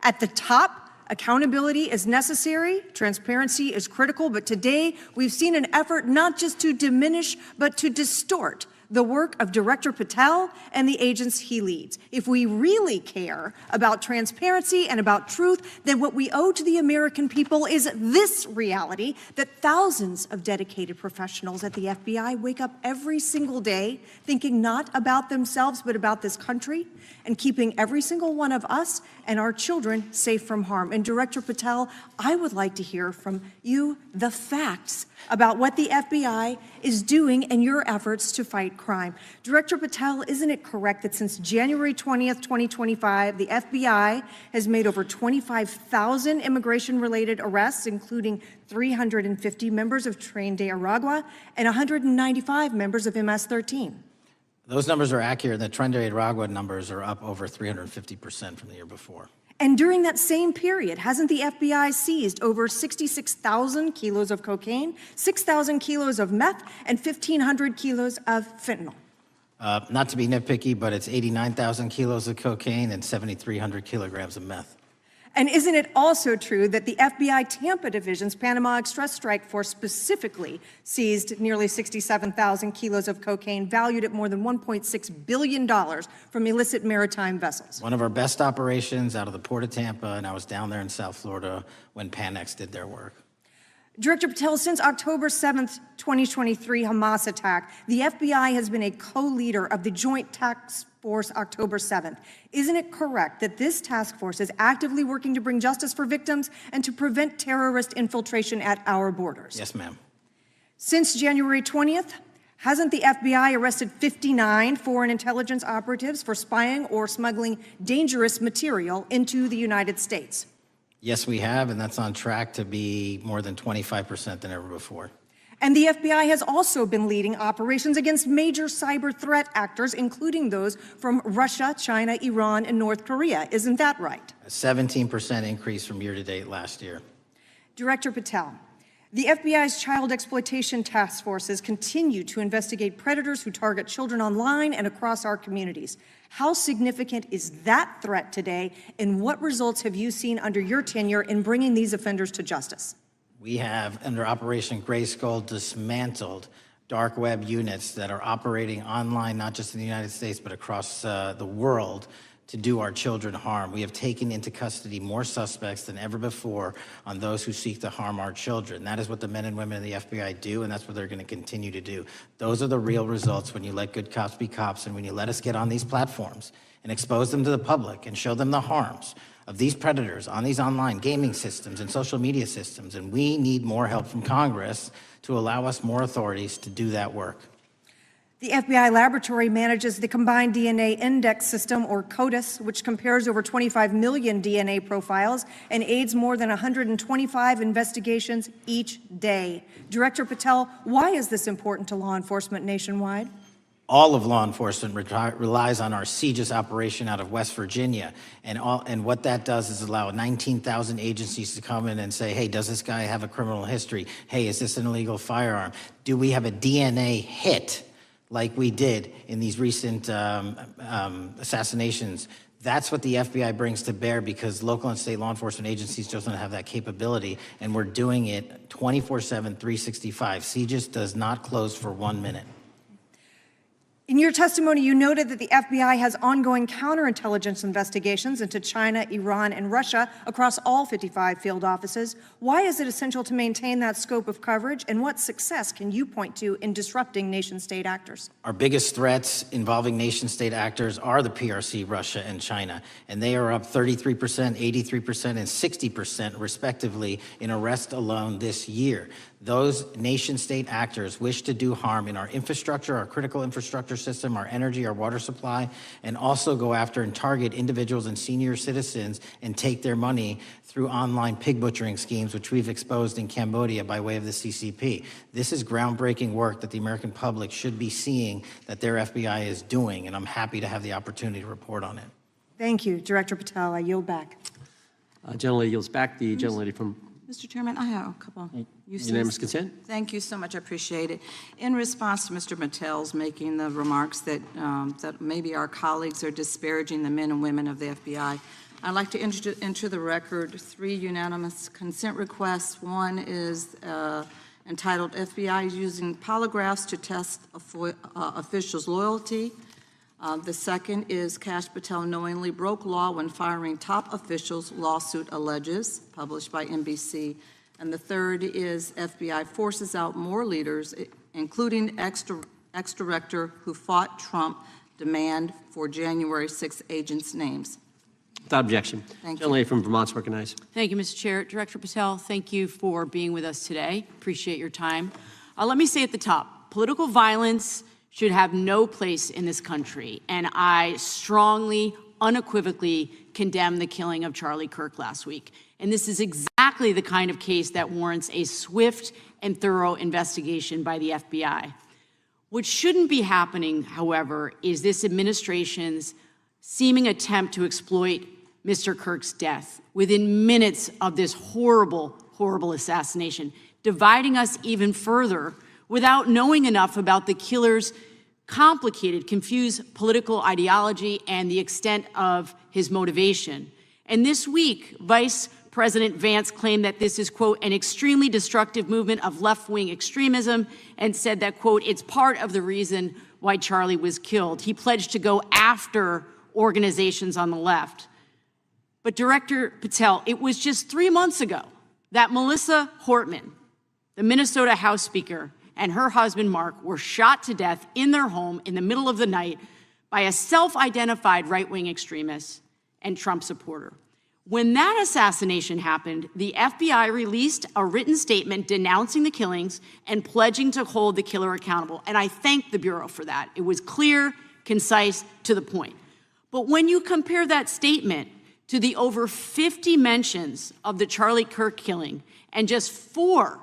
At the top, accountability is necessary, transparency is critical, but today we've seen an effort not just to diminish, but to distort the work of Director Patel and the agents he leads. If we really care about transparency and about truth, then what we owe to the American people is this reality: that thousands of dedicated professionals at the FBI wake up every single day thinking not about themselves, but about this country, and keeping every single one of us and our children safe from harm. And Director Patel, I would like to hear from you the facts about what the FBI is doing and your efforts to fight crime. Director Patel, isn't it correct that since January 20th, 2025, the FBI has made over 25,000 immigration-related arrests, including 350 members of Tren de Aragua and 195 members of MS-13? Those numbers are accurate. The Tren de Aragua numbers are up over 350% from the year before. And during that same period, hasn't the FBI seized over 66,000 kilos of cocaine, 6,000 kilos of meth, and 1,500 kilos of fentanyl? Not to be nitpicky, but it's 89,000 kilos of cocaine and 7,300 kilograms of meth. And isn't it also true that the FBI Tampa Division's Panama Express Strike Force specifically seized nearly 67,000 kilos of cocaine valued at more than $1.6 billion from illicit maritime vessels? One of our best operations out of the Port of Tampa, and I was down there in South Florida when Panex did their work. Director Patel, since October 7th, 2023 Hamas attack, the FBI has been a co-leader of the Joint Task Force October 7th. Isn't it correct that this task force is actively working to bring justice for victims and to prevent terrorist infiltration at our borders? Yes, ma'am. Since January 20th, hasn't the FBI arrested 59 foreign intelligence operatives for spying or smuggling dangerous material into the United States? Yes, we have, and that's on track to be more than 25% than ever before. And the FBI has also been leading operations against major cyber threat actors, including those from Russia, China, Iran, and North Korea. Isn't that right? A 17% increase from year to date last year. Director Patel, the FBI's child exploitation task forces continue to investigate predators who target children online and across our communities. How significant is that threat today, and what results have you seen under your tenure in bringing these offenders to justice? We have, under Operation Grayskull, dismantled dark web units that are operating online, not just in the United States, but across the world, to do our children harm. We have taken into custody more suspects than ever before on those who seek to harm our children. That is what the men and women of the FBI do, and that's what they're going to continue to do. Those are the real results when you let good cops be cops and when you let us get on these platforms and expose them to the public and show them the harms of these predators on these online gaming systems and social media systems, and we need more help from Congress to allow us more authorities to do that work. The FBI laboratory manages the Combined DNA Index System, or CODIS, which compares over 25 million DNA profiles and aids more than 125 investigations each day. Director Patel, why is this important to law enforcement nationwide? All of law enforcement relies on our CJIS operation out of West Virginia. And what that does is allow 19,000 agencies to come in and say, hey, does this guy have a criminal history? Hey, is this an illegal firearm? Do we have a DNA hit like we did in these recent assassinations? That's what the FBI brings to bear, because local and state law enforcement agencies just don't have that capability, and we're doing it 24/7, 365. CJIS does not close for 1 minute. In your testimony, you noted that the FBI has ongoing counterintelligence investigations into China, Iran, and Russia across all 55 field offices. Why is it essential to maintain that scope of coverage, and what success can you point to in disrupting nation-state actors? Our biggest threats involving nation-state actors are the PRC, Russia, and China, and they are up 33%, 83%, and 60% respectively in arrests alone this year. Those nation-state actors wish to do harm in our infrastructure, our critical infrastructure system, our energy, our water supply, and also go after and target individuals and senior citizens and take their money through online pig butchering schemes, which we've exposed in Cambodia by way of the CCP. This is groundbreaking work that the American public should be seeing that their FBI is doing, and I'm happy to have the opportunity to report on it. Thank you, Director Patel. I yield back. Gentlelady yields back. The gentlelady from Mr. Chairman, I have a couple. Unanimous consent. Thank you so much. I appreciate it. In response to Mr. Patel's making the remarks that that maybe our colleagues are disparaging the men and women of the FBI, I'd like to enter the record 3 unanimous consent requests. One is entitled FBI using polygraphs to test officials' loyalty. The second is Kash Patel knowingly broke law when firing top officials, lawsuit alleges, published by NBC. And the third is FBI forces out more leaders, including ex-director who fought Trump, demand for January 6 agents' names. Without objection. Thank you. Gentlelady from Vermont's recognized. Thank you, Mr. Chair. Director Patel, thank you for being with us today. Appreciate your time. Let me say at the top, political violence should have no place in this country, and I strongly, unequivocally condemn the killing of Charlie Kirk last week. And this is exactly the kind of case that warrants a swift and thorough investigation by the FBI. What shouldn't be happening, however, is this administration's seeming attempt to exploit Mr. Kirk's death within minutes of this horrible, horrible assassination, dividing us even further without knowing enough about the killer's complicated, confused political ideology and the extent of his motivation. And this week, Vice President Vance claimed that this is, quote, an extremely destructive movement of left-wing extremism, and said that, quote, it's part of the reason why Charlie was killed. He pledged to go after organizations on the left. But Director Patel, it was just 3 months ago that Melissa Hortman, the Minnesota House Speaker, and her husband, Mark, were shot to death in their home in the middle of the night by a self-identified right-wing extremist and Trump supporter. When that assassination happened, the FBI released a written statement denouncing the killings and pledging to hold the killer accountable. And I thank the Bureau for that. It was clear, concise, to the point. But when you compare that statement to the over 50 mentions of the Charlie Kirk killing and just 4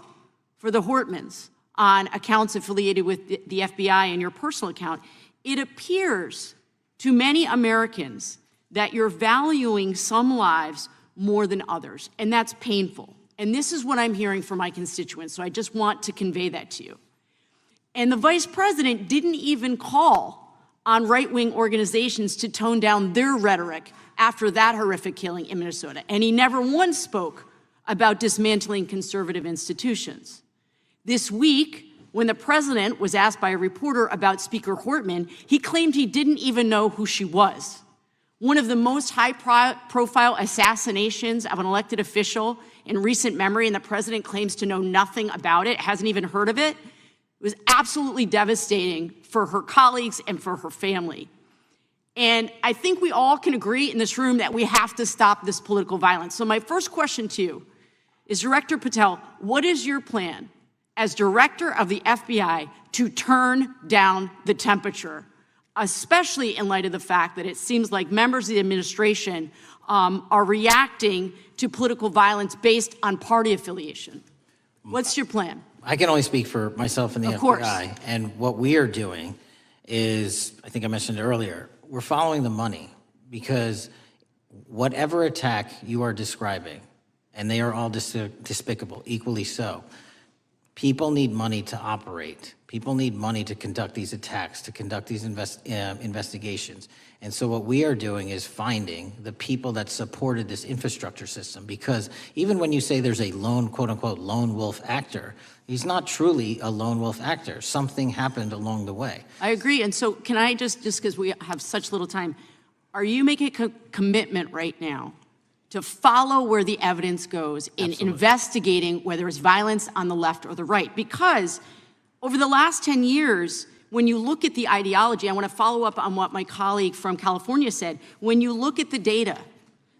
for the Hortmans on accounts affiliated with the FBI and your personal account, it appears to many Americans that you're valuing some lives more than others, and that's painful. And this is what I'm hearing from my constituents, so I just want to convey that to you. And the Vice President didn't even call on right-wing organizations to tone down their rhetoric after that horrific killing in Minnesota, and he never once spoke about dismantling conservative institutions. This week, when the president was asked by a reporter about Speaker Hortman, he claimed he didn't even know who she was. One of the most high-profile assassinations of an elected official in recent memory, and the president claims to know nothing about it, hasn't even heard of it. It was absolutely devastating for her colleagues and for her family. And I think we all can agree in this room that we have to stop this political violence. So my first question to you is, Director Patel, what is your plan as director of the FBI to turn down the temperature, especially in light of the fact that it seems like members of the administration are reacting to political violence based on party affiliation? What's your plan? I can only speak for myself and the FBI. And what we are doing is, I think I mentioned earlier, we're following the money, because whatever attack you are describing, and they are all despicable, equally so, people need money to operate. People need money to conduct these attacks, to conduct these investigations. And so what we are doing is finding the people that supported this infrastructure system, because even when you say there's a lone, quote unquote, lone wolf actor, he's not truly a lone wolf actor. Something happened along the way. I agree. And so can I just because we have such little time, are you making a commitment right now to follow where the evidence goes in investigating whether it's violence on the left or the right? Because over the last 10 years, when you look at the ideology, I want to follow up on what my colleague from California said. When you look at the data,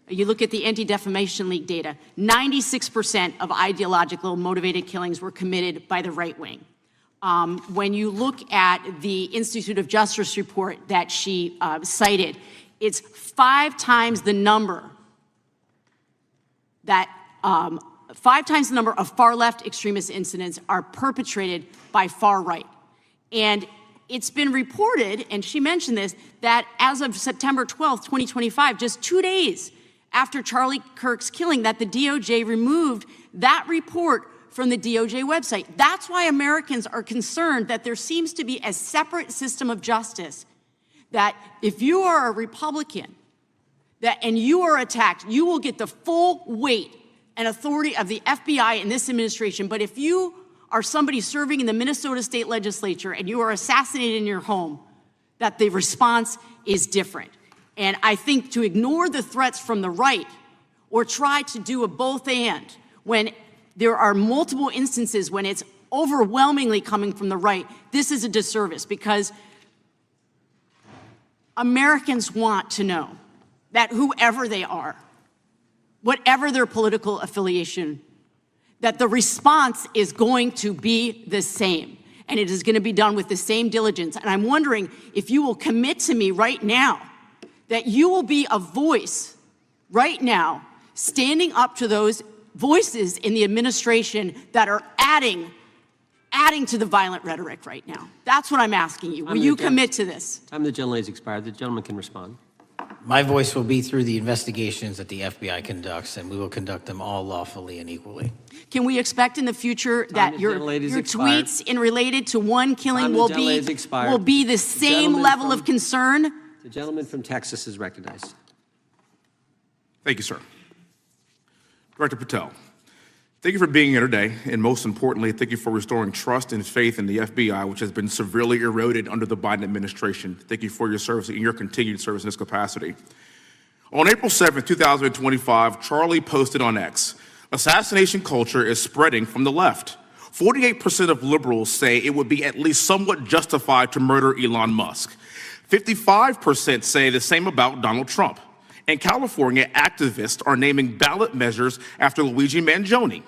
you look at the Anti-Defamation League data, 96% of ideological motivated killings were committed by the right wing. When you look at the Institute of Justice report that she cited, it's 5 times the number of far-left extremist incidents are perpetrated by far right. And it's been reported, and she mentioned this, that as of September 12th, 2025, just 2 days after Charlie Kirk's killing, that the DOJ removed that report from the DOJ website. That's why Americans are concerned that there seems to be a separate system of justice, that if you are a Republican and you are attacked, you will get the full weight and authority of the FBI and this administration. But if you are somebody serving in the Minnesota State Legislature and you are assassinated in your home, that the response is different. And I think to ignore the threats from the right or try to do a both and when there are multiple instances when it's overwhelmingly coming from the right, this is a disservice, because Americans want to know that whoever they are, whatever their political affiliation, that the response is going to be the same, and it is going to be done with the same diligence. And I'm wondering if you will commit to me right now that you will be a voice right now standing up to those voices in the administration that are adding to the violent rhetoric right now. That's what I'm asking you. Will you commit to this? Time the gentlelady has expired. The gentleman can respond. My voice will be through the investigations that the FBI conducts, and we will conduct them all lawfully and equally. Can we expect in the future that your tweets in related to one killing will be the same level of concern? The gentleman from Texas is recognized. Thank you, sir. Director Patel, thank you for being here today, and most importantly, thank you for restoring trust and faith in the FBI, which has been severely eroded under the Biden administration. Thank you for your service and your continued service in this capacity. On April 7th, 2025, Charlie posted on X, "Assassination culture is spreading from the left. 48% of liberals say it would be at least somewhat justified to murder Elon Musk. 55% say the same about Donald Trump. In California, activists are naming ballot measures after Luigi Mangione.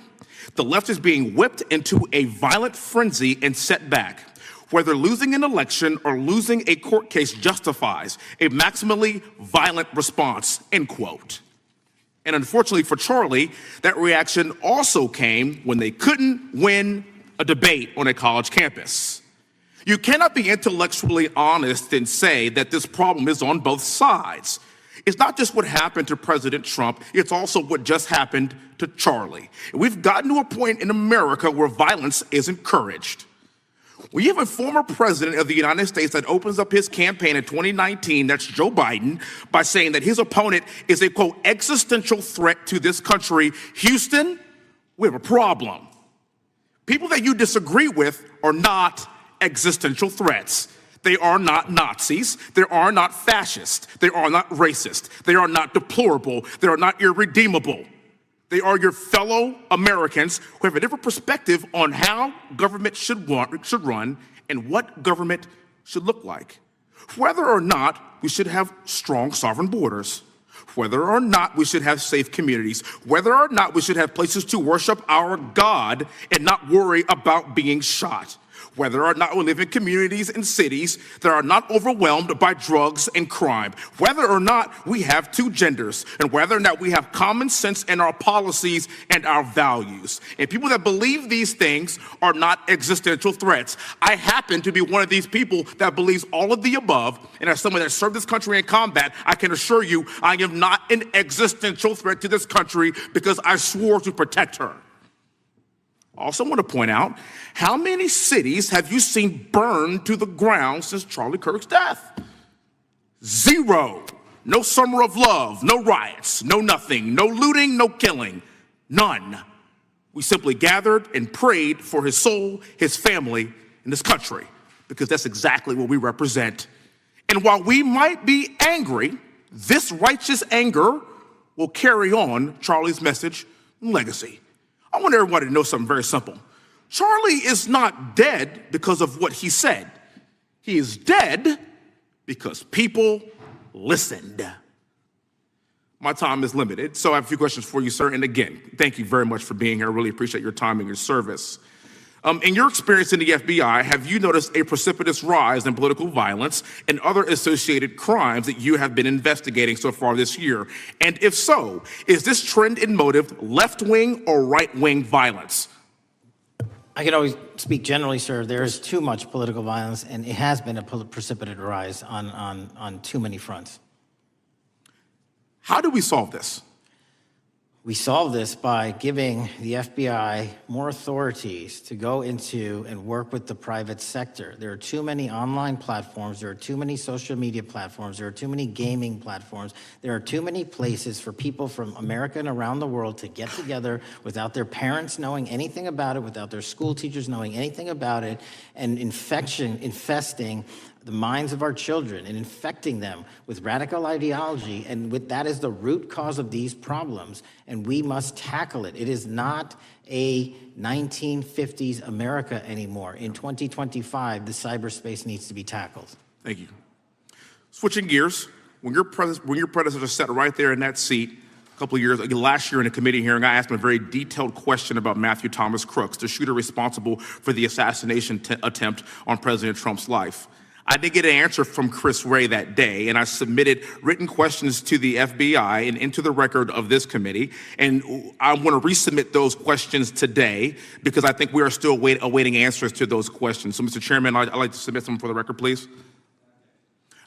The left is being whipped into a violent frenzy and set back. Whether losing an election or losing a court case justifies a maximally violent response," end quote. And unfortunately for Charlie, that reaction also came when they couldn't win a debate on a college campus. You cannot be intellectually honest and say that this problem is on both sides. It's not just what happened to President Trump, it's also what just happened to Charlie. We've gotten to a point in America where violence is encouraged. We have a former president of the United States that opens up his campaign in 2019, that's Joe Biden, by saying that his opponent is a, quote, existential threat to this country. Houston, we have a problem. People that you disagree with are not existential threats. They are not Nazis. They are not fascist. They are not racist. They are not deplorable. They are not irredeemable. They are your fellow Americans who have a different perspective on how government should run and what government should look like. whether or not we should have strong sovereign borders, whether or not we should have safe communities, whether or not we should have places to worship our God and not worry about being shot, whether or not we live in communities and cities that are not overwhelmed by drugs and crime, whether or not we have two genders, and whether or not we have common sense in our policies and our values. And people that believe these things are not existential threats. I happen to be one of these people that believes all of the above, and as someone that served this country in combat, I can assure you I am not an existential threat to this country because I swore to protect her. I also want to point out, how many cities have you seen burned to the ground since Charlie Kirk's death? 0. No summer of love, no riots, no nothing, no looting, no killing, none. We simply gathered and prayed for his soul, his family, and this country, because that's exactly what we represent. And while we might be angry, this righteous anger will carry on Charlie's message and legacy. I want everybody to know something very simple. Charlie is not dead because of what he said. He is dead because people listened. My time is limited, so I have a few questions for you, sir. And again, thank you very much for being here. I really appreciate your time and your service. In your experience in the FBI, have you noticed a precipitous rise in political violence and other associated crimes that you have been investigating so far this year? And if so, is this trend in motive left-wing or right-wing violence? I can always speak generally, sir. There is too much political violence, and it has been a precipitate rise on too many fronts. How do we solve this? We solve this by giving the FBI more authorities to go into and work with the private sector. There are too many online platforms. There are too many social media platforms. There are too many gaming platforms. There are too many places for people from America and around the world to get together without their parents knowing anything about it, without their school teachers knowing anything about it, and infesting the minds of our children and infecting them with radical ideology, and that is the root cause of these problems, and we must tackle it. It is not a 1950s America anymore. In 2025, the cyberspace needs to be tackled. Thank you. Switching gears, when your predecessor sat right there in that seat a couple of years, last year in a committee hearing, I asked him a very detailed question about Matthew Thomas Crooks, the shooter responsible for the assassination attempt on President Trump's life. I did get an answer from Chris Wray that day, and I submitted written questions to the FBI and into the record of this committee, and I want to resubmit those questions today because I think we are still awaiting answers to those questions. So, Mr. Chairman, I'd like to submit some for the record, please.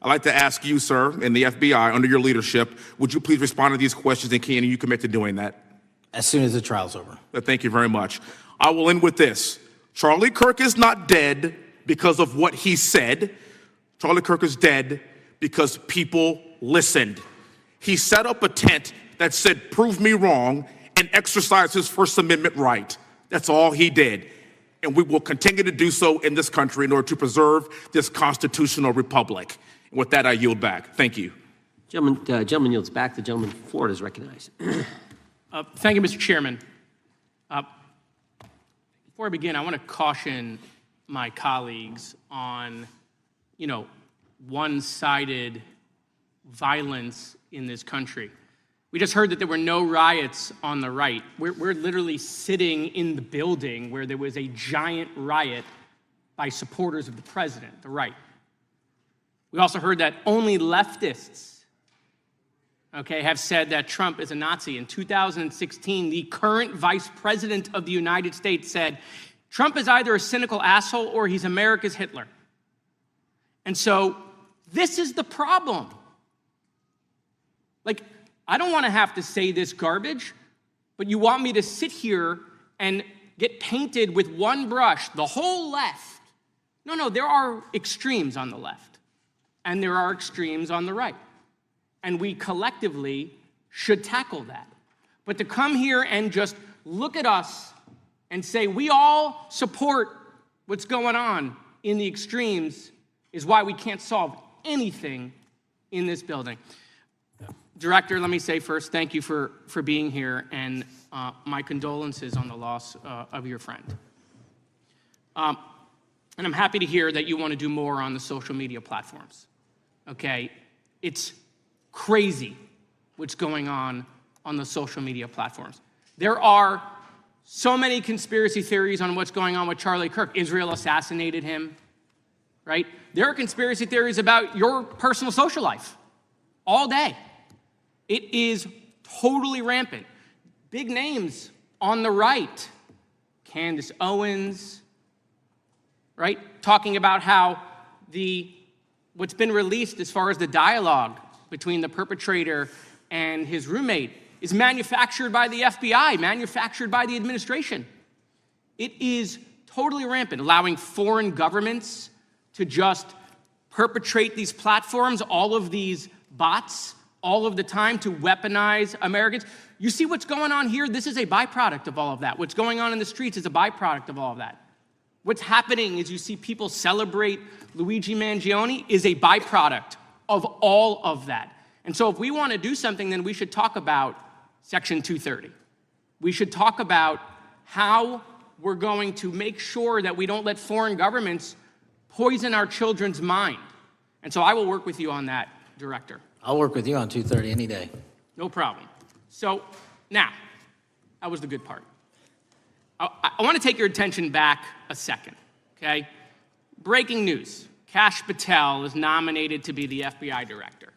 I'd like to ask you, sir, and the FBI, under your leadership, would you please respond to these questions, and can you commit to doing that? As soon as the trial's over. Thank you very much. I will end with this. Charlie Kirk is not dead because of what he said. Charlie Kirk is dead because people listened. He set up a tent that said, "Prove me wrong," and exercised his First Amendment right. That's all he did. And we will continue to do so in this country in order to preserve this constitutional republic. And with that, I yield back. Thank you. Gentleman yields back. The gentleman from Florida is recognized. Thank you, Mr. Chairman. Before I begin, I want to caution my colleagues on one-sided violence in this country. We just heard that there were no riots on the right. We're literally sitting in the building where there was a giant riot by supporters of the president, the right. We also heard that only leftists, have said that Trump is a Nazi. In 2016, the current vice president of the United States said, Trump is either a cynical asshole or he's America's Hitler. And so this is the problem. I don't want to have to say this garbage, but you want me to sit here and get painted with one brush, the whole left. No, there are extremes on the left, and there are extremes on the right. And we collectively should tackle that. But to come here and just look at us and say we all support what's going on in the extremes is why we can't solve anything in this building. Director, let me say first, thank you for being here, and my condolences on the loss of your friend. And I'm happy to hear that you want to do more on the social media platforms. okay? It's crazy what's going on the social media platforms. There are so many conspiracy theories on what's going on with Charlie Kirk. Israel assassinated him, right? There are conspiracy theories about your personal social life all day. It is totally rampant. Big names on the right, Candace Owens, right? Talking about how what's been released as far as the dialogue between the perpetrator and his roommate is manufactured by the FBI, manufactured by the administration. It is totally rampant, allowing foreign governments to just perpetrate these platforms, all of these bots, all of the time to weaponize Americans. You see what's going on here? This is a byproduct of all of that. What's going on in the streets is a byproduct of all of that. What's happening is you see people celebrate Luigi Mangione is a byproduct of all of that. And so if we want to do something, then we should talk about Section 230. We should talk about how we're going to make sure that we don't let foreign governments poison our children's mind. And so I will work with you on that, Director. I'll work with you on 230 any day. No problem. So now, that was the good part. I want to take your attention back a second, okay? Breaking news. Kash Patel is nominated to be the FBI director.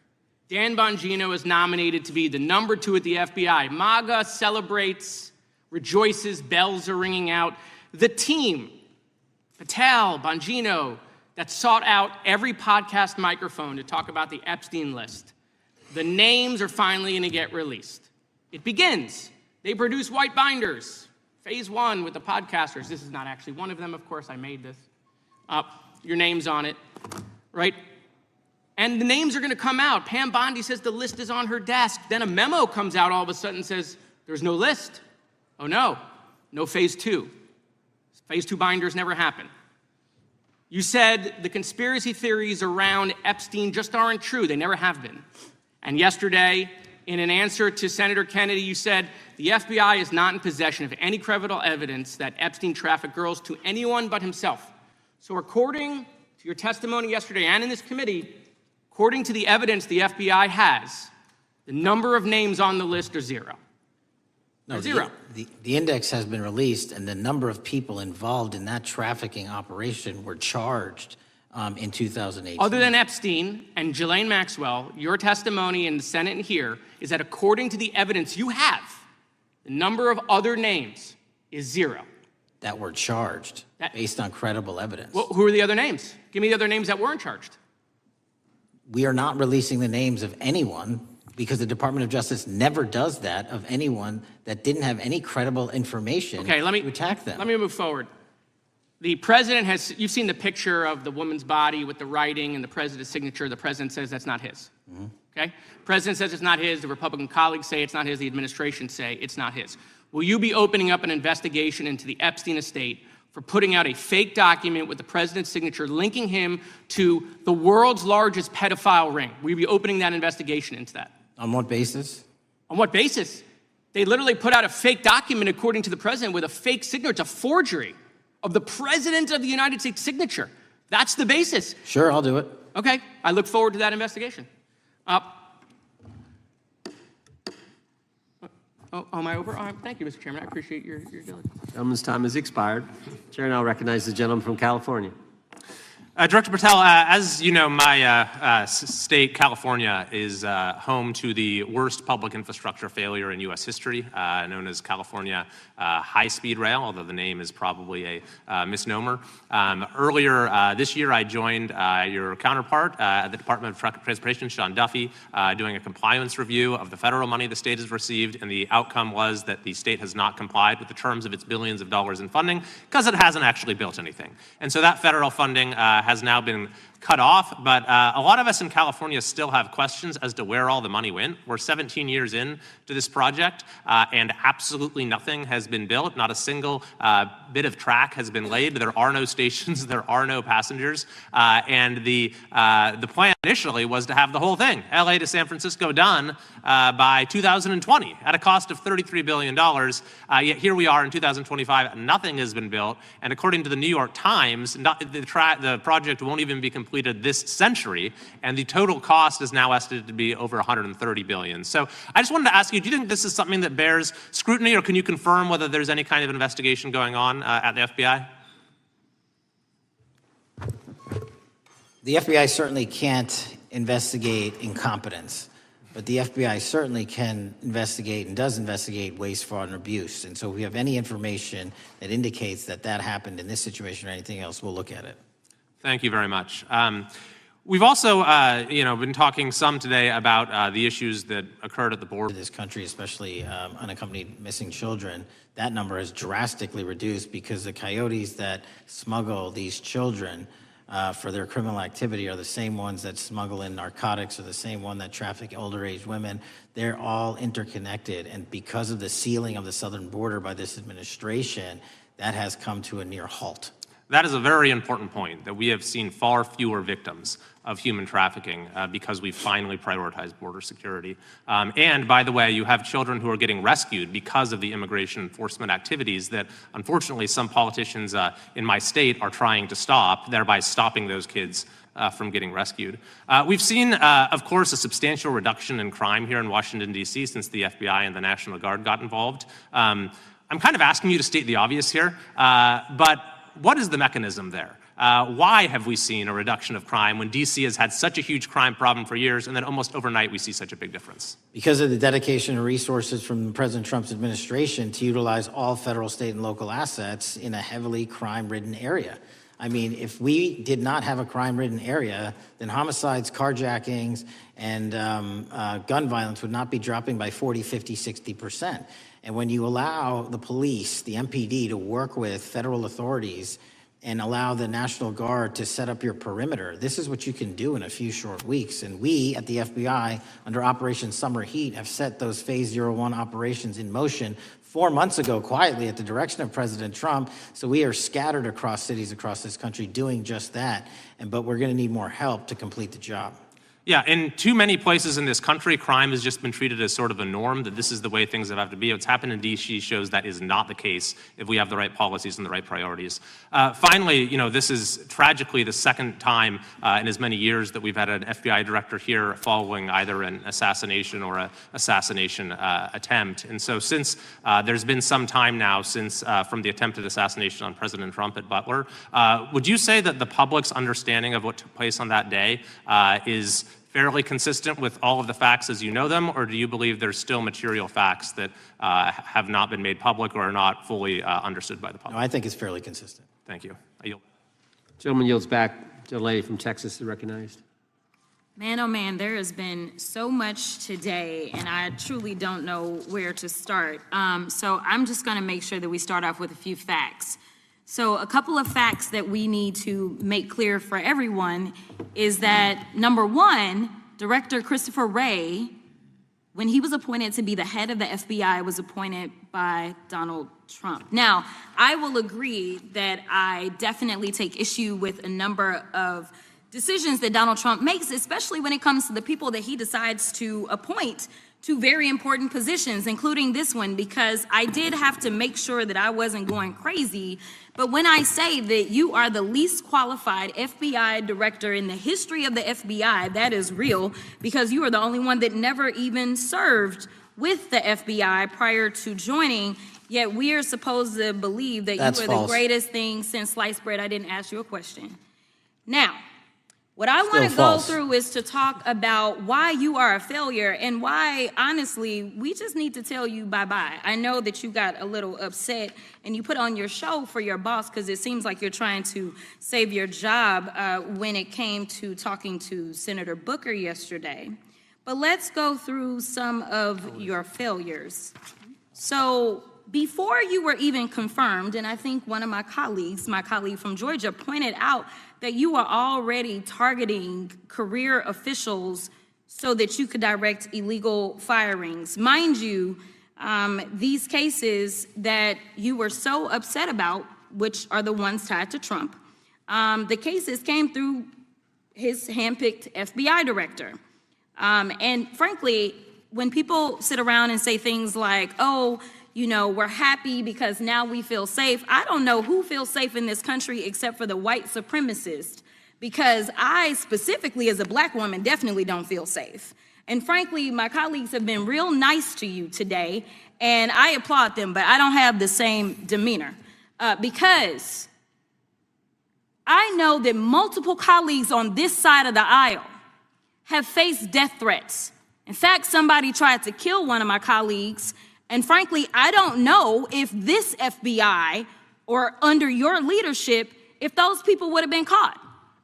Dan Bongino is nominated to be the number 2 at the FBI. MAGA celebrates, rejoices, bells are ringing out. The team, Patel, Bongino, that sought out every podcast microphone to talk about the Epstein list. The names are finally going to get released. It begins. They produce white binders. Phase 1 with the podcasters. This is not actually one of them, of course. I made this. Your name's on it, right? And the names are going to come out. Pam Bondi says the list is on her desk. Then a memo comes out all of a sudden and says, there's no list. Oh, no. No phase 2. Phase 2 binders never happen. You said the conspiracy theories around Epstein just aren't true. They never have been. And yesterday, in an answer to Senator Kennedy, you said the FBI is not in possession of any credible evidence that Epstein trafficked girls to anyone but himself. So according to your testimony yesterday and in this committee, according to the evidence the FBI has, the number of names on the list are 0. No, zero. The index has been released, and the number of people involved in that trafficking operation were charged in 2018. Other than Epstein and Ghislaine Maxwell, your testimony in the Senate and here is that according to the evidence you have, the number of other names is 0. That were charged based on credible evidence. Well, who are the other names? Give me the other names that weren't charged. We are not releasing the names of anyone because the Department of Justice never does that of anyone that didn't have any credible information to attack them. Let me move forward. The president has, you've seen the picture of the woman's body with the writing and the president's signature. The president says that's not his. Okay? President says it's not his. The Republican colleagues say it's not his. The administration say it's not his. Will you be opening up an investigation into the Epstein estate for putting out a fake document with the president's signature linking him to the world's largest pedophile ring? Will you be opening that investigation into that? On what basis? On what basis? They literally put out a fake document, according to the president, with a fake signature. It's a forgery of the president of the United States signature. That's the basis. Sure, I'll do it. Okay, I look forward to that investigation. Am I over? Thank you, Mr. Chairman. I appreciate your diligence. Gentleman's time has expired. Chair now recognizes the gentleman from California. Director Patel, as you know, my state, California, is home to the worst public infrastructure failure in U.S. history, known as California High-Speed Rail, although the name is probably a misnomer. Earlier this year, I joined your counterpart at the Department of Transportation, Sean Duffy, doing a compliance review of the federal money the state has received, and the outcome was that the state has not complied with the terms of its billions of dollars in funding because it hasn't actually built anything. And so that federal funding has now been cut off, but a lot of us in California still have questions as to where all the money went. We're 17 years in to this project, and absolutely nothing has been built. Not a single bit of track has been laid. There are no stations. There are no passengers. And the plan initially was to have the whole thing, LA to San Francisco, done by 2020 at a cost of $33 billion. Yet here we are in 2025, nothing has been built. And according to the New York Times, the project won't even be completed completed this century, and the total cost is now estimated to be over $130 billion. So I just wanted to ask you, do you think this is something that bears scrutiny, or can you confirm whether there's any kind of investigation going on at the FBI? The FBI certainly can't investigate incompetence, but the FBI certainly can investigate and does investigate waste, fraud, and abuse. And so if we have any information that indicates that that happened in this situation or anything else, we'll look at it. Thank you very much. We've also, been talking some today about the issues that occurred at the border. This country, especially unaccompanied missing children, that number has drastically reduced because the coyotes that smuggle these children for their criminal activity are the same ones that smuggle in narcotics, or the same one that traffic older age women. They're all interconnected, and because of the sealing of the southern border by this administration, that has come to a near halt. That is a very important point, that we have seen far fewer victims of human trafficking because we've finally prioritized border security. And by the way, you have children who are getting rescued because of the immigration enforcement activities that unfortunately some politicians in my state are trying to stop, thereby stopping those kids from getting rescued. We've seen, of course, a substantial reduction in crime here in Washington, D.C. since the FBI and the National Guard got involved. I'm kind of asking you to state the obvious here, but what is the mechanism there? Why have we seen a reduction of crime when D.C. has had such a huge crime problem for years, and then almost overnight we see such a big difference? Because of the dedication and resources from President Trump's administration to utilize all federal, state, and local assets in a heavily crime-ridden area. I mean, if we did not have a crime-ridden area, then homicides, carjackings, and gun violence would not be dropping by 40, 50, 60%. And when you allow the police, the MPD, to work with federal authorities and allow the National Guard to set up your perimeter, this is what you can do in a few short weeks. And we at the FBI, under Operation Summer Heat, have set those Phase 01 operations in motion 4 months ago, quietly at the direction of President Trump. So we are scattered across cities across this country doing just that. But we're going to need more help to complete the job. Yeah, in too many places in this country, crime has just been treated as sort of a norm, that this is the way things have to be. What's happened in D.C. shows that is not the case if we have the right policies and the right priorities. Finally, this is tragically the second time in as many years that we've had an FBI director here following either an assassination or an assassination attempt. And so since there's been some time now since from the attempted assassination on President Trump at Butler, would you say that the public's understanding of what took place on that day is fairly consistent with all of the facts as you know them, or do you believe there's still material facts that have not been made public or are not fully understood by the public? No, I think it's fairly consistent. Thank you. I yield. Gentleman yields back. The lady from Texas is recognized. Man, oh man, there has been so much today, and I truly don't know where to start. So I'm just going to make sure that we start off with a few facts. So a couple of facts that we need to make clear for everyone is that, number one, Director Christopher Wray, when he was appointed to be the head of the FBI, was appointed by Donald Trump. Now, I will agree that I definitely take issue with a number of decisions that Donald Trump makes, especially when it comes to the people that he decides to appoint to very important positions, including this one, because I did have to make sure that I wasn't going crazy. But when I say that you are the least qualified FBI director in the history of the FBI, that is real, because you are the only one that never even served with the FBI prior to joining, yet we are supposed to believe that you are the greatest thing since sliced bread. I didn't ask you a question. Now, what I want to go through is to talk about why you are a failure and why, honestly, we just need to tell you bye-bye. I know that you got a little upset and you put on your show for your boss because it seems like you're trying to save your job when it came to talking to Senator Booker yesterday. But let's go through some of your failures. So before you were even confirmed, and I think one of my colleague from Georgia, pointed out that you are already targeting career officials so that you could direct illegal firings. Mind you, these cases that you were so upset about, which are the ones tied to Trump, the cases came through his handpicked FBI director. And frankly, when people sit around and say things like, oh, you know, we're happy because now we feel safe. I don't know who feels safe in this country except for the white supremacists, because I specifically as a Black woman definitely don't feel safe. And frankly, my colleagues have been real nice to you today, and I applaud them, but I don't have the same demeanor because I know that multiple colleagues on this side of the aisle have faced death threats. In fact, somebody tried to kill one of my colleagues, and frankly, I don't know if this FBI or under your leadership, if those people would have been caught.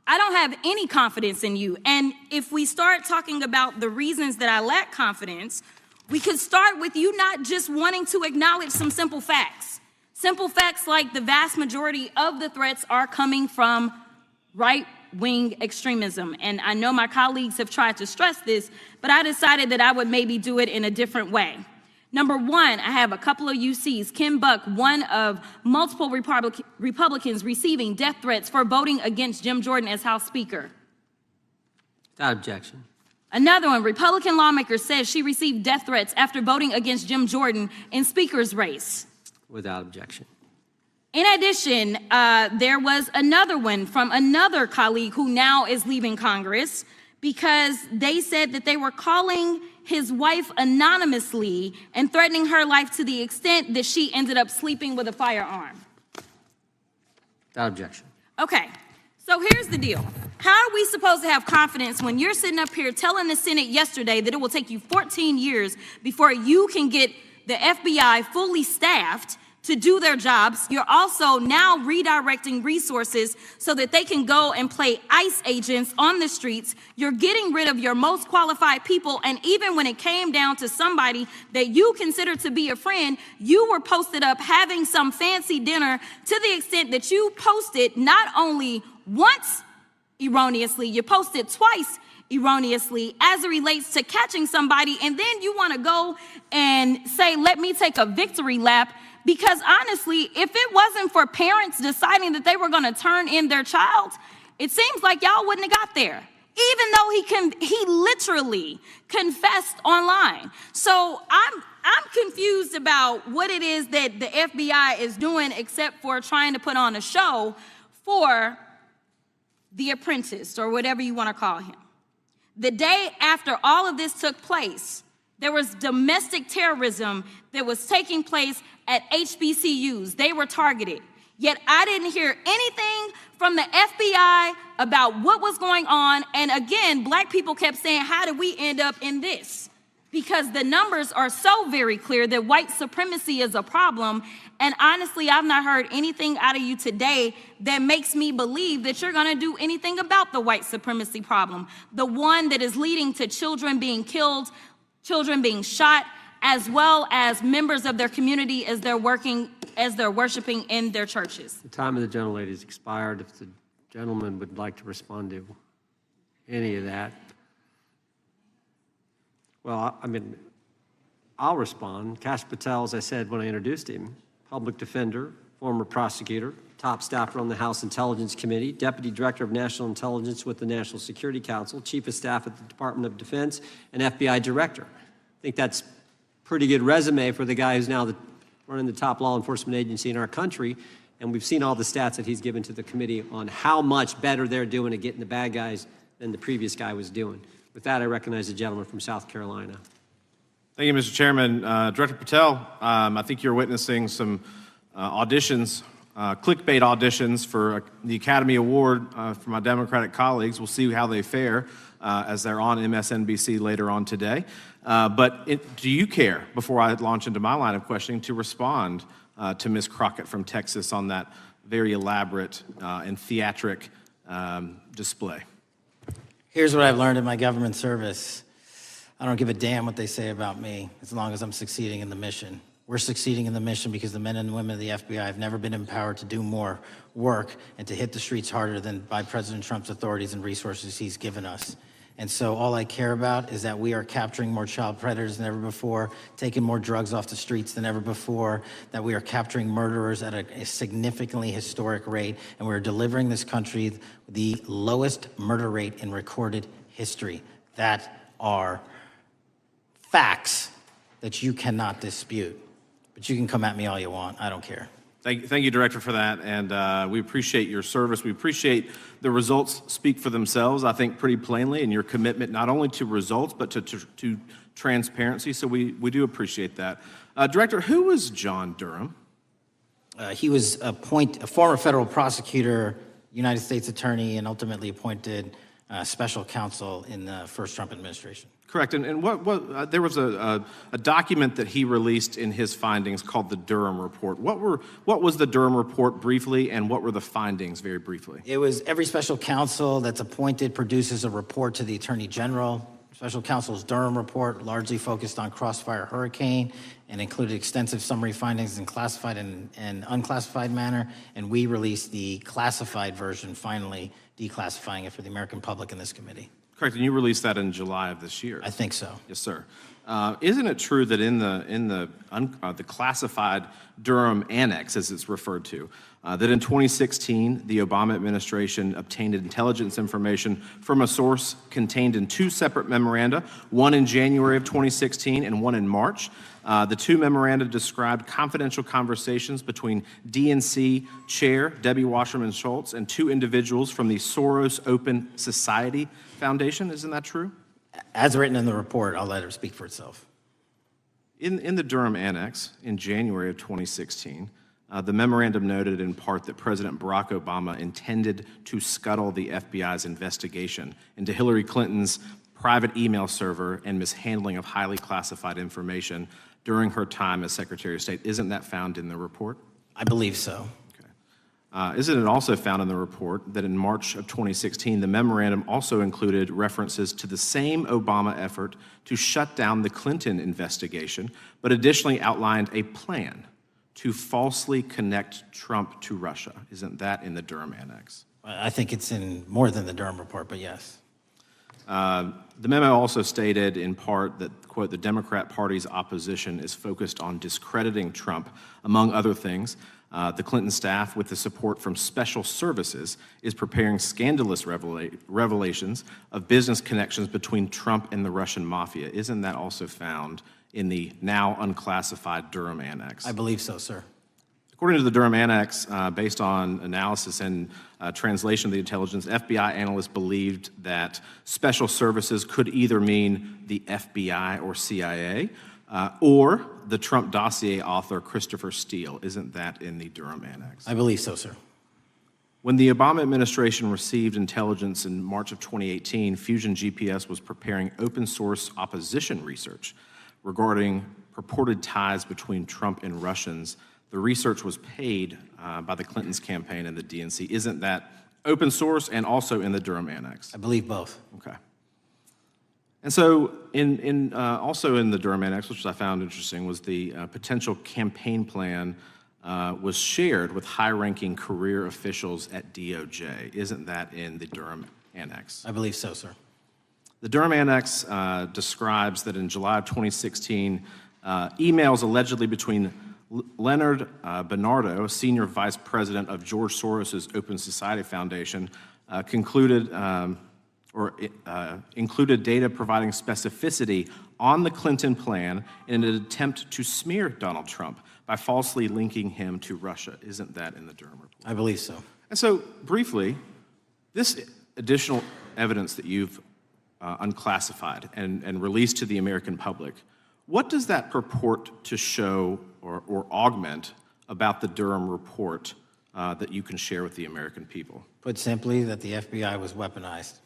I don't have any confidence in you. And if we start talking about the reasons that I lack confidence, we could start with you not just wanting to acknowledge some simple facts. Simple facts like the vast majority of the threats are coming from right-wing extremism. And I know my colleagues have tried to stress this, but I decided that I would maybe do it in a different way. Number one, I have a couple of UCs. Kim Buck, one of multiple Republicans receiving death threats for voting against Jim Jordan as House Speaker. Without objection. Another one, Republican lawmaker says she received death threats after voting against Jim Jordan in Speaker's race. Without objection. In addition, there was another one from another colleague who now is leaving Congress because they said that they were calling his wife anonymously and threatening her life to the extent that she ended up sleeping with a firearm. Without objection. Okay, so here's the deal. How are we supposed to have confidence when you're sitting up here telling the Senate yesterday that it will take you 14 years before you can get the FBI fully staffed to do their jobs? You're also now redirecting resources so that they can go and play ICE agents on the streets. You're getting rid of your most qualified people, and even when it came down to somebody that you consider to be a friend, you were posted up having some fancy dinner to the extent that you posted not only once erroneously, you posted twice erroneously as it relates to catching somebody, and then you want to go and say, let me take a victory lap. Because honestly, if it wasn't for parents deciding that they were going to turn in their child, it seems like y'all wouldn't have got there, even though he literally confessed online. So I'm confused about what it is that the FBI is doing except for trying to put on a show for the apprentice or whatever you want to call him. The day after all of this took place, there was domestic terrorism that was taking place at HBCUs. They were targeted. Yet I didn't hear anything from the FBI about what was going on. And again, Black people kept saying, how did we end up in this? Because the numbers are so very clear that white supremacy is a problem. And honestly, I've not heard anything out of you today that makes me believe that you're going to do anything about the white supremacy problem, the one that is leading to children being killed, children being shot, as well as members of their community as they're worshiping in their churches. The time of the gentlelady has expired. If the gentleman would like to respond to any of that. Well, I mean, I'll respond. Kash Patel, as I said when I introduced him, public defender, former prosecutor, top staffer on the House Intelligence Committee, Deputy Director of National Intelligence with the National Security Council, Chief of Staff at the Department of Defense, and FBI Director. I think that's a pretty good resume for the guy who's now running the top law enforcement agency in our country, and we've seen all the stats that he's given to the committee on how much better they're doing at getting the bad guys than the previous guy was doing. With that, I recognize the gentleman from South Carolina. Thank you, Mr. Chairman. Director Patel, I think you're witnessing some auditions, clickbait auditions for the Academy Award for my Democratic colleagues. We'll see how they fare as they're on MSNBC later on today. But do you care, before I launch into my line of questioning, to respond to Ms. Crockett from Texas on that very elaborate and theatric display? Here's what I've learned in my government service. I don't give a damn what they say about me as long as I'm succeeding in the mission. We're succeeding in the mission because the men and women of the FBI have never been empowered to do more work and to hit the streets harder than by President Trump's authorities and resources he's given us. And so all I care about is that we are capturing more child predators than ever before, taking more drugs off the streets than ever before, that we are capturing murderers at a significantly historic rate, and we're delivering this country the lowest murder rate in recorded history. That are facts that you cannot dispute. But you can come at me all you want. I don't care. Thank you, Director, for that, and we appreciate your service. We appreciate the results speak for themselves, I think, pretty plainly, and your commitment not only to results, but to transparency, so we do appreciate that. Director, who was John Durham? He was a former federal prosecutor, United States attorney, and ultimately appointed special counsel in the first Trump administration. Correct, and what there was a document that he released in his findings called the Durham Report. What was the Durham Report briefly, and what were the findings very briefly? It was every special counsel that's appointed produces a report to the Attorney General. Special counsel's Durham Report largely focused on Crossfire Hurricane and included extensive summary findings in classified and unclassified manner, and we released the classified version, finally declassifying it for the American public in this committee. Correct, and you released that in July of this year. I think so. Yes, sir. Isn't it true that in the classified Durham annex, as it's referred to, that in 2016 the Obama administration obtained intelligence information from a source contained in two separate memoranda, one in January of 2016 and one in March? The two memoranda described confidential conversations between DNC chair Debbie Wasserman Schultz and two individuals from the Soros Open Society Foundation. Isn't that true? As written in the report, I'll let it speak for itself. In the Durham Annex in January of 2016, the memorandum noted in part that President Barack Obama intended to scuttle the FBI's investigation into Hillary Clinton's private email server and mishandling of highly classified information during her time as Secretary of State. Isn't that found in the report? I believe so. Isn't it also found in the report that in March of 2016, the memorandum also included references to the same Obama effort to shut down the Clinton investigation, but additionally outlined a plan to falsely connect Trump to Russia? Isn't that in the Durham Annex? I think it's in more than the Durham Report, but yes. The memo also stated in part that, quote, the Democrat Party's opposition is focused on discrediting Trump, among other things. The Clinton staff, with the support from special services, is preparing scandalous revelations of business connections between Trump and the Russian mafia. Isn't that also found in the now unclassified Durham Annex? I believe so, sir. According to the Durham Annex, based on analysis and translation of the intelligence, FBI analysts believed that special services could either mean the FBI or CIA, or the Trump dossier author Christopher Steele. Isn't that in the Durham Annex? I believe so, sir. When the Obama administration received intelligence in March of 2018, Fusion GPS was preparing open source opposition research regarding purported ties between Trump and Russians. The research was paid by the Clintons' campaign and the DNC. Isn't that open source and also in the Durham Annex? I believe both. Okay. And so also in the Durham Annex, which I found interesting, was the potential campaign plan was shared with high-ranking career officials at DOJ. Isn't that in the Durham Annex? I believe so, sir. The Durham Annex describes that in July of 2016, emails allegedly between Leonard Bernardo, a senior vice president of George Soros' Open Society Foundation, included data providing specificity on the Clinton plan in an attempt to smear Donald Trump by falsely linking him to Russia. Isn't that in the Durham report? I believe so. And so, briefly, this additional evidence that you've unclassified and released to the American public, what does that purport to show or augment about the Durham report that you can share with the American people? Put simply, that the FBI was weaponized.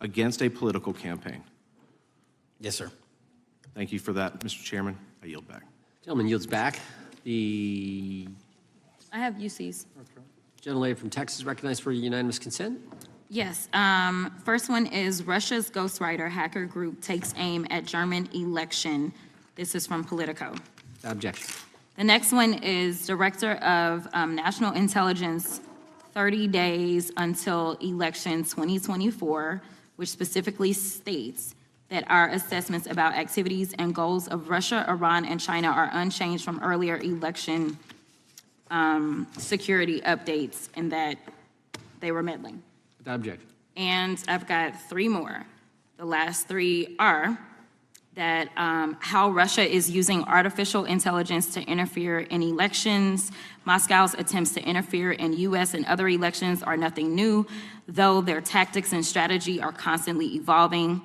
Against a political campaign. Yes, sir. Thank you for that, Mr. Chairman. I yield back. Gentleman yields back. I have UCs. Gentlelady from Texas recognized for unanimous consent. Yes. First one is Russia's ghostwriter hacker group takes aim at German election. This is from Politico. Objection. The next one is Director of National Intelligence, 30 days until election 2024, which specifically states that our assessments about activities and goals of Russia, Iran, and China are unchanged from earlier election security updates, and that they were meddling. Without objection. And I've got three more. The last three are that how Russia is using artificial intelligence to interfere in elections. Moscow's attempts to interfere in U.S. and other elections are nothing new, though their tactics and strategy are constantly evolving.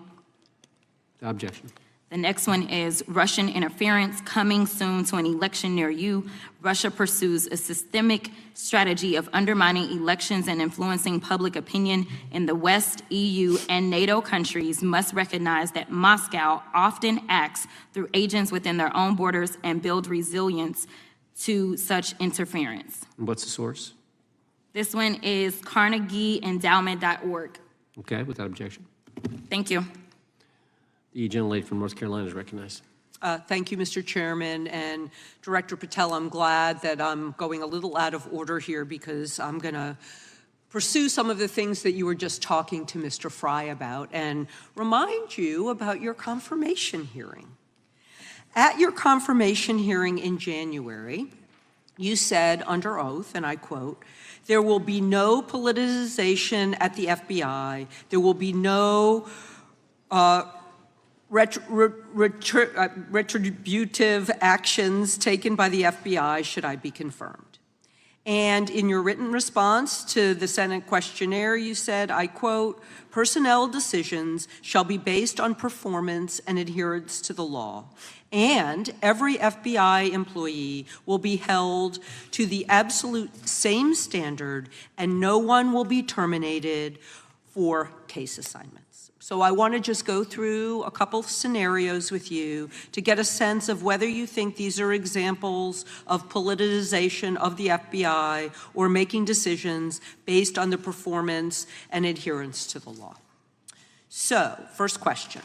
Objection. The next one is Russian interference coming soon to an election near you. Russia pursues a systemic strategy of undermining elections and influencing public opinion in the West. EU and NATO countries must recognize that Moscow often acts through agents within their own borders and build resilience to such interference. What's the source? This one is CarnegieEndowment.org. Okay, without objection. Thank you. The gentlelady from North Carolina is recognized. Thank you, Mr. Chairman. And Director Patel, I'm glad that I'm going a little out of order here because I'm going to pursue some of the things that you were just talking to Mr. Fry about and remind you about your confirmation hearing. At your confirmation hearing in January, you said under oath, and I quote, "There will be no politicization at the FBI. There will be no retributive actions taken by the FBI should I be confirmed." And in your written response to the Senate questionnaire, you said, I quote, "Personnel decisions shall be based on performance and adherence to the law. And every FBI employee will be held to the absolute same standard and no one will be terminated for case assignments." So I want to just go through a couple of scenarios with you to get a sense of whether you think these are examples of politicization of the FBI or making decisions based on the performance and adherence to the law. So, first question.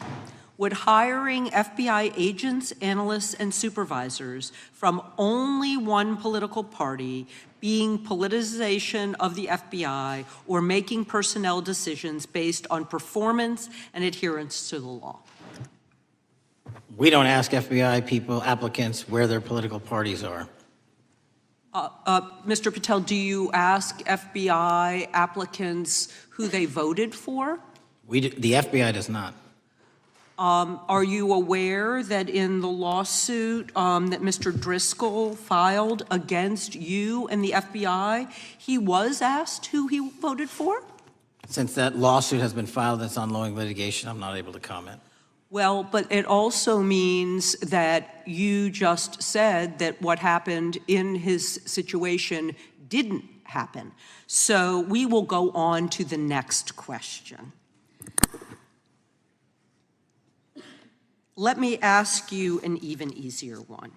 Would hiring FBI agents, analysts, and supervisors from only one political party being politicization of the FBI or making personnel decisions based on performance and adherence to the law? We don't ask FBI people, applicants, where their political parties are. Mr. Patel, do you ask FBI applicants who they voted for? The FBI does not. Are you aware that in the lawsuit that Mr. Driscoll filed against you and the FBI, he was asked who he voted for? Since that lawsuit has been filed, that's ongoing litigation, I'm not able to comment. Well, but it also means that you just said that what happened in his situation didn't happen. So we will go on to the next question. Let me ask you an even easier one.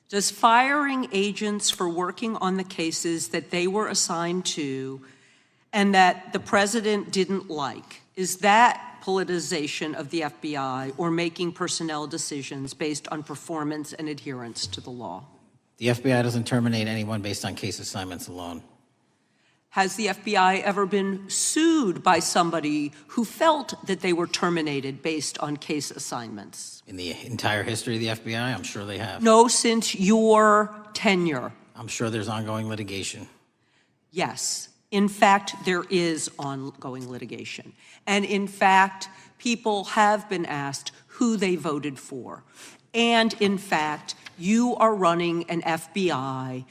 Does firing agents for working on the cases that they were assigned to and that the president didn't like, is that politicization of the FBI or making personnel decisions based on performance and adherence to the law? The FBI doesn't terminate anyone based on case assignments alone. Has the FBI ever been sued by somebody who felt that they were terminated based on case assignments? In the entire history of the FBI, I'm sure they have. No, since your tenure. I'm sure there's ongoing litigation. Yes. In fact, there is ongoing litigation. And in fact, people have been asked who they voted for. And in fact, you are running an FBI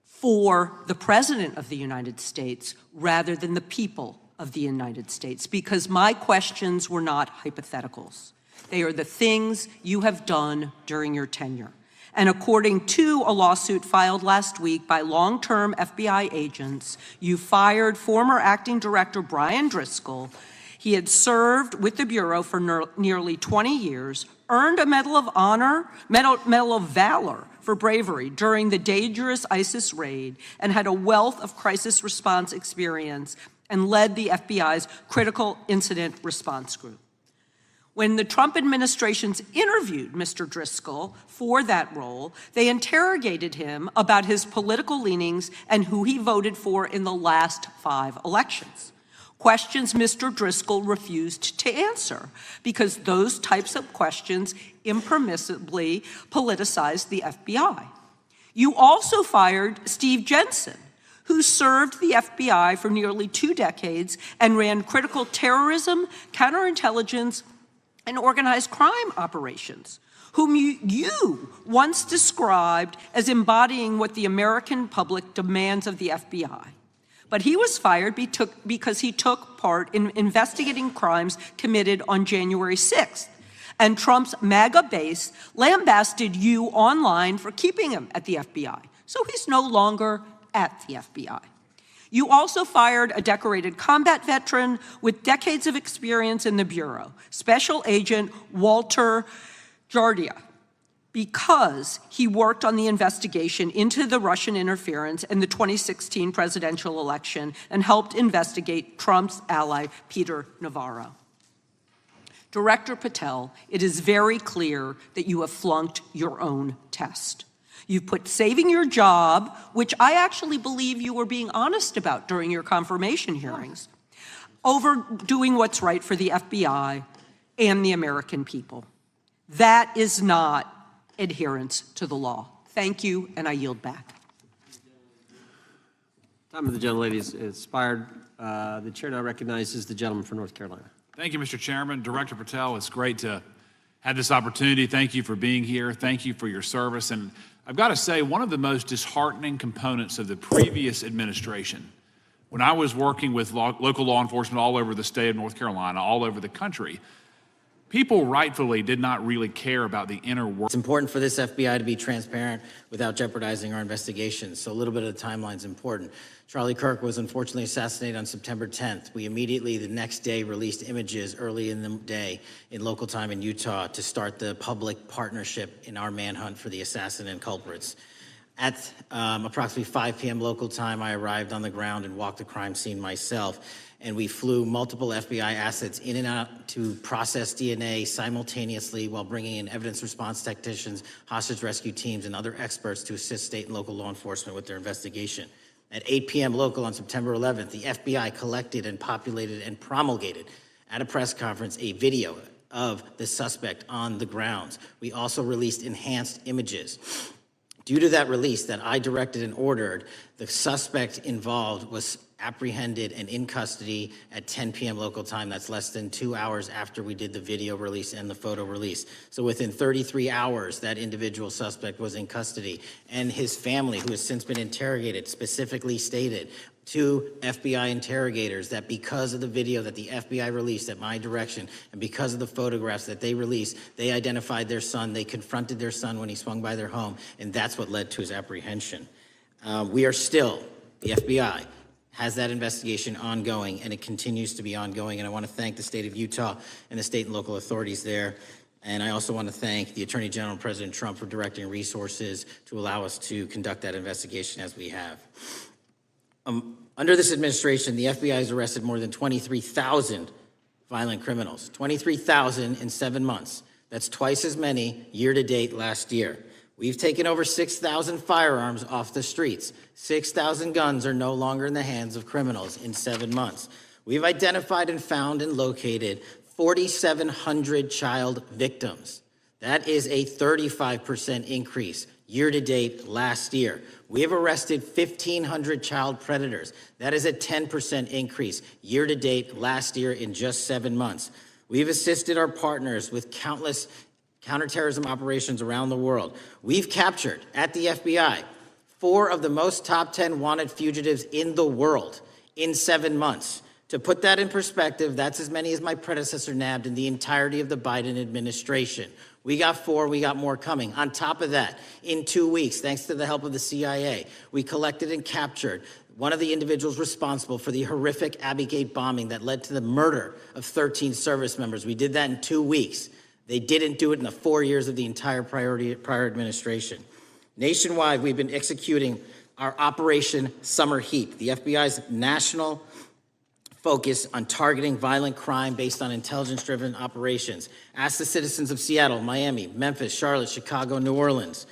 for the President of the United States rather than the people of the United States, because my questions were not hypotheticals. They are the things you have done during your tenure. And according to a lawsuit filed last week by long-term FBI agents, you fired former acting director Brian Driscoll. He had served with the Bureau for nearly 20 years, earned a Medal of Honor, Medal of Valor for bravery during the dangerous ISIS raid, and had a wealth of crisis response experience and led the FBI's critical incident response group. When the Trump administrations interviewed Mr. Driscoll for that role, they interrogated him about his political leanings and who he voted for in the last 5 elections. Questions Mr. Driscoll refused to answer because those types of questions impermissibly politicized the FBI. You also fired Steve Jensen, who served the FBI for nearly 2 decades and ran critical terrorism, counterintelligence, and organized crime operations, whom you once described as embodying what the American public demands of the FBI. But he was fired because he took part in investigating crimes committed on January 6th. And Trump's MAGA base lambasted you online for keeping him at the FBI. So he's no longer at the FBI. You also fired a decorated combat veteran with decades of experience in the Bureau, Special Agent Walter Jardia, because he worked on the investigation into the Russian interference in the 2016 presidential election and helped investigate Trump's ally, Peter Navarro. Director Patel, it is very clear that you have flunked your own test. You've put saving your job, which I actually believe you were being honest about during your confirmation hearings, over doing what's right for the FBI and the American people. That is not adherence to the law. Thank you, and I yield back. Time of the gentlelady is expired. The chair now recognizes the gentleman from North Carolina. Thank you, Mr. Chairman. Director Patel, it's great to have this opportunity. Thank you for being here. Thank you for your service. And I've got to say, one of the most disheartening components of the previous administration, when I was working with local law enforcement all over the state of North Carolina, all over the country, people rightfully did not really care about the inner work. It's important for this FBI to be transparent without jeopardizing our investigations. So a little bit of the timeline is important. Charlie Kirk was unfortunately assassinated on September 10th. We immediately, the next day, released images early in the day in local time in Utah to start the public partnership in our manhunt for the assassin and culprits. At approximately 5 p.m. local time, I arrived on the ground and walked the crime scene myself. And we flew multiple FBI assets in and out to process DNA simultaneously while bringing in evidence response technicians, hostage rescue teams, and other experts to assist state and local law enforcement with their investigation. At 8 p.m. local on September 11th, the FBI collected and populated and promulgated at a press conference a video of the suspect on the grounds. We also released enhanced images. Due to that release that I directed and ordered, the suspect involved was apprehended and in custody at 10 p.m. local time. That's less than 2 hours after we did the video release and the photo release. So within 33 hours, that individual suspect was in custody. And his family, who has since been interrogated, specifically stated to FBI interrogators that because of the video that the FBI released at my direction and because of the photographs that they released, they identified their son, they confronted their son when he swung by their home, and that's what led to his apprehension. We are still, the FBI, has that investigation ongoing, and it continues to be ongoing. And I want to thank the state of Utah and the state and local authorities there. And I also want to thank the Attorney General and President Trump for directing resources to allow us to conduct that investigation as we have. Under this administration, the FBI has arrested more than 23,000 violent criminals. 23,000 in 7 months. That's twice as many year to date last year. We've taken over 6,000 firearms off the streets. 6,000 guns are no longer in the hands of criminals in 7 months. We've identified and found and located 4,700 child victims. That is a 35% increase year to date last year. We have arrested 1,500 child predators. That is a 10% increase year to date last year in just 7 months. We've assisted our partners with countless counterterrorism operations around the world. We've captured, at the FBI, 4 of the most top 10 wanted fugitives in the world in 7 months. To put that in perspective, that's as many as my predecessor nabbed in the entirety of the Biden administration. We got 4, we got more coming. On top of that, in 2 weeks, thanks to the help of the CIA, we collected and captured one of the individuals responsible for the horrific Abbey Gate bombing that led to the murder of 13 service members. We did that in 2 weeks. They didn't do it in the 4 years of the entire prior administration. Nationwide, we've been executing our Operation Summer Heat, the FBI's national focus on targeting violent crime based on intelligence-driven operations. Ask the citizens of Seattle, Miami, Memphis, Charlotte, Chicago, New Orleans,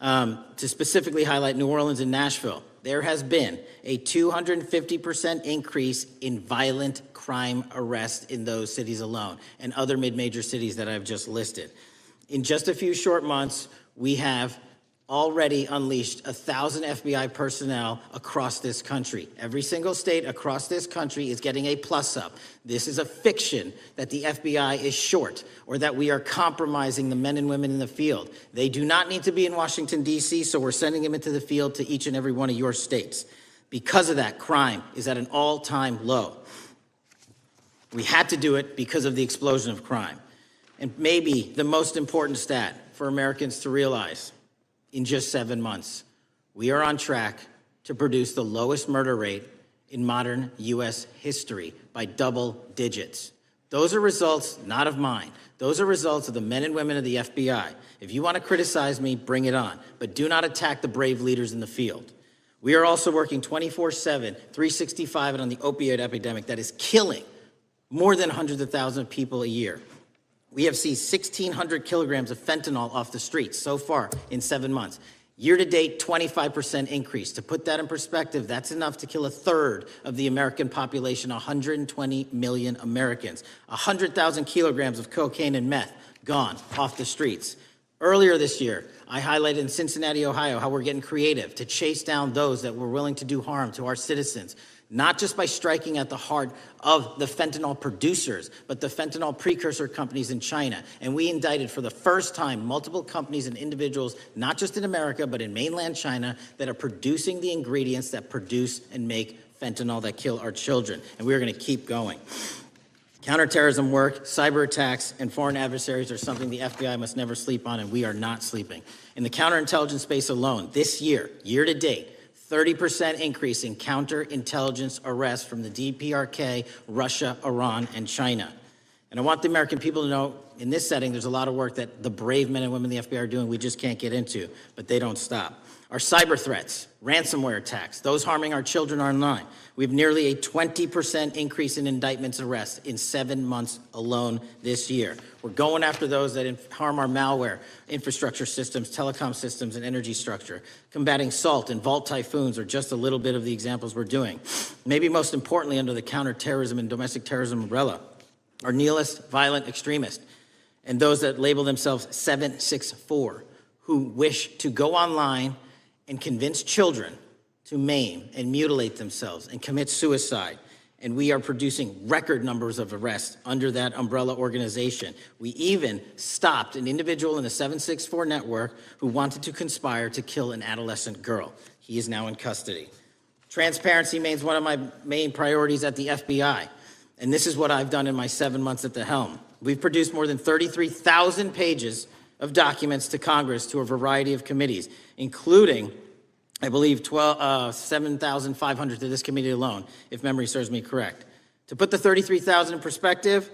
to specifically highlight New Orleans and Nashville. There has been a 250% increase in violent crime arrests in those cities alone and other mid-major cities that I've just listed. In just a few short months, we have already unleashed 1,000 FBI personnel across this country. Every single state across this country is getting a plus up. This is a fiction that the FBI is short or that we are compromising the men and women in the field. They do not need to be in Washington, D.C., so we're sending them into the field to each and every one of your states. Because of that, crime is at an all-time low. We had to do it because of the explosion of crime. And maybe the most important stat for Americans to realize, in just 7 months, we are on track to produce the lowest murder rate in modern U.S. history by double digits. Those are results not of mine. Those are results of the men and women of the FBI. If you want to criticize me, bring it on, but do not attack the brave leaders in the field. We are also working 24/7, 365 on the opioid epidemic that is killing more than hundreds of thousands of people a year. We have seized 1,600 kilograms of fentanyl off the streets so far in 7 months. Year-to-date, 25% increase. To put that in perspective, that's enough to kill a third of the American population, 120 million Americans. 100,000 kilograms of cocaine and meth gone off the streets. Earlier this year, I highlighted in Cincinnati, Ohio, how we're getting creative to chase down those that were willing to do harm to our citizens, not just by striking at the heart of the fentanyl producers, but the fentanyl precursor companies in China. And we indicted for the first time multiple companies and individuals, not just in America, but in mainland China, that are producing the ingredients that produce and make fentanyl that kill our children. And we're going to keep going. Counterterrorism work, cyber attacks, and foreign adversaries are something the FBI must never sleep on, and we are not sleeping. In the counterintelligence space alone, this year, year to date, 30% increase in counterintelligence arrests from the DPRK, Russia, Iran, and China. And I want the American people to know, in this setting, there's a lot of work that the brave men and women in the FBI are doing we just can't get into, but they don't stop. Our cyber threats, ransomware attacks, those harming our children online. We have nearly a 20% increase in indictments and arrests in 7 months alone this year. We're going after those that harm our malware, infrastructure systems, telecom systems, and energy structure. Combating SALT and Vault typhoons are just a little bit of the examples we're doing. Maybe most importantly, under the counterterrorism and domestic terrorism umbrella, are nihilist, violent extremists, and those that label themselves 764, who wish to go online and convince children to maim and mutilate themselves and commit suicide. And we are producing record numbers of arrests under that umbrella organization. We even stopped an individual in the 764 network who wanted to conspire to kill an adolescent girl. He is now in custody. Transparency remains one of my main priorities at the FBI. And this is what I've done in my 7 months at the helm. We've produced more than 33,000 pages of documents to Congress to a variety of committees, including, I believe, 7,500 to this committee alone, if memory serves me correct. To put the 33,000 in perspective,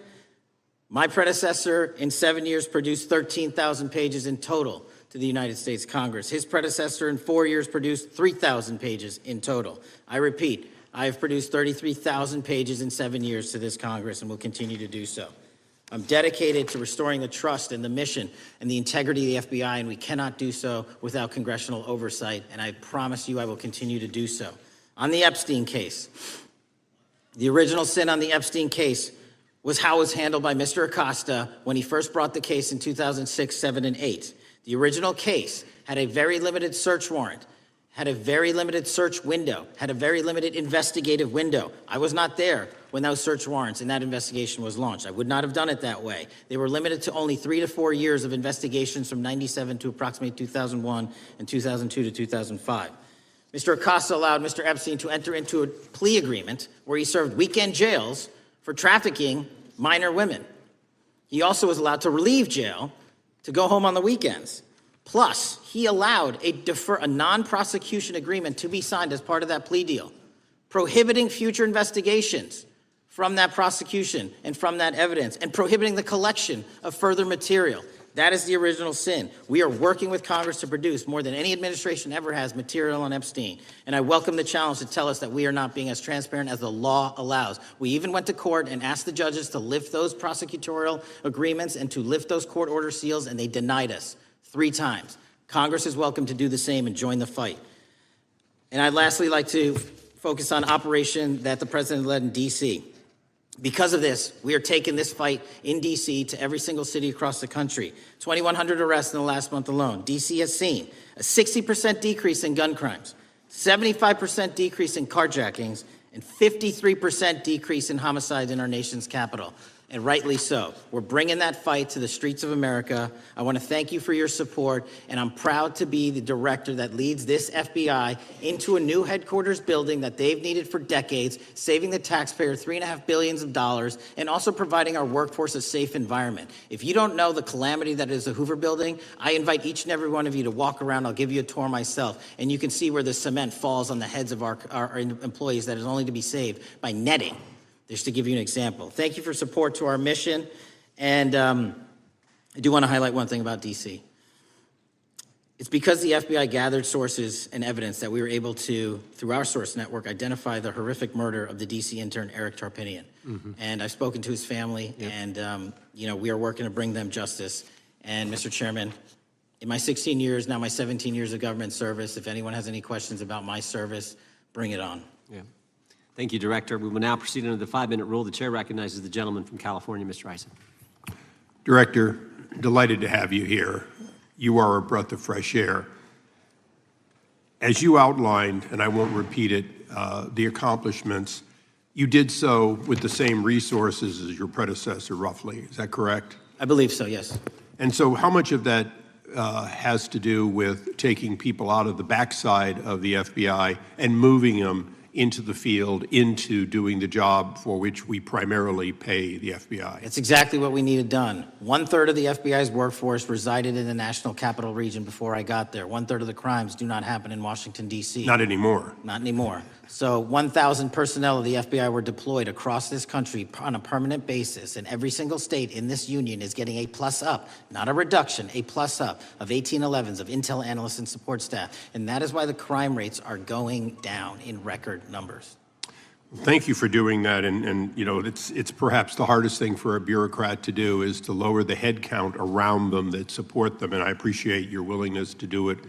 my predecessor in 7 years produced 13,000 pages in total to the United States Congress. His predecessor in 4 years produced 3,000 pages in total. I repeat, I have produced 33,000 pages in 7 years to this Congress and will continue to do so. I'm dedicated to restoring the trust and the mission and the integrity of the FBI, and we cannot do so without congressional oversight, and I promise you I will continue to do so. On the Epstein case, the original sin on the Epstein case was how it was handled by Mr. Acosta when he first brought the case in 2006, 7, and 8. The original case had a very limited search warrant, had a very limited search window, had a very limited investigative window. I was not there when those search warrants and that investigation was launched. I would not have done it that way. They were limited to only 3 to 4 years of investigations from 97 to approximately 2001 and 2002 to 2005. Mr. Acosta allowed Mr. Epstein to enter into a plea agreement where he served weekend jails for trafficking minor women. He also was allowed to relieve jail to go home on the weekends. Plus, he allowed a non-prosecution agreement to be signed as part of that plea deal, prohibiting future investigations from that prosecution and from that evidence, and prohibiting the collection of further material. That is the original sin. We are working with Congress to produce more than any administration ever has material on Epstein. And I welcome the challenge to tell us that we are not being as transparent as the law allows. We even went to court and asked the judges to lift those prosecutorial agreements and to lift those court order seals, and they denied us 3 times. Congress is welcome to do the same and join the fight. And I'd lastly like to focus on operation that the president led in D.C. Because of this, we are taking this fight in D.C. to every single city across the country. 2,100 arrests in the last month alone. D.C. has seen a 60% decrease in gun crimes, 75% decrease in carjackings, and 53% decrease in homicides in our nation's capital. And rightly so. We're bringing that fight to the streets of America. I want to thank you for your support, and I'm proud to be the director that leads this FBI into a new headquarters building that they've needed for decades, saving the taxpayer $3.5 billion and also providing our workforce a safe environment. If you don't know the calamity that is the Hoover Building, I invite each and every one of you to walk around. I'll give you a tour myself, and you can see where the cement falls on the heads of our employees that is only to be saved by netting. Just to give you an example. Thank you for support to our mission. And I do want to highlight one thing about D.C. It's because the FBI gathered sources and evidence that we were able to, through our source network, identify the horrific murder of the D.C. intern, Eric Tarpinian. And I've spoken to his family, and we are working to bring them justice. And Mr. Chairman, in my 16 years, now my 17 years of government service, if anyone has any questions about my service, bring it on. Yeah. Thank you, Director. We will now proceed under the 5-minute rule. The chair recognizes the gentleman from California, Mr. Ison. Director, delighted to have you here. You are a breath of fresh air. As you outlined, and I won't repeat it, the accomplishments, you did so with the same resources as your predecessor, roughly. Is that correct? I believe so, yes. And so how much of that has to do with taking people out of the backside of the FBI and moving them into the field, into doing the job for which we primarily pay the FBI? It's exactly what we needed done. 1/3 of the FBI's workforce resided in the National Capital Region before I got there. 1/3 of the crimes do not happen in Washington, D.C. Not anymore. Not anymore. So 1,000 personnel of the FBI were deployed across this country on a permanent basis, and every single state in this union is getting a plus up, not a reduction, a plus up of 1811s of intel analysts and support staff. And that is why the crime rates are going down in record numbers. Thank you for doing that, and it's perhaps the hardest thing for a bureaucrat to do is to lower the head count around them that support them, and I appreciate your willingness to do it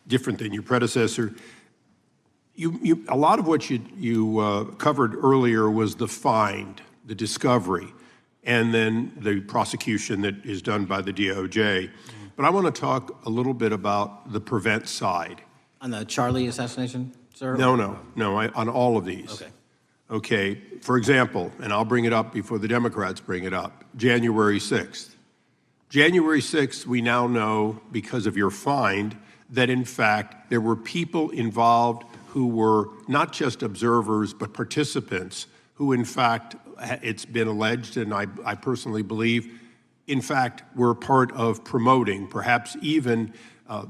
different than your predecessor. A lot of what you covered earlier was the find, the discovery, and then the prosecution that is done by the DOJ. But I want to talk a little bit about the prevent side. On the Charlie assassination, sir? No, on all of these. Okay, for example, and I'll bring it up before the Democrats bring it up, January 6th. January 6th, we now know, because of your find, that in fact there were people involved who were not just observers but participants who in fact, it's been alleged, and I personally believe, in fact, were part of promoting, perhaps even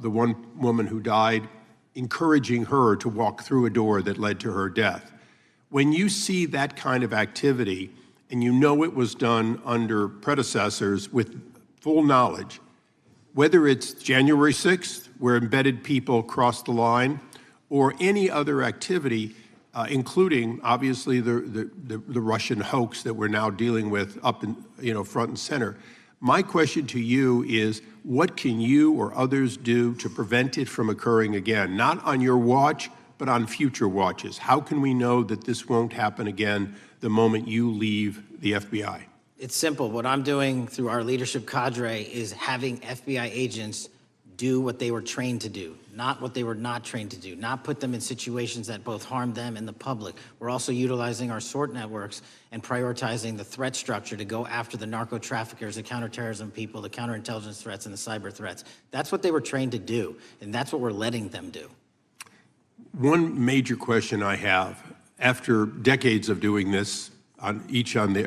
the one woman who died, encouraging her to walk through a door that led to her death. When you see that kind of activity, and you know it was done under predecessors with full knowledge, whether it's January 6th, where embedded people crossed the line, or any other activity, including obviously the Russian hoax that we're now dealing with up in front and center. My question to you is, what can you or others do to prevent it from occurring again? Not on your watch, but on future watches. How can we know that this won't happen again the moment you leave the FBI? It's simple. What I'm doing through our leadership cadre is having FBI agents do what they were trained to do, not what they were not trained to do, not put them in situations that both harm them and the public. We're also utilizing our SORT networks and prioritizing the threat structure to go after the narco traffickers, the counterterrorism people, the counterintelligence threats, and the cyber threats. That's what they were trained to do, and that's what we're letting them do. One major question I have, after decades of doing this, on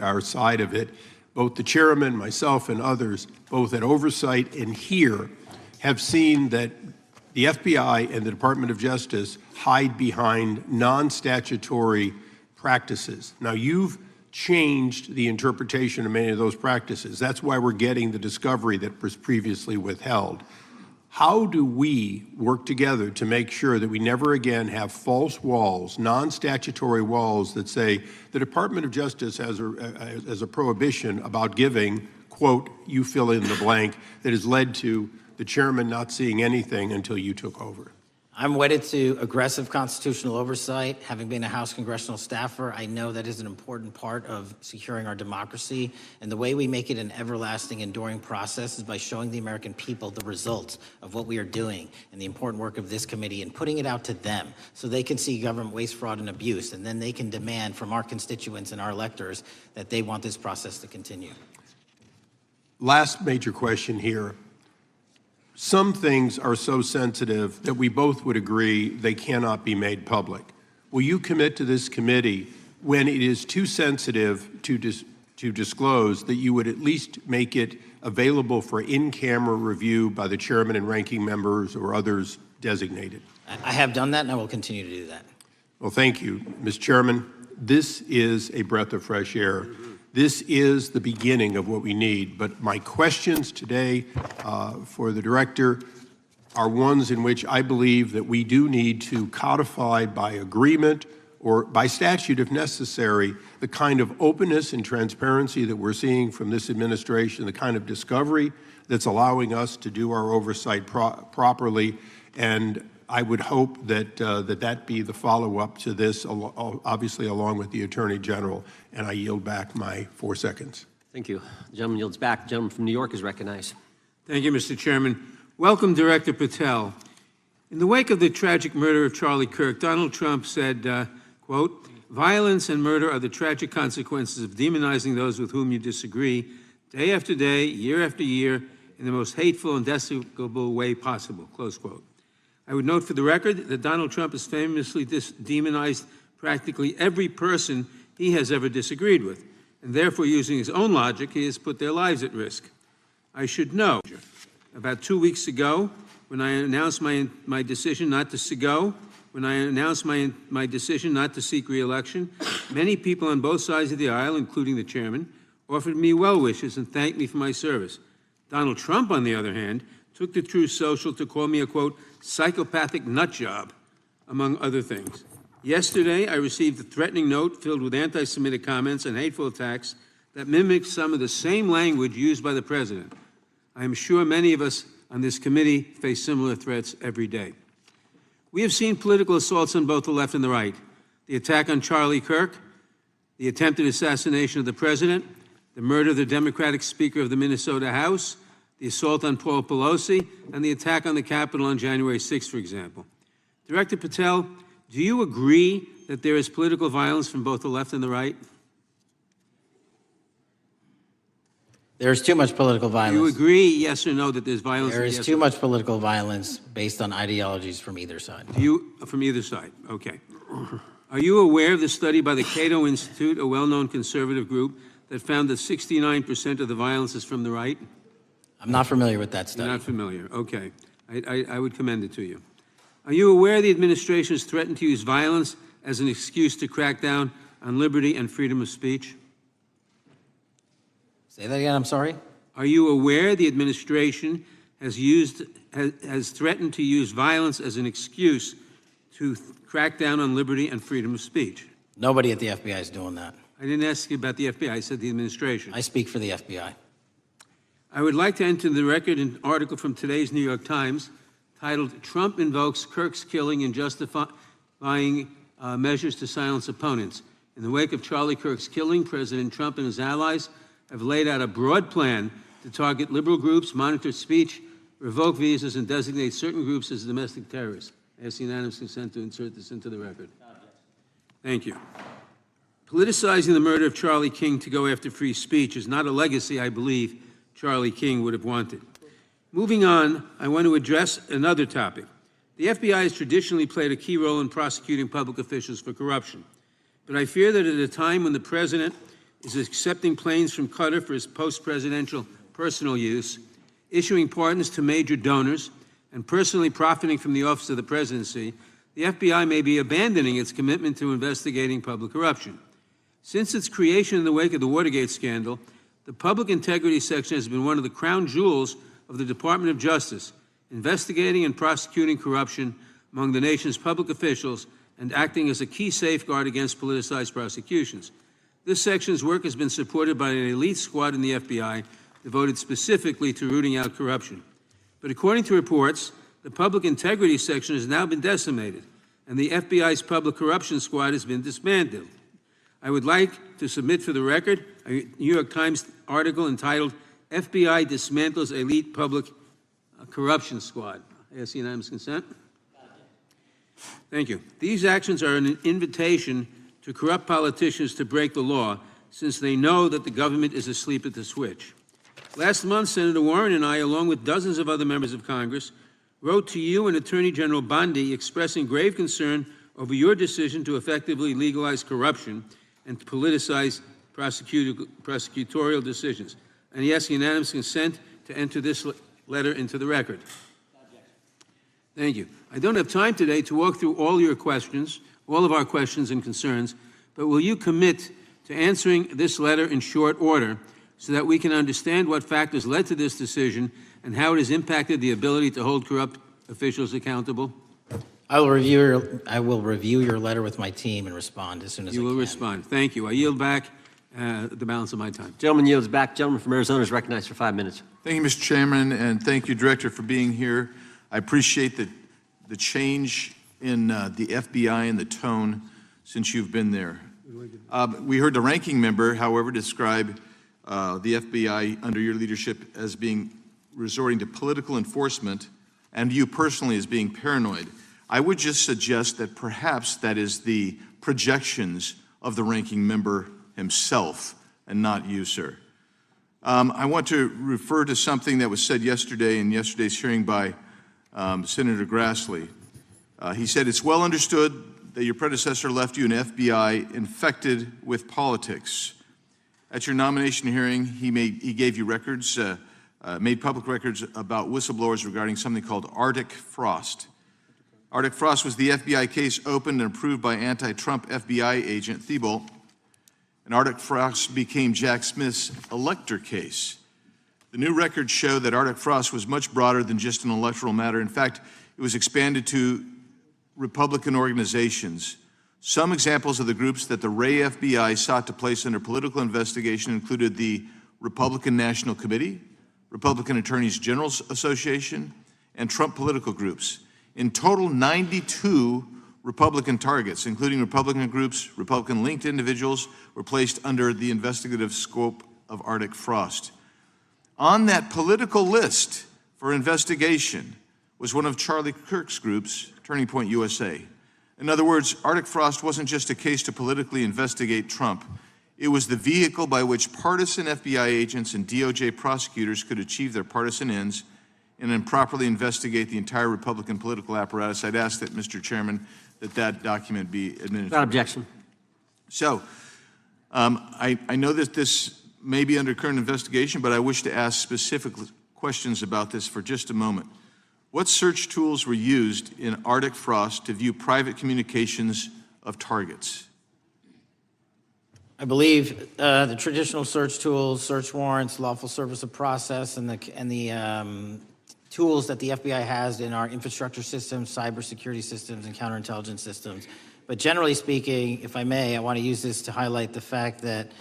our side of it, both the chairman, myself, and others, both at oversight and here, have seen that the FBI and the Department of Justice hide behind non-statutory practices. Now, you've changed the interpretation of many of those practices. That's why we're getting the discovery that was previously withheld. How do we work together to make sure that we never again have false walls, non-statutory walls that say the Department of Justice has a prohibition about giving, quote, you fill in the blank, that has led to the chairman not seeing anything until you took over? I'm wedded to aggressive constitutional oversight. Having been a House congressional staffer, I know that is an important part of securing our democracy. And the way we make it an everlasting, enduring process is by showing the American people the results of what we are doing and the important work of this committee and putting it out to them so they can see government waste, fraud, and abuse. And then they can demand from our constituents and our electors that they want this process to continue. Last major question here. Some things are so sensitive that we both would agree they cannot be made public. Will you commit to this committee when it is too sensitive to disclose that you would at least make it available for in-camera review by the chairman and ranking members or others designated? I have done that and I will continue to do that. Well, thank you, Mr. Chairman. This is a breath of fresh air. This is the beginning of what we need. But my questions today for the director are ones in which I believe that we do need to codify by agreement or by statute if necessary, the kind of openness and transparency that we're seeing from this administration, the kind of discovery that's allowing us to do our oversight properly. And I would hope that that be the follow-up to this, obviously along with the Attorney General. And I yield back my 4 seconds. Thank you. The gentleman yields back. The gentleman from New York is recognized. Thank you, Mr. Chairman. Welcome, Director Patel. In the wake of the tragic murder of Charlie Kirk, Donald Trump said, quote, "Violence and murder are the tragic consequences of demonizing those with whom you disagree, day after day, year after year, in the most hateful and despicable way possible," close quote. I would note for the record that Donald Trump has famously demonized practically every person he has ever disagreed with, and therefore, using his own logic, he has put their lives at risk. I should know. About 2 weeks ago, when I announced my decision not to decision not to seek re-election, many people on both sides of the aisle, including the chairman, offered me well wishes and thanked me for my service. Donald Trump, on the other hand, took to Truth Social to call me a, quote, psychopathic nut job, among other things. Yesterday, I received a threatening note filled with anti-Semitic comments and hateful attacks that mimicked some of the same language used by the president. I am sure many of us on this committee face similar threats every day. We have seen political assaults on both the left and the right. The attack on Charlie Kirk, the attempted assassination of the president, the murder of the Democratic Speaker of the Minnesota House, the assault on Paul Pelosi, and the attack on the Capitol on January 6th, for example. Director Patel, do you agree that there is political violence from both the left and the right? There's too much political violence. Do you agree, yes or no, that there's violence? There is too much political violence based on ideologies from either side. From either side, okay. Are you aware of the study by the Cato Institute, a well-known conservative group, that found that 69% of the violence is from the right? I'm not familiar with that study. You're not familiar, okay. I would commend it to you. Are you aware the administration has threatened to use violence as an excuse to crack down on liberty and freedom of speech? Say that again, I'm sorry? Are you aware the administration has threatened to use violence as an excuse to crack down on liberty and freedom of speech? Nobody at the FBI is doing that. I didn't ask you about the FBI, I said the administration. I speak for the FBI. I would like to enter the record an article from today's New York Times titled, "Trump Invokes Kirk's Killing in Justifying Measures to Silence Opponents." In the wake of Charlie Kirk's killing, President Trump and his allies have laid out a broad plan to target liberal groups, monitor speech, revoke visas, and designate certain groups as domestic terrorists. I ask unanimous consent to insert this into the record. Thank you. Politicizing the murder of Charlie King to go after free speech is not a legacy I believe Charlie King would have wanted. Moving on, I want to address another topic. The FBI has traditionally played a key role in prosecuting public officials for corruption. But I fear that at a time when the president is accepting planes from Qatar for his post-presidential personal use, issuing pardons to major donors, and personally profiting from the office of the presidency, the FBI may be abandoning its commitment to investigating public corruption. Since its creation in the wake of the Watergate scandal, the Public Integrity Section has been one of the crown jewels of the Department of Justice, investigating and prosecuting corruption among the nation's public officials and acting as a key safeguard against politicized prosecutions. This section's work has been supported by an elite squad in the FBI devoted specifically to rooting out corruption. But according to reports, The public integrity section has now been decimated, and the FBI's public corruption squad has been dismantled. I would like to submit for the record a New York Times article entitled, FBI Dismantles Elite Public Corruption Squad. I ask unanimous consent. Thank you. These actions are an invitation to corrupt politicians to break the law, since they know that the government is asleep at the switch. Last month, Senator Warren and I, along with dozens of other members of Congress, wrote to you and Attorney General Bondi expressing grave concern over your decision to effectively legalize corruption and to politicize prosecutorial decisions. And he asks unanimous consent to enter this letter into the record. Thank you. I don't have time today to walk through all your questions, all of our questions and concerns, but will you commit to answering this letter in short order so that we can understand what factors led to this decision and how it has impacted the ability to hold corrupt officials accountable? I will review your letter with my team and respond as soon as I can. You will respond. Thank you. I yield back the balance of my time. Gentleman yields back. Gentleman from Arizona is recognized for 5 minutes. Thank you, Mr. Chairman, and thank you, Director, for being here. I appreciate the change in the FBI and the tone since you've been there. We heard the ranking member, however, describe the FBI under your leadership as being resorting to political enforcement and you personally as being paranoid. I would just suggest that perhaps that is the projections of the ranking member himself and not you, sir. I want to refer to something that was said yesterday in yesterday's hearing by Senator Grassley. He said, it's well understood that your predecessor left you an FBI infected with politics. At your nomination hearing, he gave you records, made public records about whistleblowers regarding something called Arctic Frost. Arctic Frost was the FBI case opened and approved by anti-Trump FBI agent Thibault, and Arctic Frost became Jack Smith's elector case. The new records show that Arctic Frost was much broader than just an electoral matter. In fact, it was expanded to Republican organizations. Some examples of the groups that the Ray FBI sought to place under political investigation included the Republican National Committee, Republican Attorneys General's Association, and Trump political groups. In total, 92 Republican targets, including Republican groups, Republican-linked individuals, were placed under the investigative scope of Arctic Frost. On that political list for investigation was one of Charlie Kirk's groups, Turning Point USA. In other words, Arctic Frost wasn't just a case to politically investigate Trump. It was the vehicle by which partisan FBI agents and DOJ prosecutors could achieve their partisan ends and improperly investigate the entire Republican political apparatus. I'd ask that, Mr. Chairman, that document be administered. Without objection. So, I know that this may be under current investigation, but I wish to ask specific questions about this for just a moment. What search tools were used in Arctic Frost to view private communications of targets? I believe the traditional search tools, search warrants, lawful service of process, and the tools that the FBI has in our infrastructure systems, cybersecurity systems, and counterintelligence systems. But generally speaking, if I may, I want to use this to highlight the fact that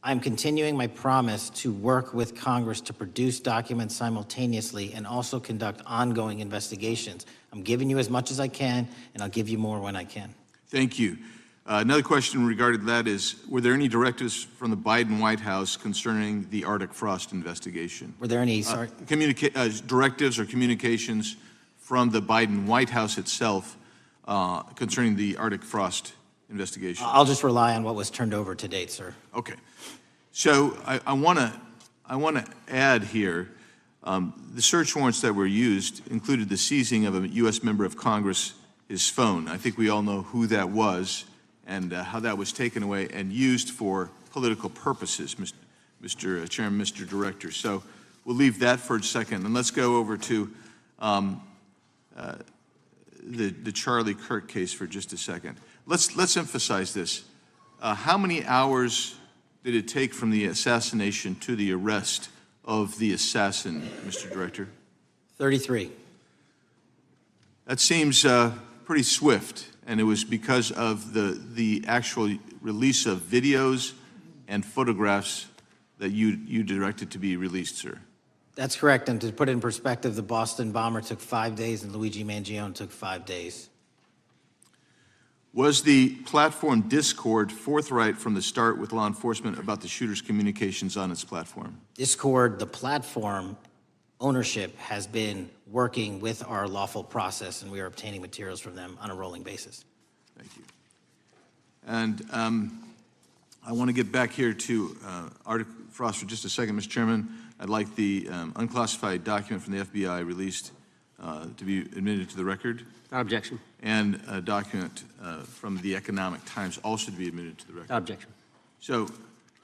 I'm continuing my promise to work with Congress to produce documents simultaneously and also conduct ongoing investigations. I'm giving you as much as I can, and I'll give you more when I can. Thank you. Another question regarding that is, were there any directives from the Biden White House concerning the Arctic Frost investigation? Were there any, directives or communications from the Biden White House itself concerning the Arctic Frost investigation? I'll just rely on what was turned over to date, sir. Okay. So I want to add here, the search warrants that were used included the seizing of a U.S. member of Congress, his phone. I think we all know who that was and how that was taken away and used for political purposes, Mr. Chairman, Mr. Director. So we'll leave that for a second, and let's go over to the Charlie Kirk case for just a second. Let's emphasize this. How many hours did it take from the assassination to the arrest of the assassin, Mr. Director? 33. That seems pretty swift, and it was because of the actual release of videos and photographs that you directed to be released, sir. That's correct. And to put it in perspective, the Boston bomber took 5 days and Luigi Mangione took 5 days. Was the platform Discord forthright from the start with law enforcement about the shooter's communications on its platform? Discord, the platform ownership, has been working with our lawful process, and we are obtaining materials from them on a rolling basis. Thank you. And I want to get back here to Article Frost for just a second, Mr. Chairman. I'd like the unclassified document from the FBI released to be admitted to the record. Without objection. And a document from the Economic Times also to be admitted to the record. Without objection. So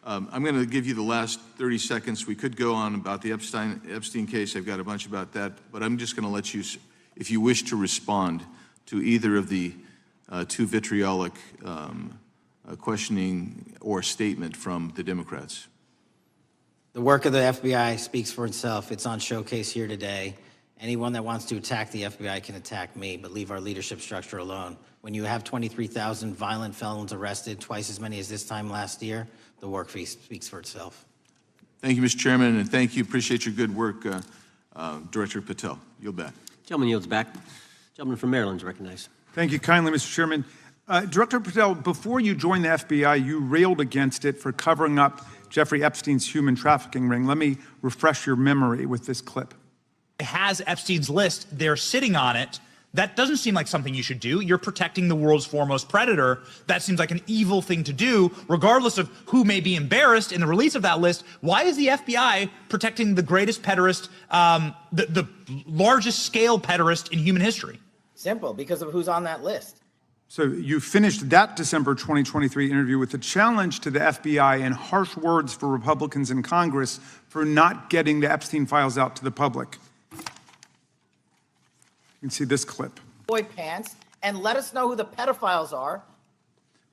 I'm going to give you the last 30 seconds. We could go on about the Epstein case. I've got a bunch about that, but I'm just going to let you, if you wish to respond to either of the two vitriolic questioning or statement from the Democrats. The work of the FBI speaks for itself. It's on showcase here today. Anyone that wants to attack the FBI can attack me, but leave our leadership structure alone. When you have 23,000 violent felons arrested, twice as many as this time last year, the work speaks for itself. Thank you, Mr. Chairman, and thank you. Appreciate your good work, Director Patel. Yield back. Gentleman yields back. Gentleman from Maryland is recognized. Thank you kindly, Mr. Chairman. Director Patel, before you joined the FBI, you railed against it for covering up Jeffrey Epstein's human trafficking ring. Let me refresh your memory with this clip. It has Epstein's list. They're sitting on it. That doesn't seem like something you should do. You're protecting the world's foremost predator. That seems like an evil thing to do, regardless of who may be embarrassed in the release of that list. Why is the FBI protecting the greatest pederast, the largest scale pederast in human history? Simple, because of who's on that list. So you finished that December 2023 interview with a challenge to the FBI and harsh words for Republicans in Congress for not getting the Epstein files out to the public. You can see this clip. Boy pants, and let us know who the pedophiles are.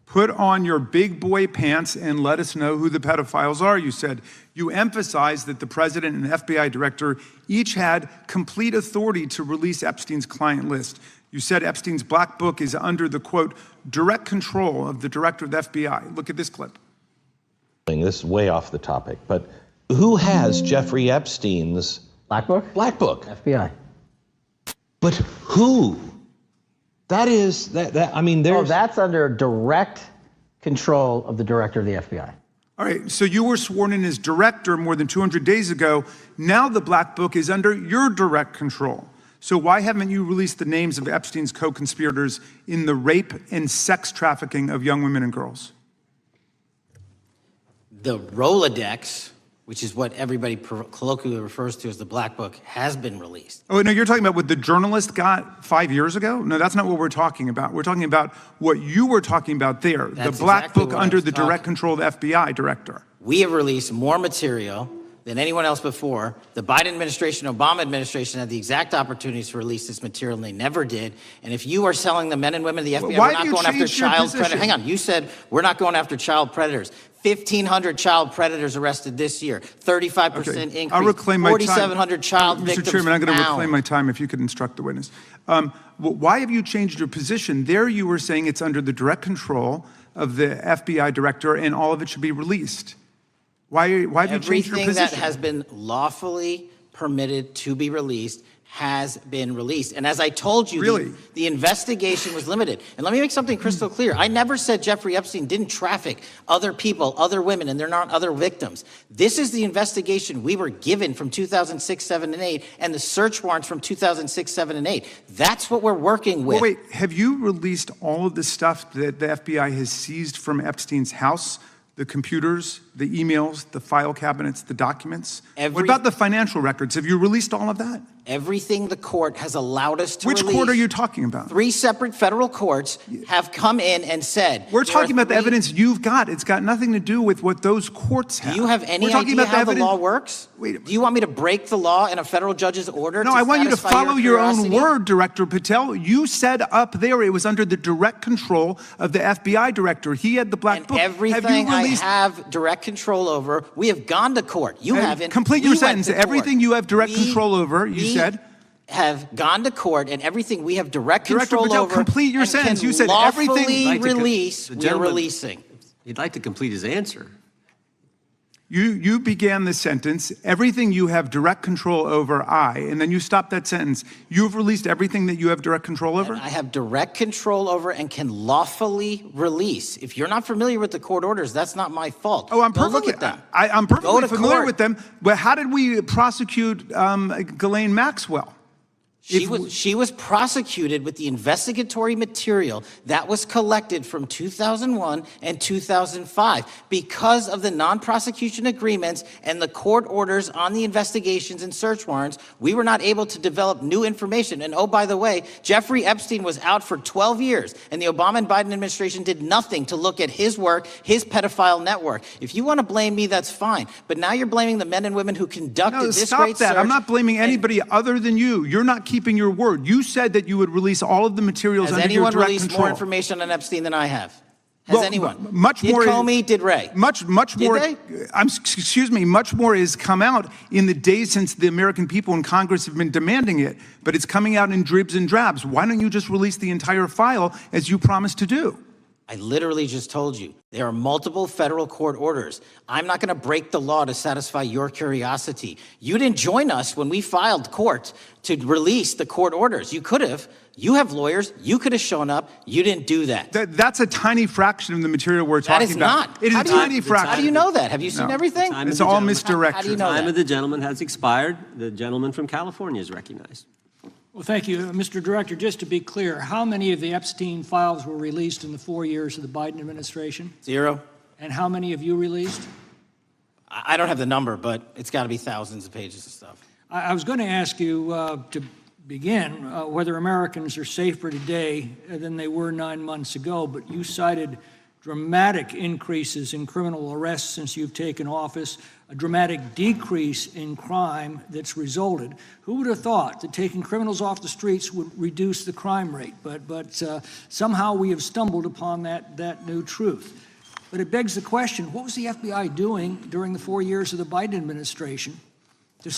Put on your big boy pants and let us know who the pedophiles are, you said. You emphasized that the president and FBI director each had complete authority to release Epstein's client list. You said Epstein's black book is under the, quote, direct control of the director of the FBI. Look at this clip. This is way off the topic, but who has Jeffrey Epstein's black book? Black book. FBI. But who? That is, I mean, there's... Oh, that's under direct control of the director of the FBI. All right, so you were sworn in as director more than 200 days ago. Now the black book is under your direct control. So why haven't you released the names of Epstein's co-conspirators in the rape and sex trafficking of young women and girls? The Rolodex, which is what everybody colloquially refers to as the black book, has been released. Oh, no, you're talking about what the journalist got 5 years ago? No, that's not what we're talking about. We're talking about what you were talking about there, the black exactly book what I under was the direct talking. control of the FBI director. We have released more material than anyone else before. The Biden administration, Obama administration had the exact opportunities to release this material, and they never did. And if you are telling the men and women of the FBI, Why we're not have you going after changed your child predators. position? Hang on, you said we're not going after child predators. 1,500 child predators arrested this year, 35% increase, I'll reclaim my time. 4,700 child victims Mr. Chairman, I'm going to found. reclaim my time if you could instruct the witness. Why have you changed your position? There you were saying it's under the direct control of the FBI director and all of it should be released. Why have you changed your Everything position? that has been lawfully permitted to be released has been released. And as I told you, the investigation was limited. And let me make something crystal clear. I never said Jeffrey Epstein didn't traffic other people, other women, and they're not other victims. This is the investigation we were given from 2006, 7, and 8, and the search warrants from 2006, 7, and 8. That's what we're working with. Well, wait, have you released all of the stuff that the FBI has seized from Epstein's house? The computers, the emails, the file cabinets, the documents? What about the financial records? Have you released all of that? Everything the court has allowed us to Which release. court are you talking about? 3 separate federal courts have come in and said. We're talking about the evidence you've got. It's got nothing to do with what those courts have. Do you have any idea how the law works? Do you want me to break the law in a federal judge's order? No, I want you to follow your own word, Director Patel. You said up there it was under the direct control of the FBI director. He had the black book. Everything I have direct control over, we have gone to court. You haven't. Complete your sentence. Everything you have direct control over, you said. Have gone to court, and everything we have direct control over. Complete your sentence. You said everything. Release. We're releasing. He'd like to complete his answer. You began the sentence, everything you have direct control over, and then you stopped that sentence. You've released everything that you have direct control over? And I have direct control over and can lawfully release. If you're not familiar with the court orders, that's not my fault. Oh, I'm Go perfectly, look at them. I'm perfectly familiar court. with them. But how did we prosecute Ghislaine Maxwell? She was prosecuted with the investigatory material that was collected from 2001 and 2005 because of the non-prosecution agreements and the court orders on the investigations and search warrants. We were not able to develop new information. And oh, by the way, Jeffrey Epstein was out for 12 years, and the Obama and Biden administration did nothing to look at his work, his pedophile network. If you want to blame me, that's fine. But now you're blaming the men and women who conducted this stop great that. search. I'm not blaming anybody other than you. You're not keeping your word. You said that you would release all of the materials under your direct control. Has anyone released more information on Epstein than I have? Has anyone? Much more. Did Comey? Did Wray? Much more. Did they? Excuse me. Much more has come out in the days since the American people in Congress have been demanding it, but it's coming out in dribs and drabs. Why don't you just release the entire file as you promised to do? I literally just told you, there are multiple federal court orders. I'm not going to break the law to satisfy your curiosity. You didn't join us when we filed court to release the court orders. You could have. You have lawyers. You could have shown up. You didn't do that. That's a tiny fraction of the material we're talking about. That is not. It is a tiny fraction. How do you know that? Have you seen everything? It's all misdirection. How do you know Time that? of the gentleman has expired. The gentleman from California is recognized. Well, thank you, Mr. Director. Just to be clear, how many of the Epstein files were released in the 4 years of the Biden administration? 0. And how many have you released? I don't have the number, but it's got to be thousands of pages of stuff. I was going to ask you to begin whether Americans are safer today than they were 9 months ago, but you cited dramatic increases in criminal arrests since you've taken office, a dramatic decrease in crime that's resulted. Who would have thought that taking criminals off the streets would reduce the crime rate? But somehow we have stumbled upon that new truth. But it begs the question, what was the FBI doing during the 4 years of the Biden administration to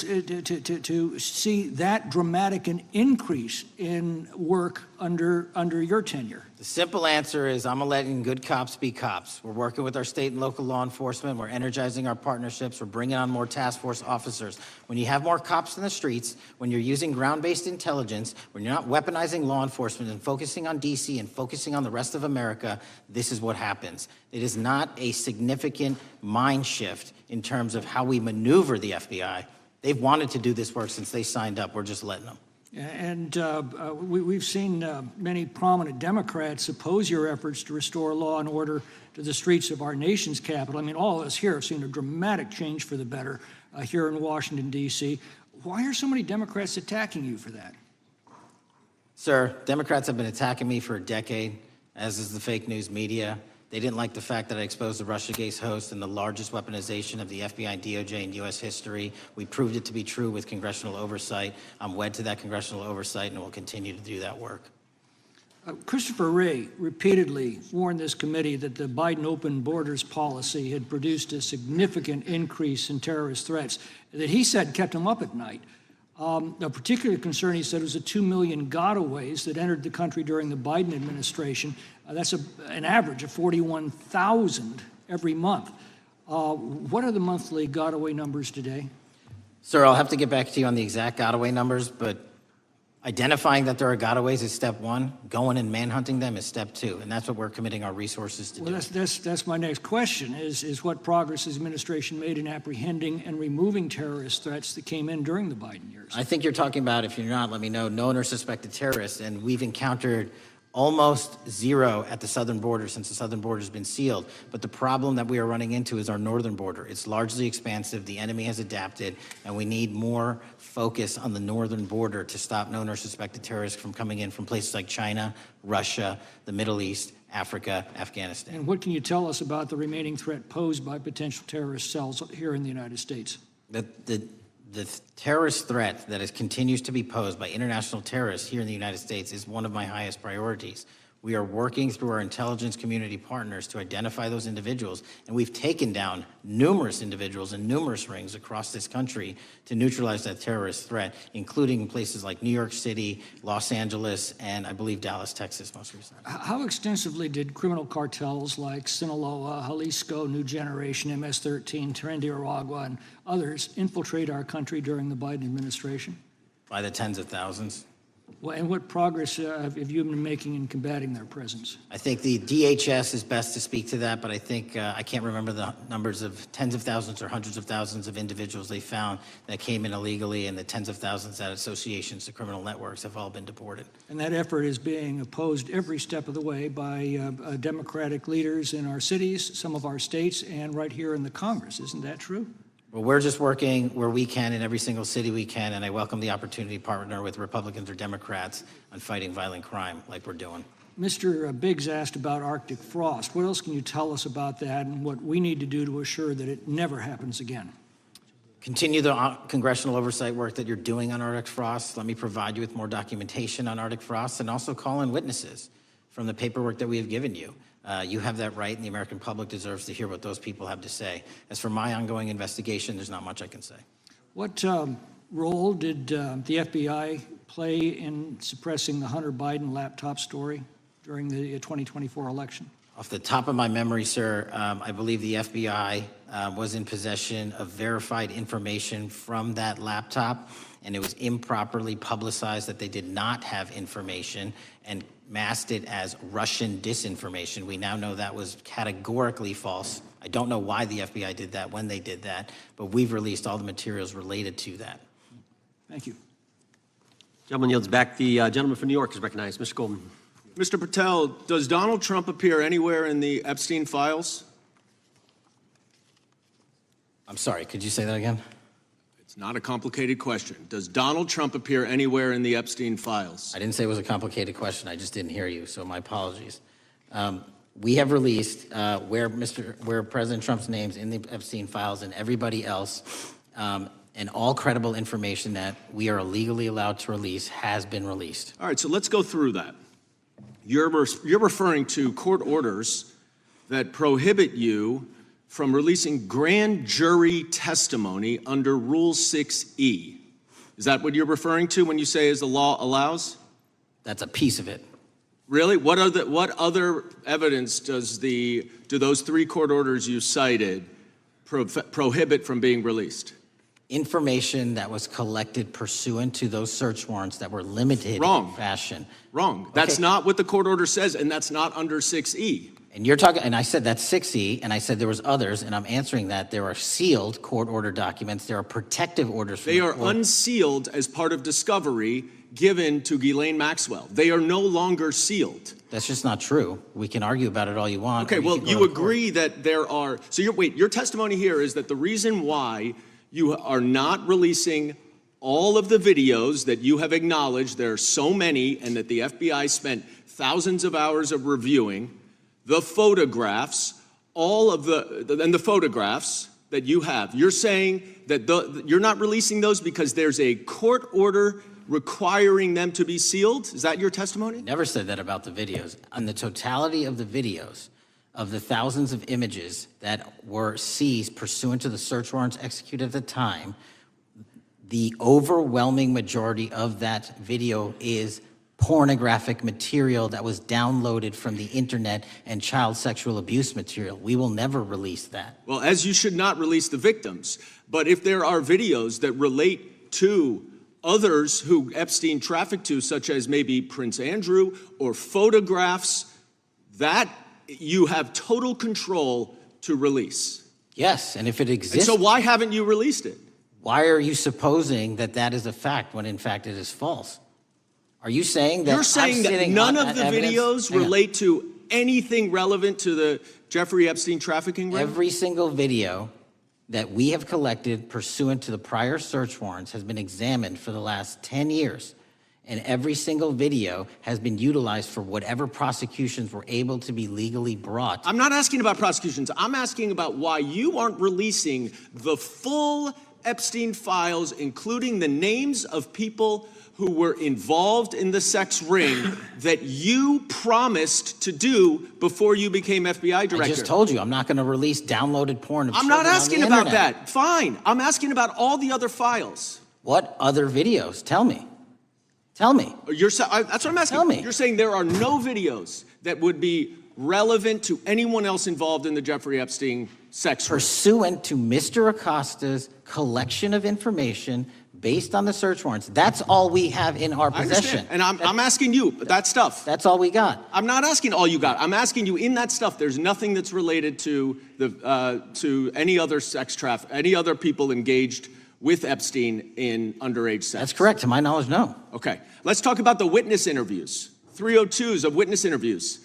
see that dramatic an increase in work under your tenure? The simple answer is I'm letting good cops be cops. We're working with our state and local law enforcement. We're energizing our partnerships. We're bringing on more task force officers. When you have more cops in the streets, when you're using ground-based intelligence, when you're not weaponizing law enforcement and focusing on D.C. and focusing on the rest of America, this is what happens. It is not a significant mind shift in terms of how we maneuver the FBI. They've wanted to do this work since they signed up. We're just letting them. And we've seen many prominent Democrats oppose your efforts to restore law and order to the streets of our nation's capital. I mean, all of us here have seen a dramatic change for the better here in Washington, D.C. Why are so many Democrats attacking you for that? Sir, Democrats have been attacking me for a decade, as is the fake news media. They didn't like the fact that I exposed the Russiagate host and the largest weaponization of the FBI and DOJ in U.S. history. We proved it to be true with congressional oversight. I'm wed to that congressional oversight and will continue to do that work. Christopher Wray repeatedly warned this committee that the Biden open borders policy had produced a significant increase in terrorist threats that he said kept him up at night. A particular concern, he said, was the 2 million gotaways that entered the country during the Biden administration. That's an average of 41,000 every month. What are the monthly gotaway numbers today? Sir, I'll have to get back to you on the exact gotaway numbers, but identifying that there are gotaways is step one. Going and manhunting them is step two, and that's what we're committing our resources to do. Well, that's my next question, is what progress has the administration made in apprehending and removing terrorist threats that came in during the Biden years? I think you're talking about, if you're not, let me know, known or suspected terrorists, and we've encountered almost zero at the southern border since the southern border has been sealed. But the problem that we are running into is our northern border. It's largely expansive. The enemy has adapted, and we need more focus on the northern border to stop known or suspected terrorists from coming in from places like China, Russia, the Middle East, Africa, Afghanistan. And what can you tell us about the remaining threat posed by potential terrorist cells here in the United States? The terrorist threat that continues to be posed by international terrorists here in the United States is one of my highest priorities. We are working through our intelligence community partners to identify those individuals, and we've taken down numerous individuals in numerous rings across this country to neutralize that terrorist threat, including in places like New York City, Los Angeles, and I believe Dallas, Texas most recently. How extensively did criminal cartels like Sinaloa, Jalisco, New Generation, MS-13, Trinidad, and others infiltrate our country during the Biden administration? By the tens of thousands. Well, and what progress have you been making in combating their presence? I think the DHS is best to speak to that, but I think I can't remember the numbers of tens of thousands or hundreds of thousands of individuals they found that came in illegally, and the tens of thousands that associations to criminal networks have all been deported. And that effort is being opposed every step of the way by Democratic leaders in our cities, some of our states, and right here in the Congress. Isn't that true? Well, we're just working where we can in every single city we can, and I welcome the opportunity to partner with Republicans or Democrats on fighting violent crime like we're doing. Mr. Biggs asked about Arctic frost. What else can you tell us about that and what we need to do to assure that it never happens again? Continue the congressional oversight work that you're doing on Arctic frost. Let me provide you with more documentation on Arctic frost, and also call in witnesses from the paperwork that we have given you. You have that right, and the American public deserves to hear what those people have to say. As for my ongoing investigation, there's not much I can say. What role did the FBI play in suppressing the Hunter Biden laptop story during the 2024 election? Off the top of my memory, sir, I believe the FBI was in possession of verified information from that laptop, and it was improperly publicized that they did not have information and masked it as Russian disinformation. We now know that was categorically false. I don't know why the FBI did that, when they did that, but we've released all the materials related to that. Thank you. Gentleman yields back. The gentleman from New York is recognized. Mr. Goldman. Mr. Patel, does Donald Trump appear anywhere in the Epstein files? I'm sorry, could you say that again? It's not a complicated question. Does Donald Trump appear anywhere in the Epstein files? I didn't say it was a complicated question. I just didn't hear you, so my apologies. We have released where President Trump's name's in the Epstein files and everybody else, and all credible information that we are legally allowed to release has been released. All right, so let's go through that. You're referring to court orders that prohibit you from releasing grand jury testimony under Rule 6E. Is that what you're referring to when you say as the law allows? That's a piece of it. Really? What other evidence do those three court orders you cited prohibit from being released? Information that was collected pursuant to those search warrants that were limited in fashion. Wrong. That's not what the court order says, and that's not under 6E. And you're talking, and I said that's 6E, and I said there was others, and I'm answering that. There are sealed court order documents. There are protective orders. They are unsealed as part of discovery given to Ghislaine Maxwell. They are no longer sealed. That's just not true. We can argue about it all you want. Okay, well, you agree that there are, so your testimony here is that the reason why you are not releasing all of the videos that you have acknowledged, there are so many, and that the FBI spent thousands of hours of reviewing, the photographs, and the photographs that you have. You're saying that you're not releasing those because there's a court order requiring them to be sealed? Is that your testimony? Never said that about the videos. On the totality of the videos, of the thousands of images that were seized pursuant to the search warrants executed at the time, the overwhelming majority of that video is pornographic material that was downloaded from the internet and child sexual abuse material. We will never release that. Well, as you should not release the victims, but if there are videos that relate to others who Epstein trafficked to, such as maybe Prince Andrew, or photographs, that you have total control to release. Yes, and if it exists. And so why haven't you released it? Why are you supposing that that is a fact when in fact it is false? Are you saying that You're saying that none of the videos relate to anything relevant to the Jeffrey Epstein trafficking ring? Every single video that we have collected pursuant to the prior search warrants has been examined for the last 10 years. And every single video has been utilized for whatever prosecutions were able to be legally brought. I'm not asking about prosecutions. I'm asking about why you aren't releasing the full Epstein files, including the names of people who were involved in the sex ring that you promised to do before you became FBI director. I just told you, I'm not going to release downloaded porn of I'm not children on asking the about internet. that. Fine. I'm asking about all the other files. What other videos? Tell me. Tell me. That's what I'm asking. Tell me. You're saying there are no videos that would be relevant to anyone else involved in the Jeffrey Epstein sex ring. Pursuant to Mr. Acosta's collection of information based on the search warrants. That's all we have in our possession. And I'm asking you, that stuff. That's all we got. I'm not asking all you got. I'm asking you, in that stuff, there's nothing that's related to any other any other people engaged with Epstein in underage sex. That's correct. To my knowledge, no. Okay. Let's talk about the witness interviews. 302s of witness interviews.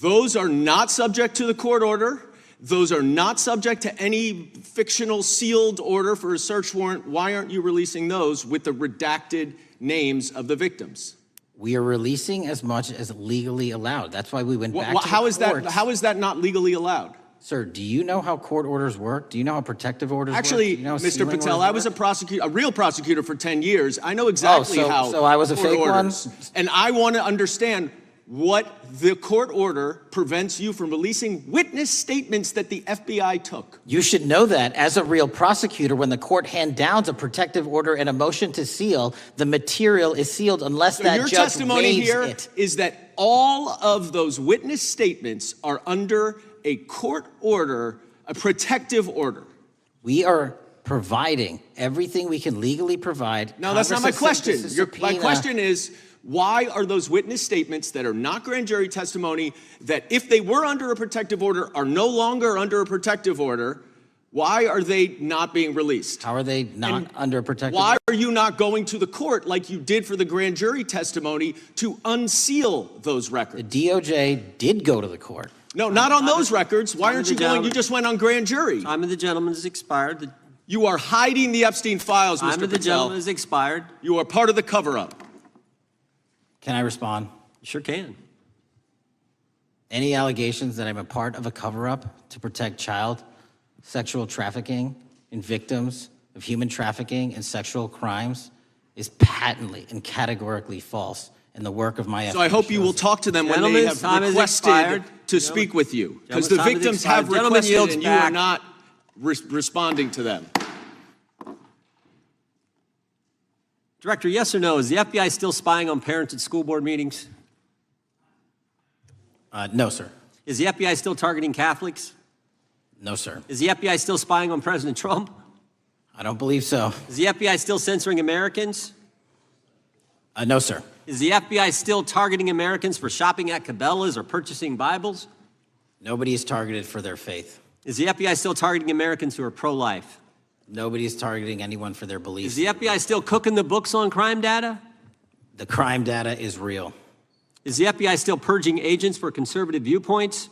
Those are not subject to the court order. Those are not subject to any fictional sealed order for a search warrant. Why aren't you releasing those with the redacted names of the victims? We are releasing as much as legally allowed. That's why we went back to the courts. How is that not legally allowed? Sir, do you know how court orders work? Do you know how protective orders Actually, work? Do you know how Mr. sealing Patel, orders I was work? a real prosecutor for 10 years. I know exactly how. So I was a court fake one? orders. And I want to understand what the court order prevents you from releasing witness statements that the FBI took. You should know that as a real prosecutor, when the court hand downs a protective order and a motion to seal, the material is sealed unless that Your judge testimony waives here it. is that all of those witness statements are under a court order, a protective order. We are providing everything we can legally provide. No, that's not my question. My My question is, why are those witness statements that are not grand jury testimony, that if they were under a protective order are no longer under a protective order, why are they not being released? How are they not under a protective Why order? are you not going to the court like you did for the grand jury testimony to unseal those records? The DOJ did go to the court. No, not on those records. Why aren't you going? You just went on grand jury. Time of the gentleman has expired. You are hiding the Epstein files, Mr. Time of the Patel. gentleman has expired. You are part of the cover-up. Can I respond? You sure can. Any allegations that I'm a part of a cover-up to protect child sexual trafficking and victims of human trafficking and sexual crimes is patently and categorically false in the work of my So I hope you will talk to them when they have requested to speak with you. Because the victims have requested and you are not responding to them. Director, yes or no, is the FBI still spying on parents at school board meetings? No, sir. Is the FBI still targeting Catholics? No, sir. Is the FBI still spying on President Trump? I don't believe so. Is the FBI still censoring Americans? No, sir. Is the FBI still targeting Americans for shopping at Cabela's or purchasing Bibles? Nobody is targeted for their faith. Is the FBI still targeting Americans who are pro-life? Nobody is targeting anyone for their beliefs. Is the FBI still cooking the books on crime data? The crime data is real. Is the FBI still purging agents for conservative viewpoints?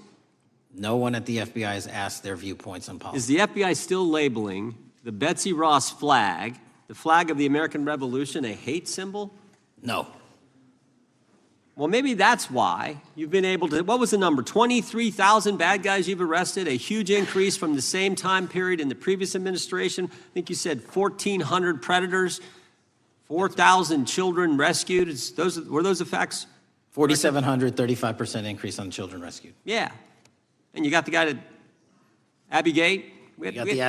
No one at the FBI has asked their viewpoints on politics. Is the FBI still labeling the Betsy Ross flag, the flag of the American Revolution, a hate symbol? No. Well, maybe that's why you've been able to, what was the number? 23,000 bad guys you've arrested, a huge increase from the same time period in the previous administration. I think you said 1,400 predators, 4,000 children rescued. Were those the facts? 4,700, 35% increase on children rescued. Yeah. And you got the guy to Abbey Gate. We got the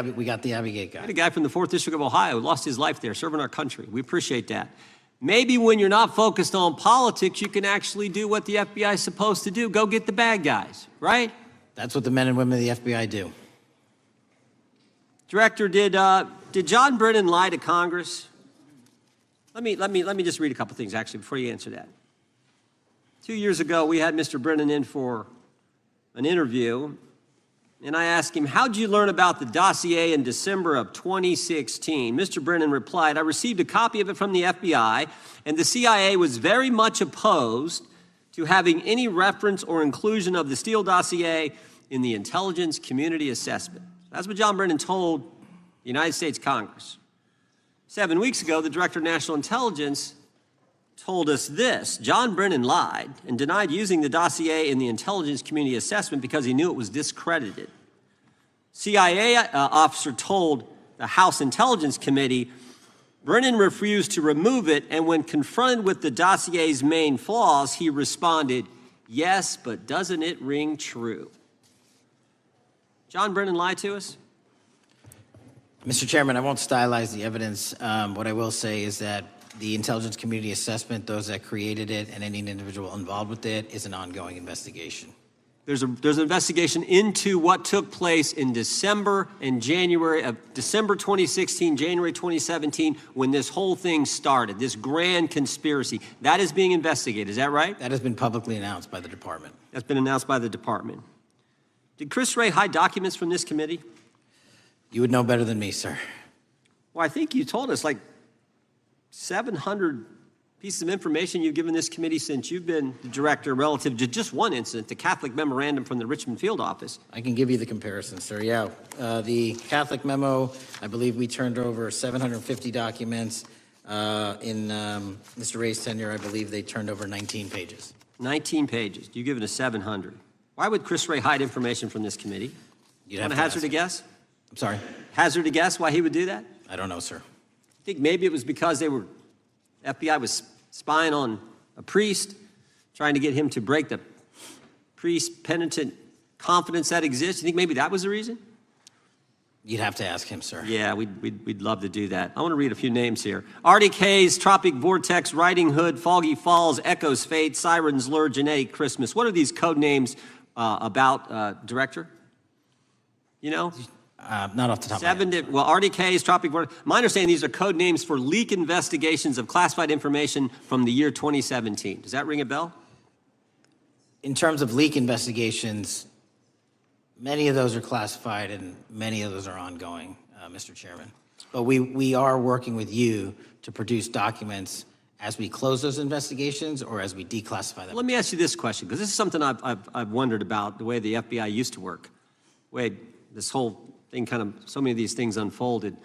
Abbey Gate guy. We had a guy from the 4th District of Ohio who lost his life there serving our country. We appreciate that. Maybe when you're not focused on politics, you can actually do what the FBI is supposed to do. Go get the bad guys, right? That's what the men and women of the FBI do. Director, did John Brennan lie to Congress? Let me just read a couple things, actually, before you answer that. 2 years ago, we had Mr. Brennan in for an interview, and I asked him, how'd you learn about the dossier in December of 2016? Mr. Brennan replied, I received a copy of it from the FBI, and the CIA was very much opposed to having any reference or inclusion of the Steele dossier in the intelligence community assessment. That's what John Brennan told the United States Congress. 7 weeks ago, the Director of National Intelligence told us this. John Brennan lied and denied using the dossier in the intelligence community assessment because he knew it was discredited. CIA officer told the House Intelligence Committee Brennan refused to remove it, and when confronted with the dossier's main flaws, he responded, "Yes, but doesn't it ring true?" John Brennan lied to us? Mr. Chairman, I won't stylize the evidence. What I will say is that the intelligence community assessment, those that created it, and any individual involved with it, is an ongoing investigation. There's an investigation into what took place in December and January of December 2016, January 2017, when this whole thing started, this grand conspiracy. That is being investigated, is that right? That has been publicly announced by the department. That's been announced by the department. Did Chris Wray hide documents from this committee? You would know better than me, sir. Well, I think you told us like 700 pieces of information you've given this committee since you've been the director relative to just one incident, the Catholic memorandum from the Richmond field office. I can give you the comparison, sir. Yeah, the Catholic memo, I believe we turned over 750 documents. In Mr. Ray's tenure, I believe they turned over 19 pages. 19 pages. You've given us 700. Why would Chris Wray hide information from this committee? You'd Want have to to hazard a guess? I'm sorry? Hazard a guess why he would do that? I don't know, sir. I think maybe it was because FBI was spying on a priest, trying to get him to break the priest penitent confidence that exists. You think maybe that was the reason? You'd have to ask him, sir. Yeah, we'd love to do that. I want to read a few names here. Arctic Haze, Tropic Vortex, Riding Hood, Foggy Falls, Echoes Fate, Sirens Lure, Genetic Christmas. What are these code names about, Director? You know? Not off the top of my head. Well, Arctic Haze, Tropic Vortex. My understanding, these are code names for leak investigations of classified information from the year 2017. Does that ring a bell? In terms of leak investigations, many of those are classified and many of those are ongoing, Mr. Chairman. But we are working with you to produce documents as we close those investigations or as we declassify them. Let me ask you this question, because this is something I've wondered about, the way the FBI used to work. The way this whole thing so many of these things unfolded.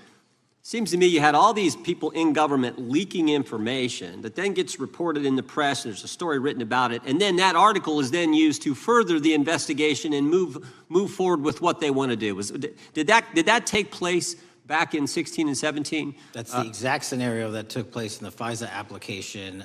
Seems to me you had all these people in government leaking information that then gets reported in the press, and there's a story written about it, and then that article is then used to further the investigation and move forward with what they want to do. Did that take place back in 16 and 17? That's the exact scenario that took place in the FISA application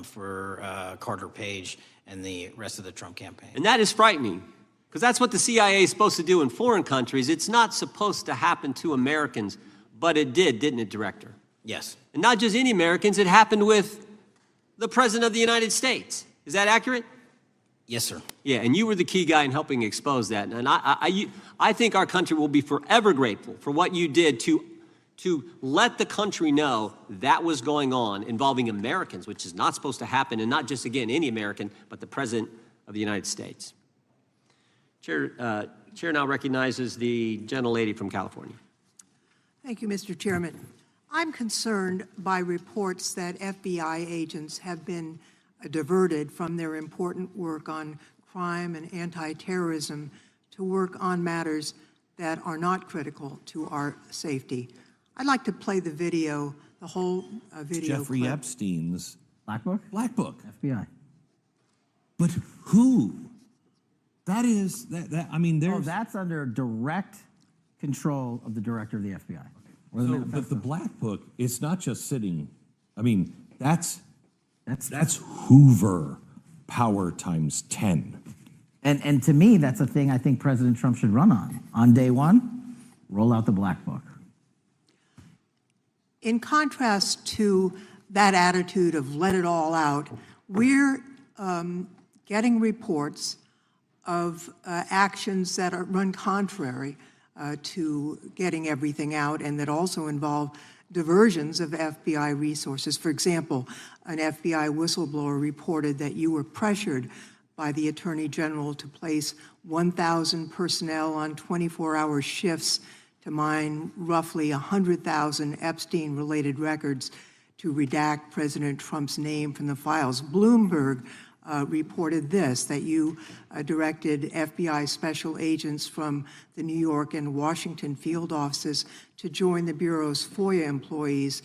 for Carter Page and the rest of the Trump campaign. And that is frightening, because that's what the CIA is supposed to do in foreign countries. It's not supposed to happen to Americans, but it did, didn't it, Director? Yes. And not just any Americans, it happened with the President of the United States. Is that accurate? Yes, sir. Yeah, and you were the key guy in helping expose that. And I think our country will be forever grateful for what you did to let the country know that was going on involving Americans, which is not supposed to happen, and not just, again, any American, but the President of the United States. Chair now recognizes the gentlelady from California. Thank you, Mr. Chairman. I'm concerned by reports that FBI agents have been diverted from their important work on crime and anti-terrorism to work on matters that are not critical to our safety. I'd like to play the video, the whole video Jeffrey clip. Epstein's Black Book? Black Book. FBI. But who? That is, I mean, there's... Oh, that's under direct control of the director of the FBI. Or So, but the Black Book, it's not just sitting, I mean, that's Hoover power times 10. And to me, that's a thing I think President Trump should run on. On day one, roll out the Black Book. In contrast to that attitude of let it all out, we're getting reports of actions that run contrary to getting everything out and that also involve diversions of FBI resources. For example, an FBI whistleblower reported that you were pressured by the Attorney General to place 1,000 personnel on 24-hour shifts to mine roughly 100,000 Epstein-related records to redact President Trump's name from the files. Bloomberg reported this, that you directed FBI special agents from the New York and Washington field offices to join the Bureau's FOIA employees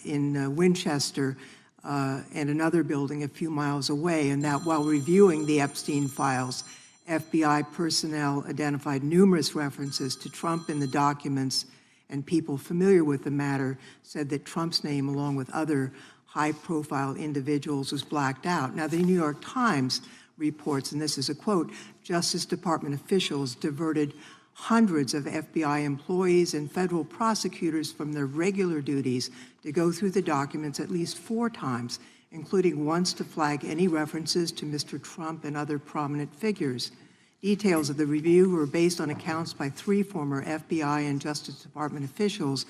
in Winchester and another building a few miles away, and that while reviewing the Epstein files, FBI personnel identified numerous references to Trump in the documents and people familiar with the matter said that Trump's name, along with other high-profile individuals, was blacked out. Now, the New York Times reports, and this is a quote, Justice Department officials diverted hundreds of FBI employees and federal prosecutors from their regular duties to go through the documents at least 4 times, including once to flag any references to Mr. Trump and other prominent figures. Details of the review were based on accounts by 3 former FBI and Justice Department officials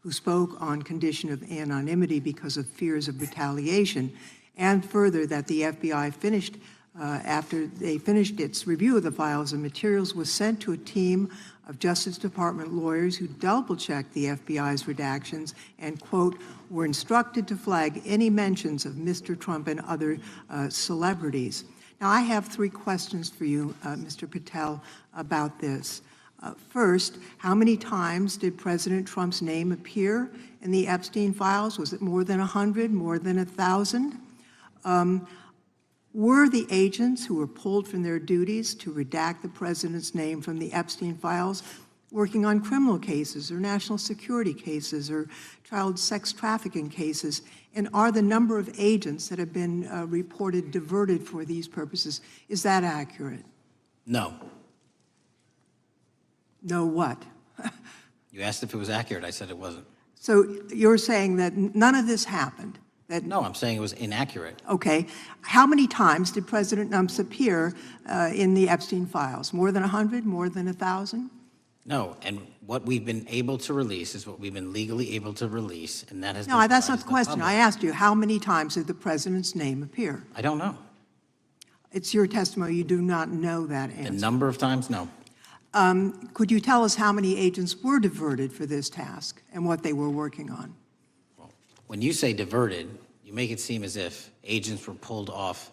who spoke on condition of anonymity because of fears of retaliation, and further that the FBI finished after they finished its review of the files and materials, was sent to a team of Justice Department lawyers who double-checked the FBI's redactions and, quote, were instructed to flag any mentions of Mr. Trump and other celebrities. Now, I have 3 questions for you, Mr. Patel, about this. First, how many times did President Trump's name appear in the Epstein files? Was it more than 100, more than 1,000? Were the agents who were pulled from their duties to redact the president's name from the Epstein files working on criminal cases or national security cases or child sex trafficking cases? And are the number of agents that have been reported diverted for these purposes, is that accurate? No. No what? You asked if it was accurate. I said it wasn't. So you're saying that none of this happened? No, I'm saying it was inaccurate. Okay. How many times did President Trump appear in the Epstein files? More than 100? More than 1,000? No, and what we've been able to release is what we've been legally able to release, and that has No, been that's not the provided to question. public. I asked you, how many times did the president's name appear? I don't know. It's your testimony. You do not know that answer. The number of times, no. Could you tell us how many agents were diverted for this task and what they were working on? When you say diverted, you make it seem as if agents were pulled off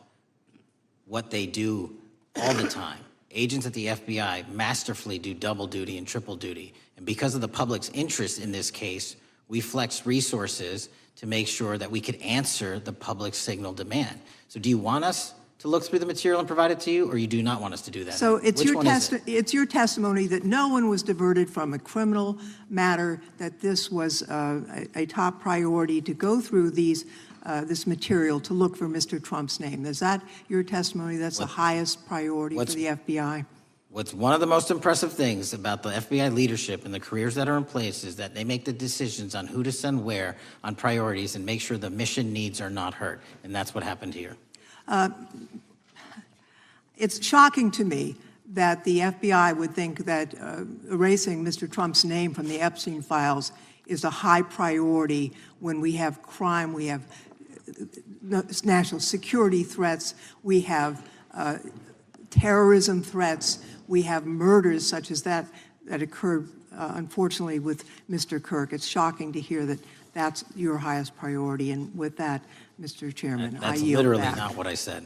what they do all the time. Agents at the FBI masterfully do double duty and triple duty. And because of the public's interest in this case, we flexed resources to make sure that we could answer the public's signal demand. So do you want us to look through the material and provide it to you, or you do not want us to do that? So it's Which your, one is it? it's your testimony that no one was diverted from a criminal matter, that this was a top priority to go through these this material to look for Mr. Trump's name. Is that your testimony? That's the highest priority for the FBI? What's one of the most impressive things about the FBI leadership and the careers that are in place is that they make the decisions on who to send where on priorities and make sure the mission needs are not hurt. And that's what happened here. It's shocking to me that the FBI would think that erasing Mr. Trump's name from the Epstein files is a high priority when we have crime, we have national security threats, we have terrorism threats, we have murders such as that occurred, unfortunately, with Mr. Kirk. It's shocking to hear that that's your highest priority. And with that, Mr. Chairman, I yield back. That's literally not what I said.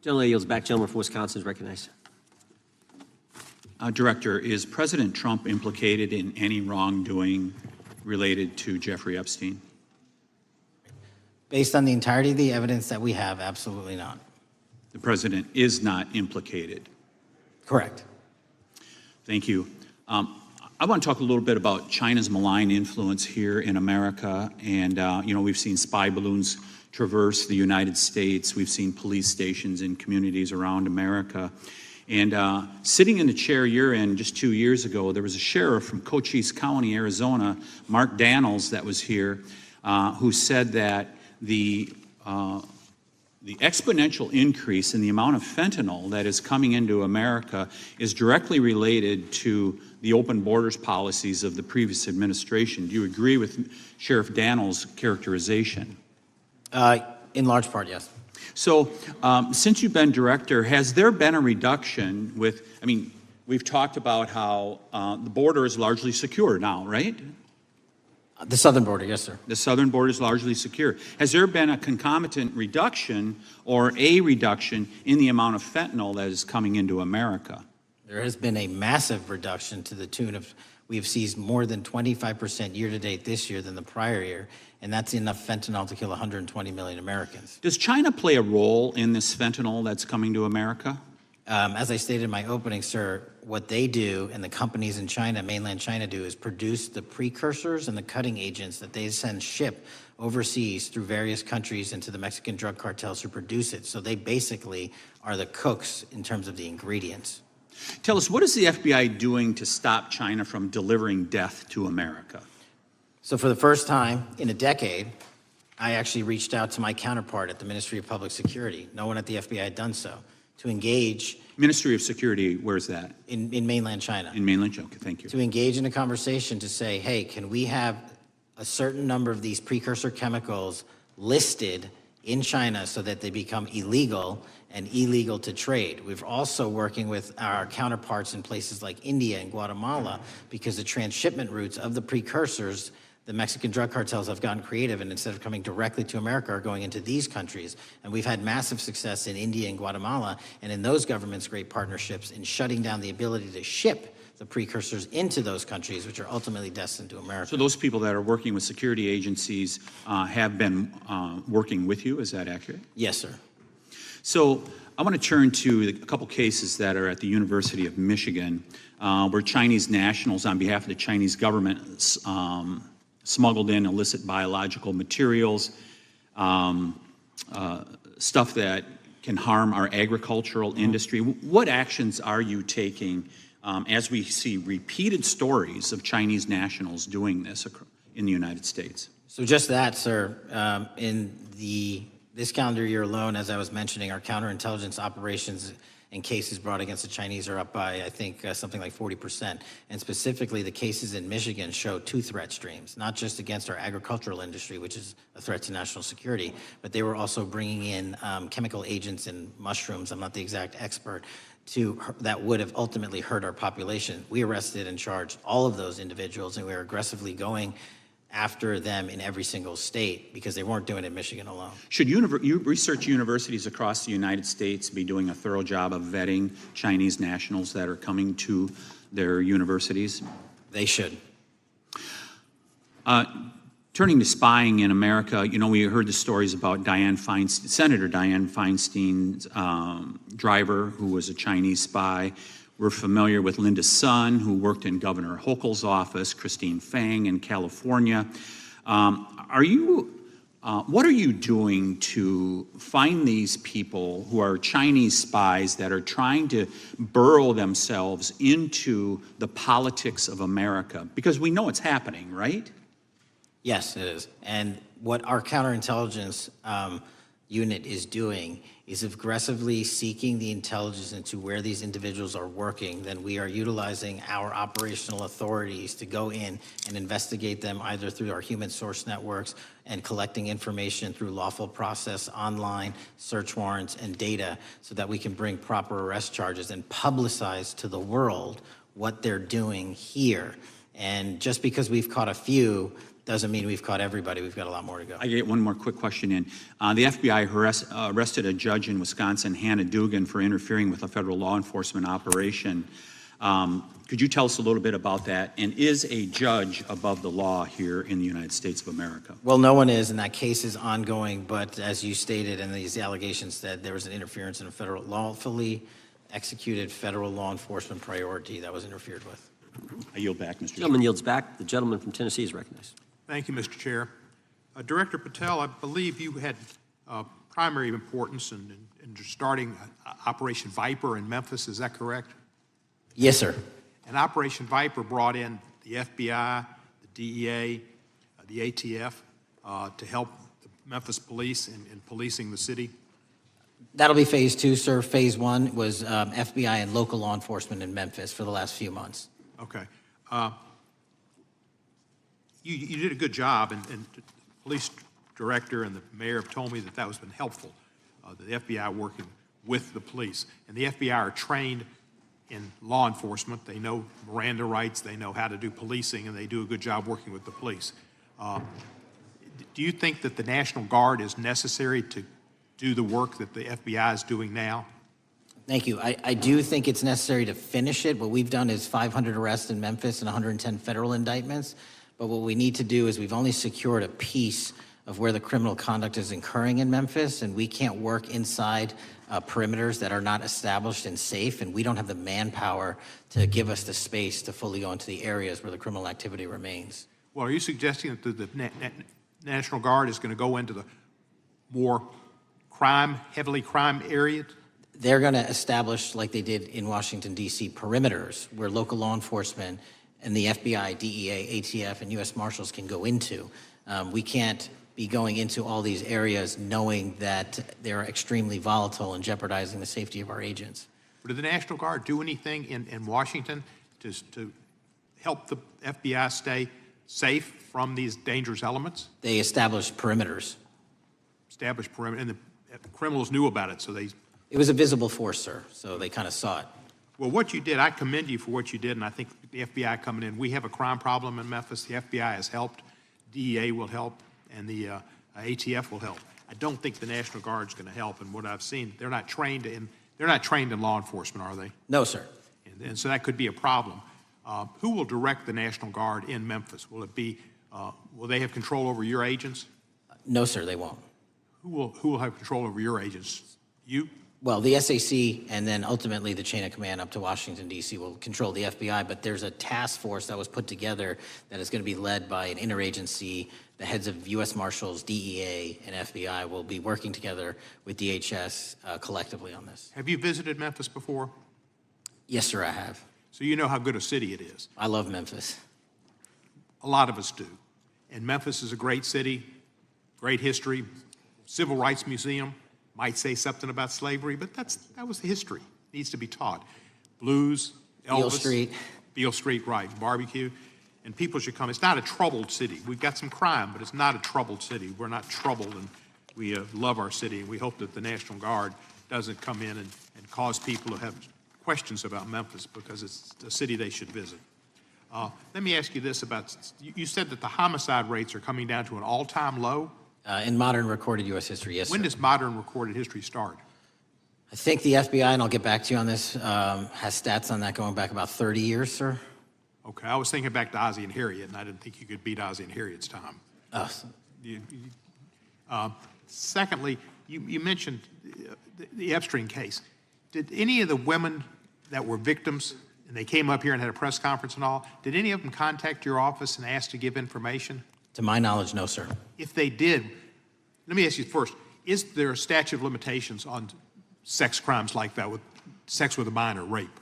Gentleman yields back. Gentleman from Wisconsin is recognized. Director, is President Trump implicated in any wrongdoing related to Jeffrey Epstein? Based on the entirety of the evidence that we have, absolutely not. The president is not implicated? Correct. Thank you. I want to talk a little bit about China's malign influence here in America. And, you know, we've seen spy balloons traverse the United States. We've seen police stations in communities around America. And sitting in the chair you're in just 2 years ago, there was a sheriff from Cochise County, Arizona, Mark Daniels, that was here, who said that the exponential increase in the amount of fentanyl that is coming into America is directly related to the open borders policies of the previous administration. Do you agree with Sheriff Daniels' characterization? In large part, yes. So since you've been director, has there been a reduction with, I mean, we've talked about how the border is largely secure now, right? The southern border, yes, sir. The southern border is largely secure. Has there been a concomitant reduction or a reduction in the amount of fentanyl that is coming into America? There has been a massive reduction to the tune of, we have seized more than 25% year-to-date this year than the prior year, and that's enough fentanyl to kill 120 million Americans. Does China play a role in this fentanyl that's coming to America? As I stated in my opening, sir, what they do and the companies in China, mainland China, do is produce the precursors and the cutting agents that they ship overseas through various countries into the Mexican drug cartels who produce it. So they basically are the cooks in terms of the ingredients. Tell us, what is the FBI doing to stop China from delivering death to America? So for the first time in a decade, I actually reached out to my counterpart at the Ministry of Public Security. No one at the FBI had done so. To engage. Ministry of Security, where's that? In mainland China. In mainland China, okay, thank you. To engage in a conversation to say, hey, can we have a certain number of these precursor chemicals listed in China so that they become illegal and illegal to trade. We're also working with our counterparts in places like India and Guatemala because the transshipment routes of the precursors, the Mexican drug cartels have gotten creative, and instead of coming directly to America are going into these countries. And we've had massive success in India and Guatemala, and in those governments, great partnerships in shutting down the ability to ship the precursors into those countries, which are ultimately destined to America. So those people that are working with security agencies have been working with you, is that accurate? Yes, sir. So I want to turn to a couple cases that are at the University of Michigan, where Chinese nationals, on behalf of the Chinese government, smuggled in illicit biological materials, stuff that can harm our agricultural industry. What actions are you taking as we see repeated stories of Chinese nationals doing this in the United States? So just that, sir. In this calendar year alone, as I was mentioning, our counterintelligence operations and cases brought against the Chinese are up by, I think, something like 40%. And specifically, the cases in Michigan show two threat streams, not just against our agricultural industry, which is a threat to national security, but they were also bringing in chemical agents in mushrooms. I'm not the exact expert. That would have ultimately hurt our population. We arrested and charged all of those individuals, and we are aggressively going after them in every single state because they weren't doing it in Michigan alone. Should research universities across the United States be doing a thorough job of vetting Chinese nationals that are coming to their universities? They should. Turning to spying in America, you know, we heard the stories about Senator Dianne Feinstein's driver, who was a Chinese spy. We're familiar with Linda's son, who worked in Governor Hochul's office, Christine Fang in California. What are you doing to find these people who are Chinese spies that are trying to burrow themselves into the politics of America? Because we know it's happening, right? Yes, it is. And what our counterintelligence unit is doing is aggressively seeking the intelligence into where these individuals are working. Then we are utilizing our operational authorities to go in and investigate them either through our human source networks and collecting information through lawful process, online, search warrants, and data so that we can bring proper arrest charges and publicize to the world what they're doing here. And just because we've caught a few doesn't mean we've caught everybody. We've got a lot more to go. I get one more quick question in. The FBI arrested a judge in Wisconsin, Hannah Dugan, for interfering with a federal law enforcement operation. Could you tell us a little bit about that? And is a judge above the law here in the United States of America? Well, no one is, and that case is ongoing. But as you stated, and these allegations said, there was an interference in a federal lawfully executed federal law enforcement priority that was interfered with. I yield back, Mr. Chairman. Gentleman yields back. The gentleman from Tennessee is recognized. Thank you, Mr. Chair. Director Patel, I believe you had primary importance in starting Operation Viper in Memphis. Is that correct? Yes, sir. And Operation Viper brought in the FBI, the DEA, the ATF to help the Memphis police in policing the city? That'll be phase two, sir. Phase one was FBI and local law enforcement in Memphis for the last few months. Okay. You did a good job, and the police director and the mayor have told me that has been helpful, the FBI working with the police. And the FBI are trained in law enforcement. They know Miranda rights, they know how to do policing, and they do a good job working with the police. Do you think that the National Guard is necessary to do the work that the FBI is doing now? Thank you. I do think it's necessary to finish it. What we've done is 500 arrests in Memphis and 110 federal indictments. But what we need to do is we've only secured a piece of where the criminal conduct is occurring in Memphis, and we can't work inside perimeters that are not established and safe, and we don't have the manpower to give us the space to fully go into the areas where the criminal activity remains. Well, are you suggesting that the National Guard is going to go into the more heavily crime areas? They're going to establish, like they did in Washington, D.C., perimeters where local law enforcement and the FBI, DEA, ATF, and U.S. Marshals can go into. We can't be going into all these areas knowing that they're extremely volatile and jeopardizing the safety of our agents. Did the National Guard do anything in Washington to help the FBI stay safe from these dangerous elements? They established perimeters. Established perimeter, and the criminals knew about it, so they... It was a visible force, sir, so they kind of saw it. Well, what you did, I commend you for what you did, and I think the FBI coming in, we have a crime problem in Memphis. The FBI has helped, DEA will help, and the ATF will help. I don't think the National Guard is going to help, and what I've seen, they're not trained in law enforcement, are they? No, sir. And so that could be a problem. Who will direct the National Guard in Memphis? Will it be, will they have control over your agents? No, sir, they won't. Who will have control over your agents? You? Well, the SAC and then ultimately the chain of command up to Washington, D.C. will control the FBI, but there's a task force that was put together that is going to be led by an interagency. The heads of U.S. Marshals, DEA, and FBI will be working together with DHS collectively on this. Have you visited Memphis before? Yes, sir, I have. So you know how good a city it is. I love Memphis. A lot of us do. And Memphis is a great city, great history, civil rights museum. Might say something about slavery, but that was the history. Needs to be taught. Blues, Elvis. Beale Street. Beale Street, right. Barbecue. And people should come. It's not a troubled city. We've got some crime, but it's not a troubled city. We're not troubled, and we love our city. And we hope that the National Guard doesn't come in and cause people to have questions about Memphis, because it's a city they should visit. Let me ask you this about, you said that the homicide rates are coming down to an all-time low? In modern recorded U.S. history, yes, When sir. does modern recorded history start? I think the FBI, and I'll get back to you on this, has stats on that going back about 30 years, sir. Okay, I was thinking back to Ozzie and Harriet, and I didn't think you could beat Ozzie and Harriet's time. Secondly, you mentioned the Epstein case. Did any of the women that were victims, and they came up here and had a press conference and all, did any of them contact your office and ask to give information? To my knowledge, no, sir. If they did, let me ask you first, is there a statute of limitations on sex crimes like that, with sex with a minor, rape?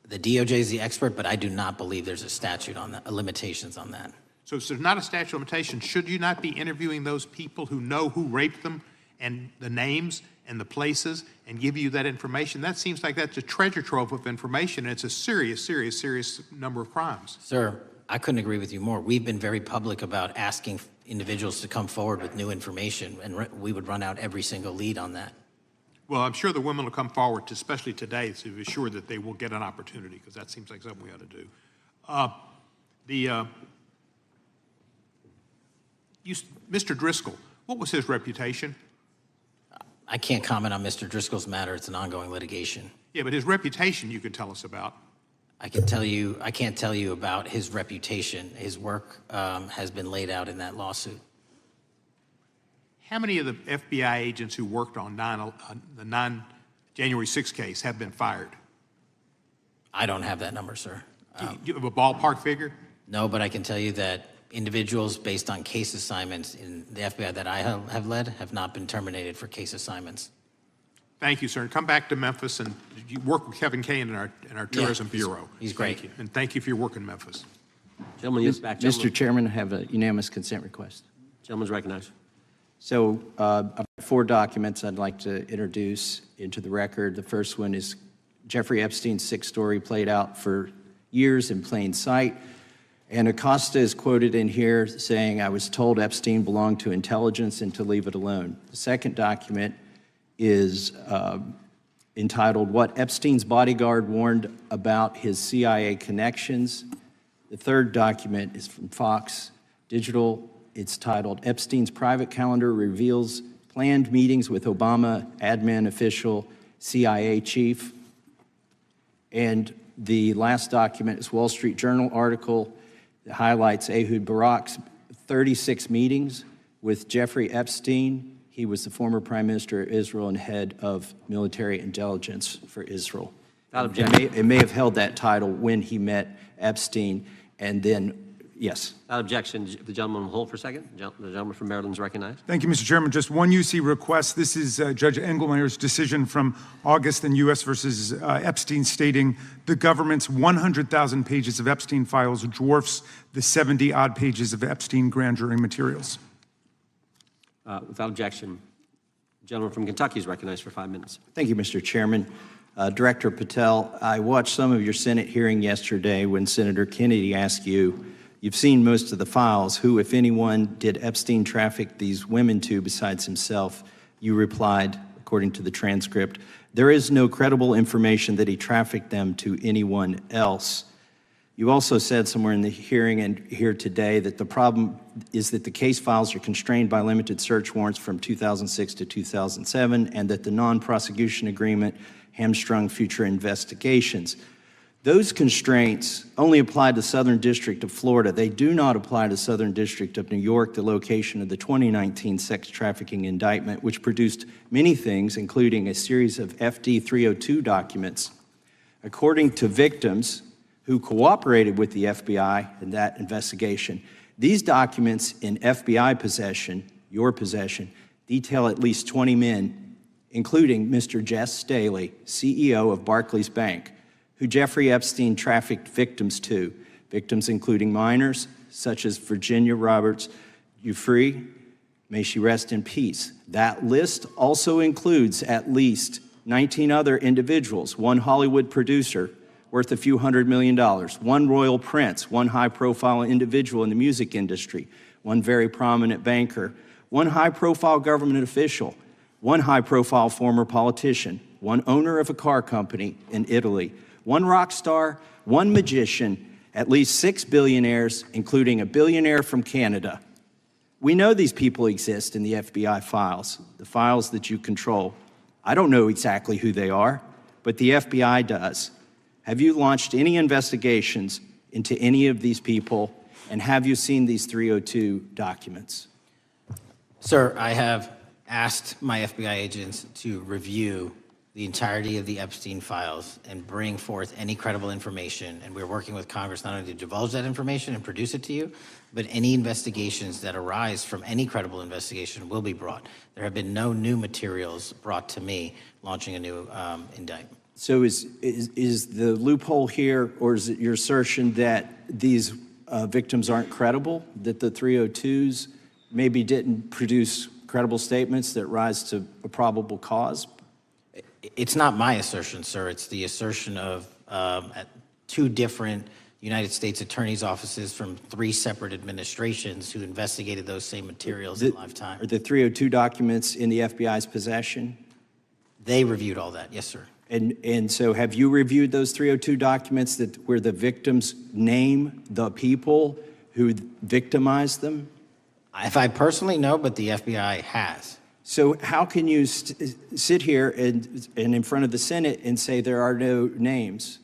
The DOJ is the expert, but I do not believe there's a statute on that, limitations on that. So if there's not a statute of limitations, should you not be interviewing those people who know who raped them and the names and the places and give you that information? That seems like that's a treasure trove of information, and it's a serious, serious, serious number of crimes. Sir, I couldn't agree with you more. We've been very public about asking individuals to come forward with new information, and we would run out every single lead on that. Well, I'm sure the women will come forward, especially today, to be sure that they will get an opportunity, because that seems like something we ought to do. Mr. Driscoll, what was his reputation? I can't comment on Mr. Driscoll's matter. It's an ongoing litigation. Yeah, but his reputation you could tell us about. I can't tell you about his reputation. His work has been laid out in that lawsuit. How many of the FBI agents who worked on the January 6th case have been fired? I don't have that number, sir. Do you have a ballpark figure? No, but I can tell you that individuals based on case assignments in the FBI that I have led have not been terminated for case assignments. Thank you, sir. And come back to Memphis, and you work with Kevin Kane in our Tourism Bureau. He's great. Thank you. And thank you for your work in Memphis. Gentleman, yes, back. Mr. Chairman, I have a unanimous consent request. Gentleman's recognized. So I've got 4 documents I'd like to introduce into the record. The first one is Jeffrey Epstein's 6 story played out for years in plain sight. And Acosta is quoted in here saying, "I was told Epstein belonged to intelligence and to leave it alone." The second document is entitled, "What Epstein's Bodyguard Warned About His CIA Connections." The third document is from Fox Digital. It's titled, "Epstein's Private Calendar Reveals Planned Meetings with Obama Admin Official CIA Chief." And the last document is Wall Street Journal article that highlights Ehud Barak's 36 meetings With Jeffrey Epstein, he was the former Prime Minister of Israel and head of military intelligence for Israel. It may have held that title when he met Epstein, and then, yes. Without objection, the gentleman will hold for a second. The gentleman from Maryland is recognized. Thank you, Mr. Chairman. Just one UC request. This is Judge Engelmeyer's decision from August in U.S. versus Epstein, stating the government's 100,000 pages of Epstein files dwarfs the 70-odd pages of Epstein grand jury materials. Without objection, the gentleman from Kentucky is recognized for 5 minutes. Thank you, Mr. Chairman. Director Patel, I watched some of your Senate hearing yesterday when Senator Kennedy asked you, you've seen most of the files, who, if anyone, did Epstein traffic these women to besides himself? You replied, according to the transcript, there is no credible information that he trafficked them to anyone else. You also said somewhere in the hearing and here today that the problem is that the case files are constrained by limited search warrants from 2006 to 2007, and that the non-prosecution agreement hamstrung future investigations. Those constraints only apply to Southern District of Florida. They do not apply to Southern District of New York, the location of the 2019 sex trafficking indictment, which produced many things, including a series of FD 302 documents. According to victims who cooperated with the FBI in that investigation, these documents in FBI possession, your possession, detail at least 20 men, including Mr. Jess Staley, CEO of Barclays Bank, who Jeffrey Epstein trafficked victims to, victims including minors, such as Virginia Roberts Giuffre, may she rest in peace. That list also includes at least 19 other individuals, one Hollywood producer worth a few $100 million, one royal prince, one high-profile individual in the music industry, one very prominent banker, one high-profile government official, one high-profile former politician, one owner of a car company in Italy, one rock star, one magician, at least 6 billionaires, including a billionaire from Canada. We know these people exist in the FBI files, the files that you control. I don't know exactly who they are, but the FBI does. Have you launched any investigations into any of these people, and have you seen these 302 documents? Sir, I have asked my FBI agents to review the entirety of the Epstein files and bring forth any credible information. And we're working with Congress not only to divulge that information and produce it to you, but any investigations that arise from any credible investigation will be brought. There have been no new materials brought to me launching a new indictment. So is the loophole here, or is it your assertion that these victims aren't credible, that the 302s maybe didn't produce credible statements that rise to a probable cause? It's not my assertion, sir. It's the assertion of 2 different United States attorneys' offices from 3 separate administrations who investigated those same materials in live time. Are the 302 documents in the FBI's possession? They reviewed all that, yes, sir. And so have you reviewed those 302 documents where the victims name the people who victimized them? If I personally know, but the FBI has. So how can you sit here and in front of the Senate and say there are no names?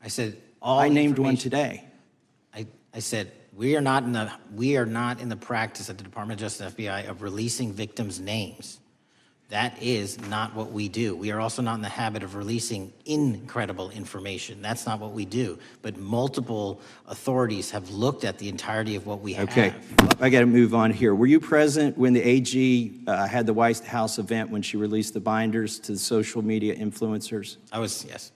I said I named one today. I said we are not in the practice at the Department of Justice FBI of releasing victims' names. That is not what we do. We are also not in the habit of releasing incredible information. That's not what we do. But multiple authorities have looked at the entirety of what we have. Okay, I got to move on here. Were you present when the AG had the White House event when she released the binders to the social media influencers? I was, yes.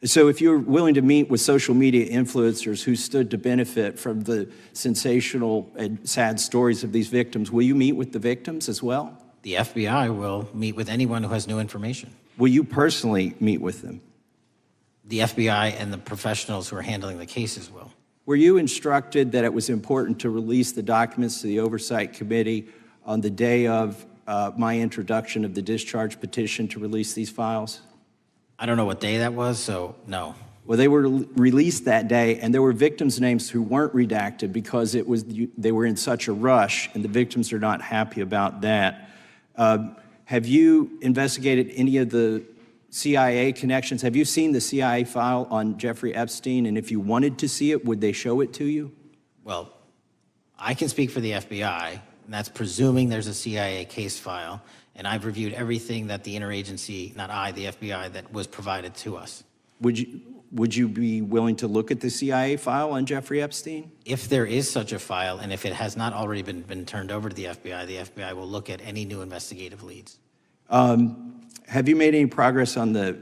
So if you're willing to meet with social media influencers who stood to benefit from the sensational and sad stories of these victims, will you meet with the victims as well? The FBI will meet with anyone who has new information. Will you personally meet with them? The FBI and the professionals who are handling the cases will. Were you instructed that it was important to release the documents to the Oversight Committee on the day of my introduction of the discharge petition to release these files? I don't know what day that was, so no. Well, they were released that day, and there were victims' names who weren't redacted because they were in such a rush, and the victims are not happy about that. Have you investigated any of the CIA connections? Have you seen the CIA file on Jeffrey Epstein? And if you wanted to see it, would they show it to you? Well, I can speak for the FBI. and that's presuming there's a CIA case file. And I've reviewed everything that the interagency, not I, the FBI, that was provided to us. Would you be willing to look at the CIA file on Jeffrey Epstein? If there is such a file, and if it has not already been turned over to the FBI will look at any new investigative leads. Have you made any progress on the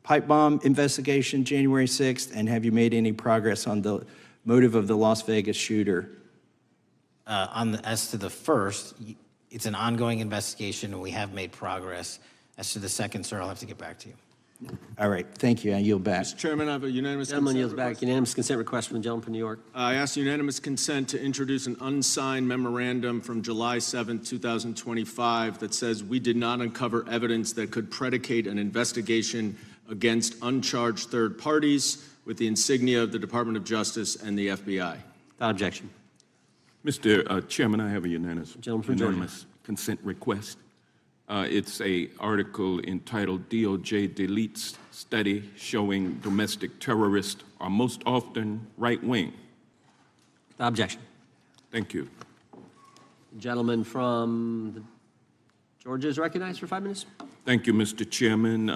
pipe bomb investigation January 6th? And have you made any progress on the motive of the Las Vegas shooter? As to the first, it's an ongoing investigation, and we have made progress. As to the second, sir, I'll have to get back to you. All right, thank you. I yield back. Mr. Chairman, I have a unanimous Gentleman consent yields request. back. Unanimous consent request from the gentleman from New York. I ask unanimous consent to introduce an unsigned memorandum from July 7, 2025 that says we did not uncover evidence that could predicate an investigation against uncharged third parties with the insignia of the Department of Justice and the FBI. Without objection. Mr. Chairman, I have a unanimous Georgia. consent request. It's a article entitled DOJ Deletes Study Showing Domestic Terrorists Are Most Often Right-Wing. Without objection. Thank you. The gentleman from Georgia is recognized for 5 minutes. Thank you, Mr. Chairman.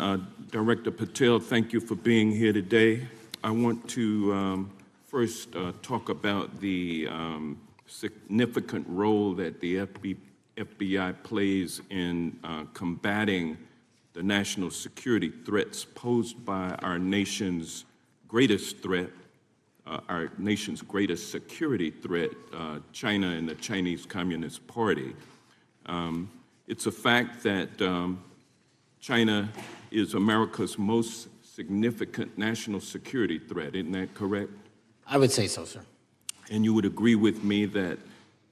Director Patel, thank you for being here today. I want to first talk about the significant role that the FBI plays in combating the national security threats posed by our nation's greatest threat, our nation's greatest security threat, China and the Chinese Communist Party. It's a fact that China is America's most significant national security threat, isn't that correct? I would say so, sir. And you would agree with me that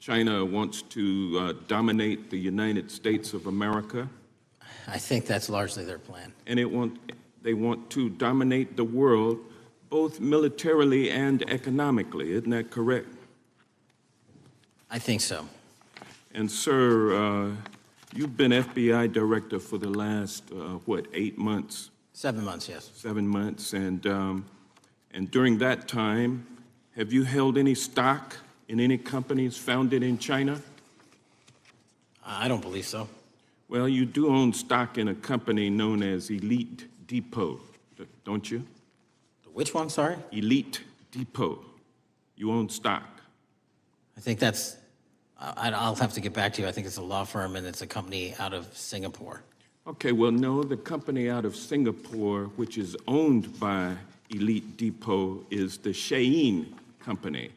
China wants to dominate the United States of America? I think that's largely their plan. And they want to dominate the world, both militarily and economically, isn't that correct? I think so. And sir, you've been FBI director for the last, 8 months? 7 months, yes. 7 months, and during that time, have you held any stock in any companies founded in China? I don't believe so. Well, you do own stock in a company known as Elite Depot, don't you? Which one, sorry? Elite Depot. You own stock. I think that's, I'll have to get back to you. I think it's a law firm and it's a company out of Singapore. Okay, well, no, the company out of Singapore, which is owned by Elite Depot, is the Shein Company,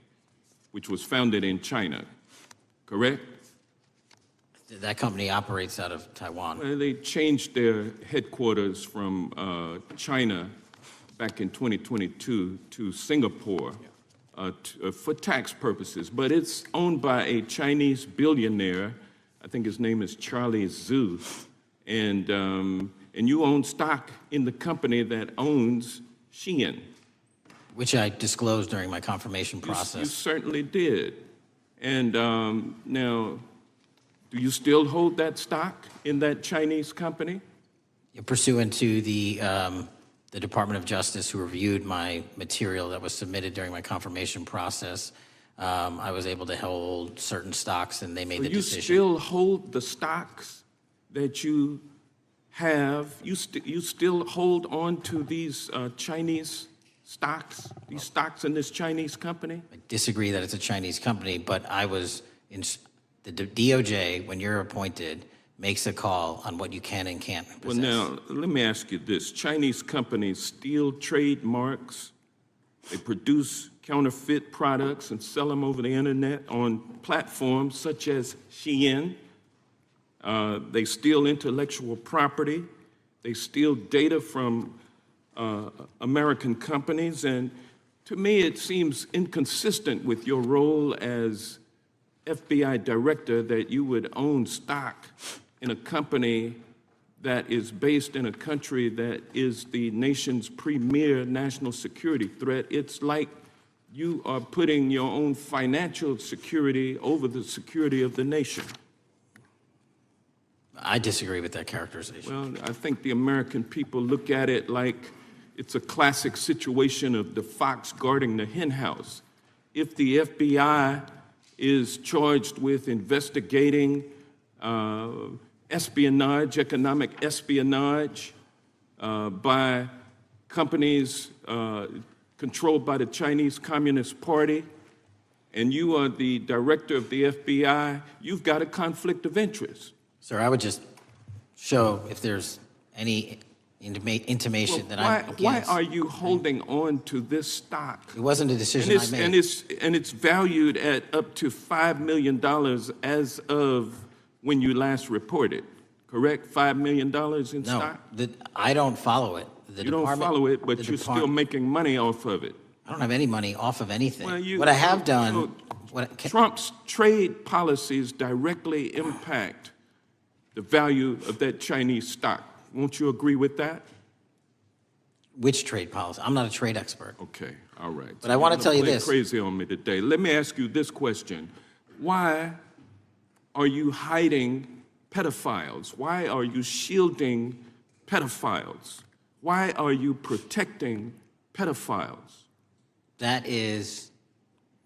which was founded in China, correct? That company operates out of Taiwan. Well, they changed their headquarters from China back in 2022 to Singapore for tax purposes, but it's owned by a Chinese billionaire. I think his name is Charlie Zhu, and you own stock in the company that owns Shein. Which I disclosed during my confirmation process. You certainly did. And now, do you still hold that stock in that Chinese company? Pursuant to the Department of Justice, who reviewed my material that was submitted during my confirmation process, I was able to hold certain stocks, and they made the decision. You still hold the stocks that you have? You still hold on to these Chinese stocks, these stocks in this Chinese company? I disagree that it's a Chinese company, but I was in the DOJ, when you're appointed, makes a call on what you can and can't possess. Well, now, let me ask you this. Chinese companies steal trademarks, they produce counterfeit products and sell them over the internet on platforms such as Shein. They steal intellectual property. They steal data from American companies, and to me it seems inconsistent with your role as FBI director that you would own stock in a company that is based in a country that is the nation's premier national security threat. It's like you are putting your own financial security over the security of the nation. I disagree with that characterization. Well, I think the American people look at it like it's a classic situation of the fox guarding the hen house. If the FBI is charged with investigating espionage, economic espionage by companies controlled by the Chinese Communist Party, and you are the director of the FBI, you've got a conflict of interest. Sir, I would just show if there's any intimation that I'm against. Why are you holding on to this stock? It wasn't a decision I made. And it's valued at up to $5 million as of when you last reported, correct? $5 million in stock? No, I don't follow it. You don't follow it, but you're still making money off of it. I don't have any money off of anything. What I have done... Trump's trade policies directly impact the value of that Chinese stock. Won't you agree with that? Which trade policy? I'm not a trade expert. Okay, all right. But I want to tell you this. Crazy on me today. Let me ask you this question. Why are you hiding pedophiles? Why are you shielding pedophiles? Why are you protecting pedophiles? That is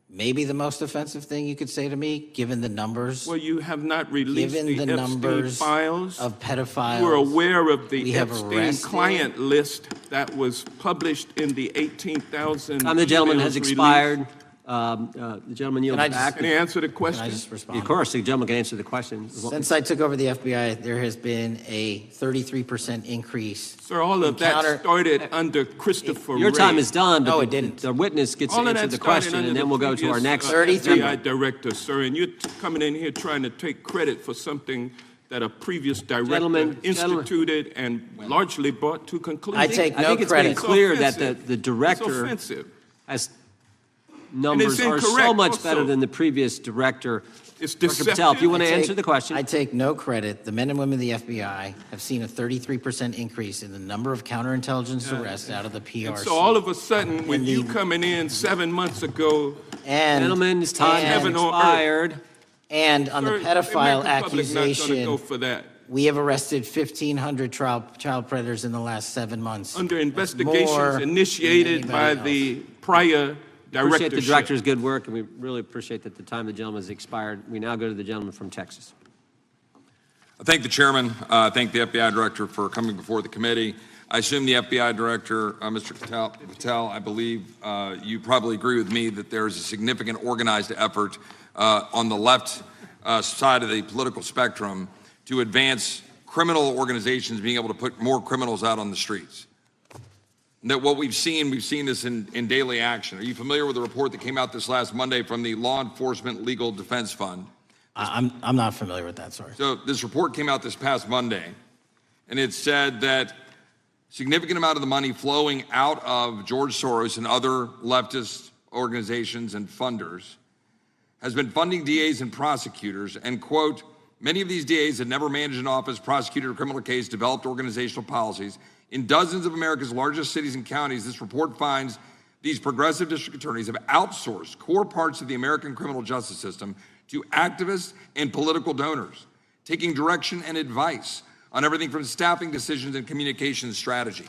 maybe the most offensive thing you could say to me, given the numbers. Well, you have not released the Epstein numbers files of pedophiles. You were aware of the Epstein client list that was published in the 18,000. The gentleman has expired. The gentleman yields back. Can I answer the question? Can I just respond? Of course, the gentleman can answer the question. Since I took over the FBI, there has been a 33% increase. Sir, all of that started under Christopher Your Wray. time is done. But no, it didn't. The witness gets to answer the question, and then we'll go to our next. FBI director, sir, and you're coming in here trying to take credit for something that a previous director instituted and largely brought to conclusion. I take no I think it's credit. been clear that the director has numbers are so much better than the previous director. It's Dr. Patel, if you want to answer the question. I take no credit. The men and women of the FBI have seen a 33% increase in the number of counterintelligence arrests out of the PRC. And so all of a sudden, when you coming in 7 months ago, gentlemen, his time has expired. And on the pedophile accusation, go for that. we have arrested 1,500 child predators in the last 7 months. Under investigations initiated by the prior Appreciate the director's good work, and we really appreciate that the time the gentleman has expired. We now go to the gentleman from Texas. I thank the chairman. I thank the FBI director for coming before the committee. I assume the FBI director, Mr. Patel, I believe you probably agree with me that there is a significant organized effort on the left side of the political spectrum to advance criminal organizations being able to put more criminals out on the streets. That what we've seen this in daily action. Are you familiar with the report that came out this last Monday from the Law Enforcement Legal Defense Fund? I'm not familiar with that, sorry. So this report came out this past Monday, and it said that significant amount of the money flowing out of George Soros and other leftist organizations and funders has been funding DAs and prosecutors, and quote, many of these DAs had never managed an office, prosecuted a criminal case, developed organizational policies. In dozens of America's largest cities and counties, this report finds these progressive district attorneys have outsourced core parts of the American criminal justice system to activists and political donors, taking direction and advice on everything from staffing decisions and communication strategy.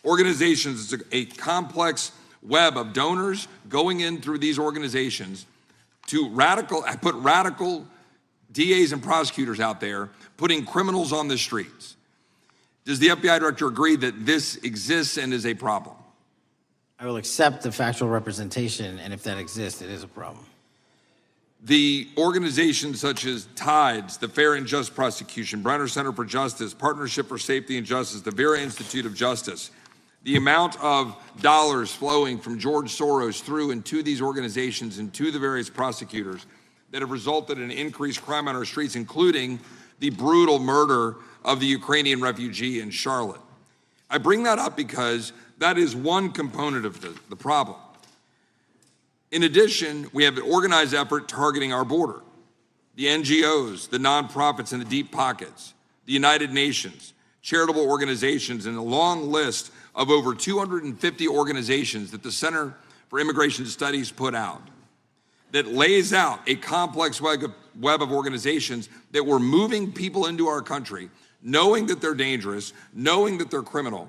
Organizations, it's a complex web of donors going in through these organizations to put radical DAs and prosecutors out there, putting criminals on the streets. Does the FBI director agree that this exists and is a problem? I will accept the factual representation, and if that exists, it is a problem. The organizations such as TIDES, the Fair and Just Prosecution, Brenner Center for Justice, Partnership for Safety and Justice, the Vera Institute of Justice, the amount of dollars flowing from George Soros through and to these organizations and to the various prosecutors that have resulted in increased crime on our streets, including the brutal murder of the Ukrainian refugee in Charlotte. I bring that up because that is one component of the problem. In addition, we have an organized effort targeting our border. The NGOs, the nonprofits and the deep pockets, the United Nations, charitable organizations, and a long list of over 250 organizations that the Center for Immigration Studies put out that lays out a complex web of organizations that were moving people into our country, knowing that they're dangerous, knowing that they're criminal,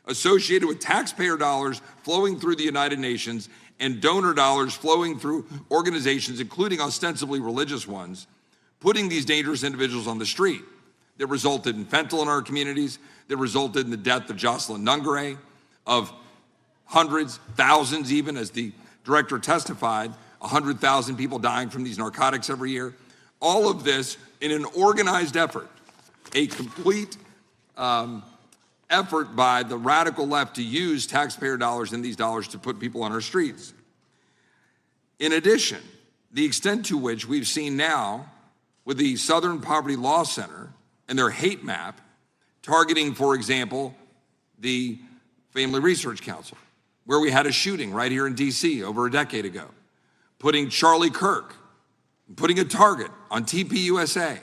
associated with taxpayer dollars flowing through the United Nations and donor dollars flowing through organizations, including ostensibly religious ones, putting these dangerous individuals on the street that resulted in fentanyl in our communities, that resulted in the death of Jocelyn Nungare, of hundreds, thousands even, as the director testified, 100,000 people dying from these narcotics every year. All of this in an organized effort, a complete effort by the radical left to use taxpayer dollars and these dollars to put people on our streets. In addition, the extent to which we've seen now with the Southern Poverty Law Center and their hate map targeting, for example, the Family Research Council, where we had a shooting right here in DC over a decade ago, putting Charlie Kirk, putting a target on TPUSA,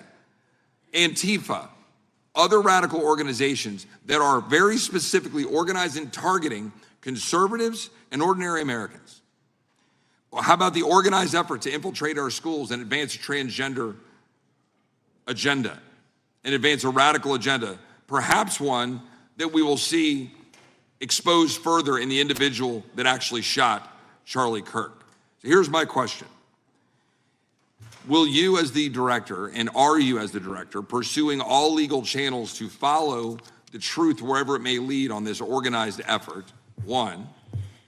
Antifa, other radical organizations that are very specifically organized in targeting conservatives and ordinary Americans. Well, how about the organized effort to infiltrate our schools and advance a transgender agenda and advance a radical agenda, perhaps one that we will see exposed further in the individual that actually shot Charlie Kirk. So here's my question. Will you as the director, and are you as the director, pursuing all legal channels to follow the truth wherever it may lead on this organized effort, one?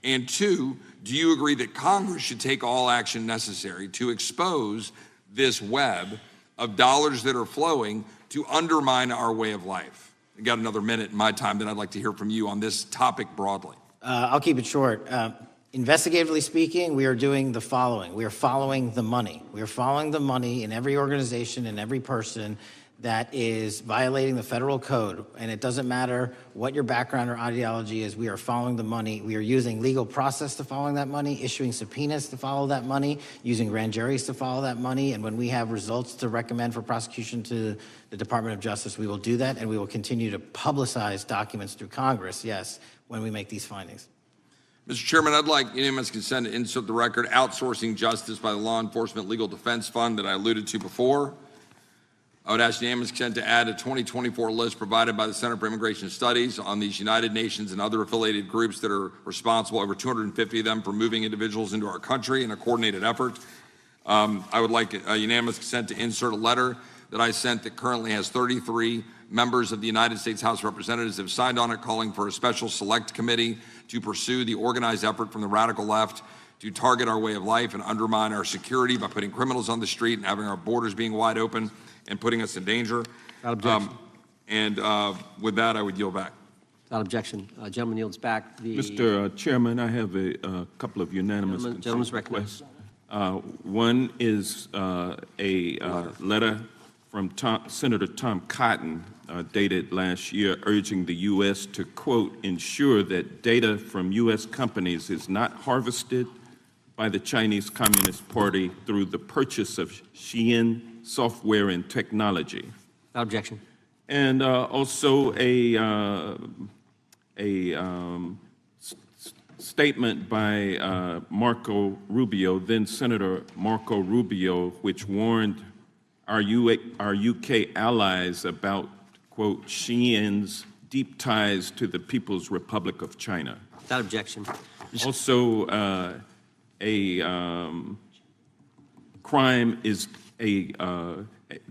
And two, do you agree that Congress should take all action necessary to expose this web of dollars that are flowing to undermine our way of life? I got another minute in my time that I'd like to hear from you on this topic broadly. I'll keep it short. Investigatively speaking, we are doing the following. We are following the money. We are following the money in every organization and every person that is violating the federal code. And it doesn't matter what your background or ideology is, we are following the money. We are using legal process to follow that money, issuing subpoenas to follow that money, using grand juries to follow that money. And when we have results to recommend for prosecution to the Department of Justice, we will do that, and we will continue to publicize documents through Congress, yes, when we make these findings. Mr. Chairman, I'd like unanimous consent to insert the record outsourcing justice by the Law Enforcement Legal Defense Fund that I alluded to before. I would ask unanimous consent to add a 2024 list provided by the Center for Immigration Studies on these United Nations and other affiliated groups that are responsible, over 250 of them, for moving individuals into our country in a coordinated effort. I would like a unanimous consent to insert a letter that I sent that currently has 33 members of the United States House of Representatives have signed on it, calling for a special select committee to pursue the organized effort from the radical left to target our way of life and undermine our security by putting criminals on the street and having our borders being wide open and putting us in danger. With that, I would yield back. Without objection. Gentleman yields back. Mr. Chairman, I have a couple of unanimous Gentleman's recognized. One is a letter from Senator Tom Cotton, dated last year, urging the U.S. to, quote, ensure that data from U.S. companies is not harvested by the Chinese Communist Party through the purchase of Xi'an software and technology. Without objection. And also a statement by Marco Rubio, then Senator Marco Rubio, which warned our UK allies about, quote, Xi'an's deep ties to the People's Republic of China. Without objection. Also,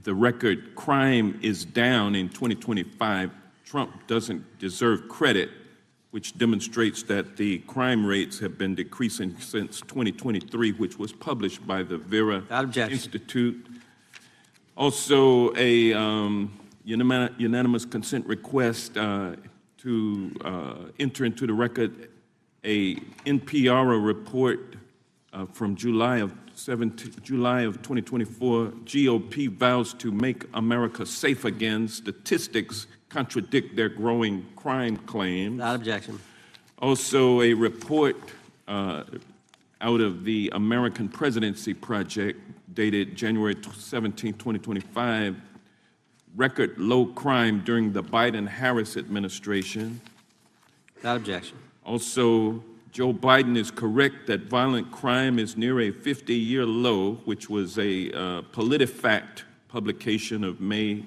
the record crime is down in 2025. Trump doesn't deserve credit, which demonstrates that the crime rates have been decreasing since 2023, which was published by the Vera Institute. Also, a unanimous consent request to enter into the record a NPR report from July of 2024. GOP vows to make America safe again. Statistics contradict their growing crime claims. Without objection. Also, a report out of the American Presidency Project dated January 17, 2025, record low crime during the Biden-Harris administration. Without objection. Also, Joe Biden is correct that violent crime is near a 50-year low, which was a PolitiFact publication of May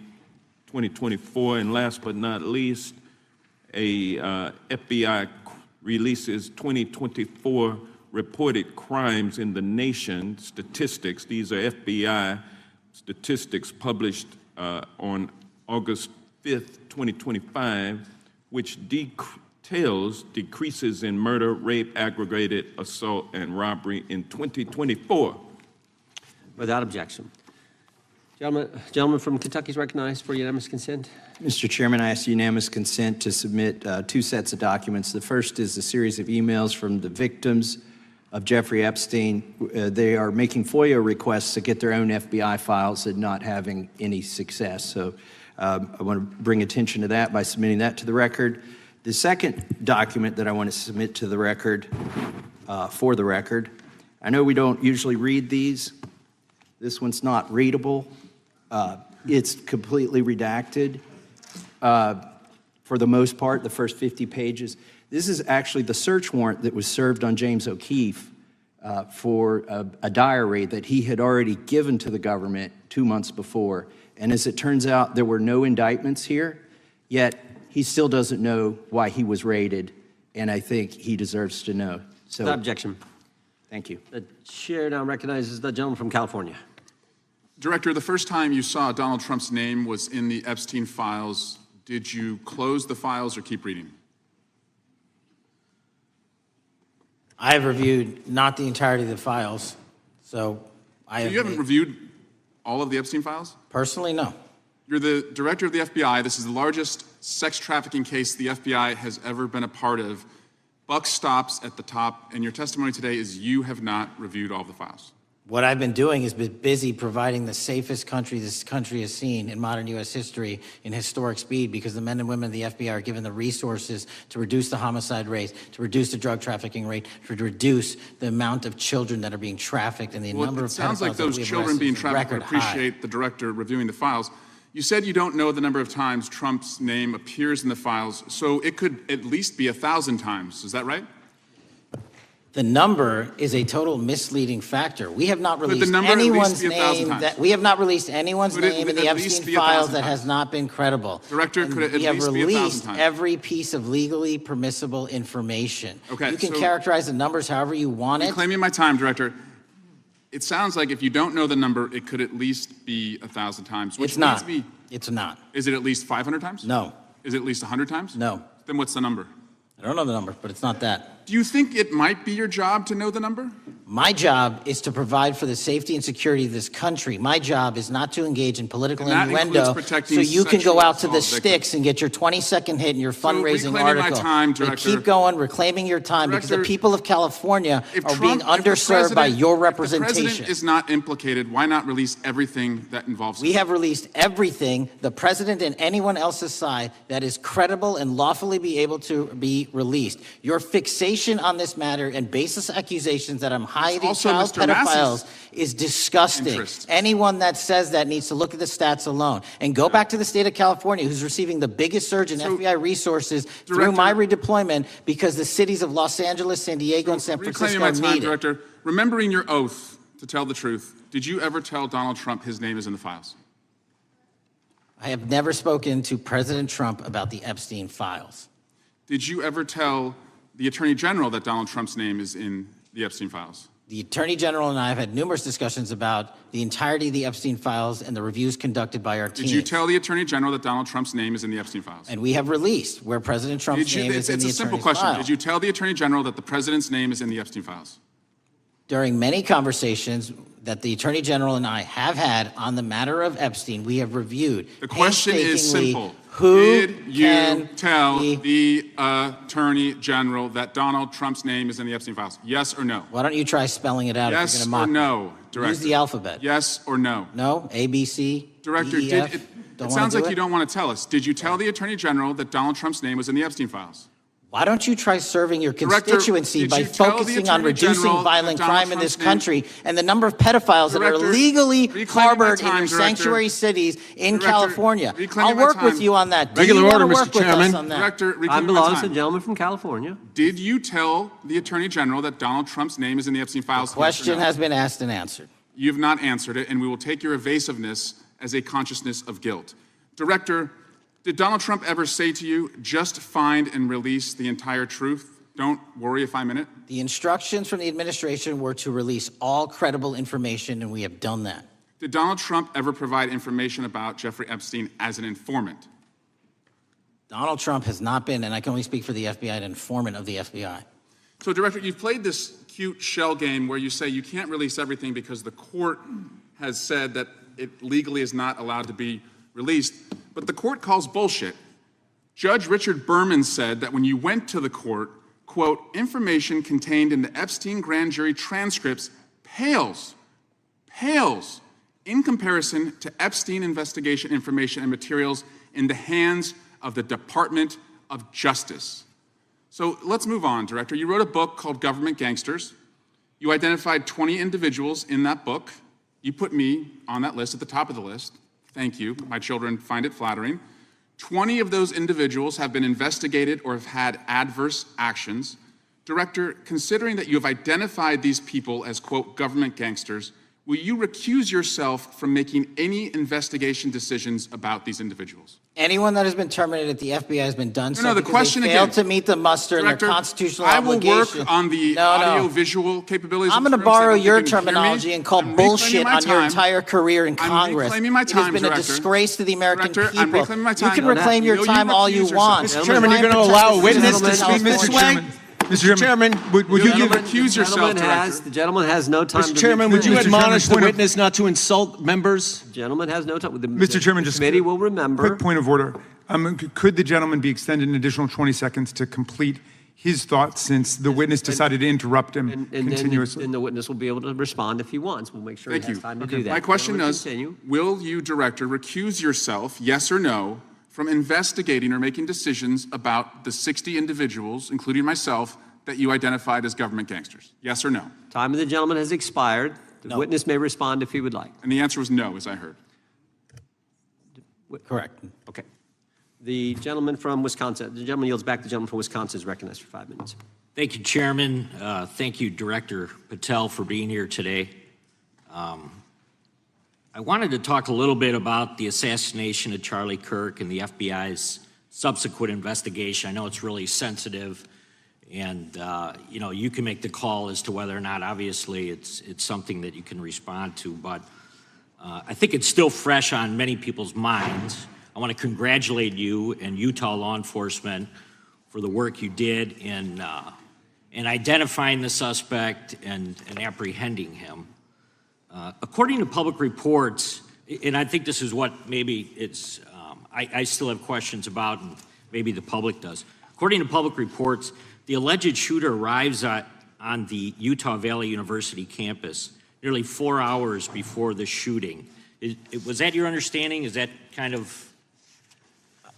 2024. And last but not least, a FBI releases 2024 reported crimes in the nation statistics. These are FBI statistics published on August 5th, 2025, which details decreases in murder, rape, aggravated assault, and robbery in 2024. Without objection. Gentleman from Kentucky is recognized for unanimous consent. Mr. Chairman, I ask unanimous consent to submit two sets of documents. The first is a series of emails from the victims of Jeffrey Epstein. They are making FOIA requests to get their own FBI files and not having any success. So I want to bring attention to that by submitting that to the record. The second document that I want to submit to the record, for the record, I know we don't usually read these. This one's not readable. It's completely redacted for the most part, the first 50 pages. This is actually the search warrant that was served on James O'Keefe for a diary that he had already given to the government 2 months before. And as it turns out, there were no indictments here, yet he still doesn't know why he was raided, and I think he deserves to know. So, without objection. Thank you. The chair now recognizes the gentleman from California. Director, the first time you saw Donald Trump's name was in the Epstein files. Did you close the files or keep reading? I have reviewed not the entirety of the files, so You haven't reviewed all of the Epstein files? Personally, no. You're the director of the FBI. This is the largest sex trafficking case the FBI has ever been a part of. Buck stops at the top, and your testimony today is you have not reviewed all of the files. What I've been doing is been busy providing the safest country this country has seen in modern U.S. history in historic speed, because the men and women of the FBI are given the resources to reduce the homicide rate, to reduce the drug trafficking rate, to reduce the amount of children that are being trafficked, and the number of pedophiles. It sounds like those children being trafficked would appreciate the director reviewing the files. You said you don't know the number of times Trump's name appears in the files, so it could at least be 1,000 times. Is that right? The number is a total misleading factor. We have not released anyone's name in the Epstein files that has not been credible. Director, could it at least be 1,000 times? We have released every piece of legally permissible information. Okay, you can characterize the numbers however you want it. You're claiming my time, Director. It sounds like if you don't know the number, it could at least be 1,000 times. It's not. It's not. Is it at least 500 times? No. Is it at least 100 times? No. Then what's the number? I don't know the number, but it's not that. Do you think it might be your job to know the number? My job is to provide for the safety and security of this country. My job is not to engage in political innuendo so you can go out to the sticks and get your 20-second hit in your fundraising article. Director, keep going, reclaiming your time, because the people of California are being underserved by your representation. If the president is not implicated, why not release everything that involves him? We have released everything, the president and anyone else's side, that is credible and lawfully be able to be released. Your fixation on this matter and baseless accusations that I'm hiding child pedophiles is disgusting. Anyone that says that needs to look at the stats alone and go back to the state of California, who's receiving the biggest surge in FBI resources through my redeployment, because the cities of Los Angeles, San Diego, and San Francisco need it. Director, remembering your oath to tell the truth, did you ever tell Donald Trump his name is in the files? I have never spoken to President Trump about the Epstein files. Did you ever tell the Attorney General that Donald Trump's name is in the Epstein files? The Attorney General and I have had numerous discussions about the entirety of the Epstein files and the reviews conducted by our team. Did you tell the Attorney General that Donald Trump's name is in the Epstein files? And we have released where President Trump's name is in the Attorney's file. It's a simple question. Did you tell the Attorney General that the President's name is in the Epstein files? During many conversations that the Attorney General and I have had on the matter of Epstein, we have reviewed. The question is simple. Who did you tell the Attorney General that Donald Trump's name is in the Epstein files? Yes or no? Why don't you try spelling it out? Yes if you're or mock no, Director? Use the alphabet. Yes or no? No? A, B, C, Director, D, E, F? it sounds like you don't want to tell us. Did you tell the Attorney General that Donald Trump's name was in the Epstein files? Why don't you try serving your constituency by focusing on reducing violent crime in this country and the number of pedophiles that are illegally harbored in your sanctuary cities in California? I'll work with you on that. Regular order, Mr. Chairman. I belong to the gentleman from California. Did you tell the Attorney General that Donald Trump's name is in the Epstein files? The question has been asked and answered. You've not answered it, and we will take your evasiveness as a consciousness of guilt. Director, did Donald Trump ever say to you, just find and release the entire truth? Don't worry if I'm in it. The instructions from the administration were to release all credible information, and we have done that. Did Donald Trump ever provide information about Jeffrey Epstein as an informant? Donald Trump has not been, and I can only speak for the FBI, an informant of the FBI. So, Director, you've played this cute shell game where you say you can't release everything because the court has said that it legally is not allowed to be released, but the court calls bullshit. Judge Richard Berman said that when you went to the court, quote, information contained in the Epstein grand jury transcripts pales in comparison to Epstein investigation information and materials in the hands of the Department of Justice. So let's move on, Director. You wrote a book called Government Gangsters. You identified 20 individuals in that book. You put me on that list, at the top of the list. Thank you. My children find it flattering. 20 of those individuals have been investigated or have had adverse actions. Director, considering that you have identified these people as, quote, government gangsters, will you recuse yourself from making any investigation decisions about these individuals? Anyone that has been terminated at the FBI has been done so the because question they failed again, to meet the muster in their Director, constitutional I will obligation. work on the audio-visual capabilities. I'm going to borrow your terminology and call bullshit on your entire career in Congress. Reclaiming my time, it has been a disgrace to the American Director, I'm people. reclaiming my time. You can reclaim your time all you want. Mr. Chairman, you're going to allow a witness to speak, Mr. Chairman? Mr. Chairman, would you give recuse yourself, Director? The gentleman has no time. Mr. Chairman, would you admonish the witness not to insult members? The gentleman has no time. Mr. Chairman, just committee will remember. Quick point of order. Could the gentleman be extended an additional 20 seconds to complete his thoughts, since the witness decided to interrupt him continuously? And the witness will be able to respond if he wants. We'll make sure he has time to do that. My question is, will you, Director, recuse yourself, yes or no, from investigating or making decisions about the 60 individuals, including myself, that you identified as government gangsters? Yes or no? Time of the gentleman has expired. The witness may respond if he would like. And the answer was no, as I heard. Correct. Okay. The gentleman from Wisconsin, the gentleman yields back. The gentleman from Wisconsin is recognized for 5 minutes. Thank you, Chairman. Thank you, Director Patel, for being here today. I wanted to talk a little bit about the assassination of Charlie Kirk and the FBI's subsequent investigation. I know it's really sensitive, and you can make the call as to whether or not, obviously, it's something that you can respond to, but I think it's still fresh on many people's minds. I want to congratulate you and Utah law enforcement for the work you did in identifying the suspect and apprehending him. According to public reports, and I think this is what maybe it's, I still have questions about, and maybe the public does. According to public reports, the alleged shooter arrives on the Utah Valley University campus nearly 4 hours before the shooting. Was that your understanding? Is that kind of...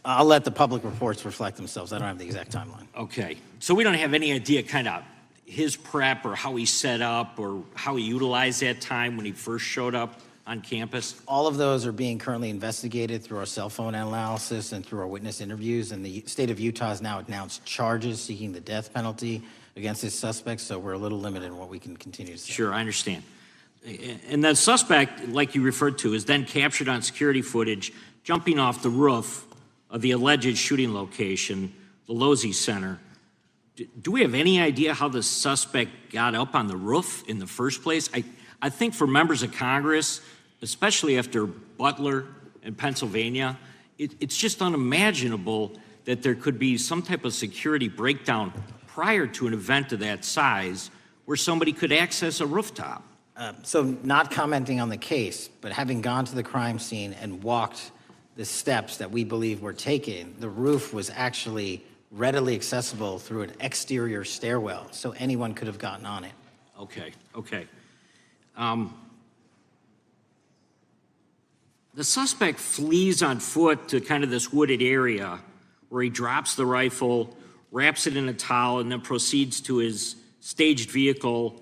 I'll let the public reports reflect themselves. I don't have the exact timeline. Okay. So we don't have any idea kind of his prep or how he set up or how he utilized that time when he first showed up on campus? All of those are being currently investigated through our cell phone analysis and through our witness interviews. And the state of Utah has now announced charges seeking the death penalty against his suspects. So we're a little limited in what we can continue to say. Sure, I understand. And the suspect, like you referred to, is then captured on security footage jumping off the roof of the alleged shooting location, the Losey Center. Do we have any idea how the suspect got up on the roof in the first place? I think for members of Congress, especially after Butler in Pennsylvania, it's just unimaginable that there could be some type of security breakdown prior to an event of that size where somebody could access a rooftop. So not commenting on the case, but having gone to the crime scene and walked the steps that we believe were taken, the roof was actually readily accessible through an exterior stairwell, so anyone could have gotten on it. Okay. The suspect flees on foot to kind of this wooded area where he drops the rifle, wraps it in a towel, and then proceeds to his staged vehicle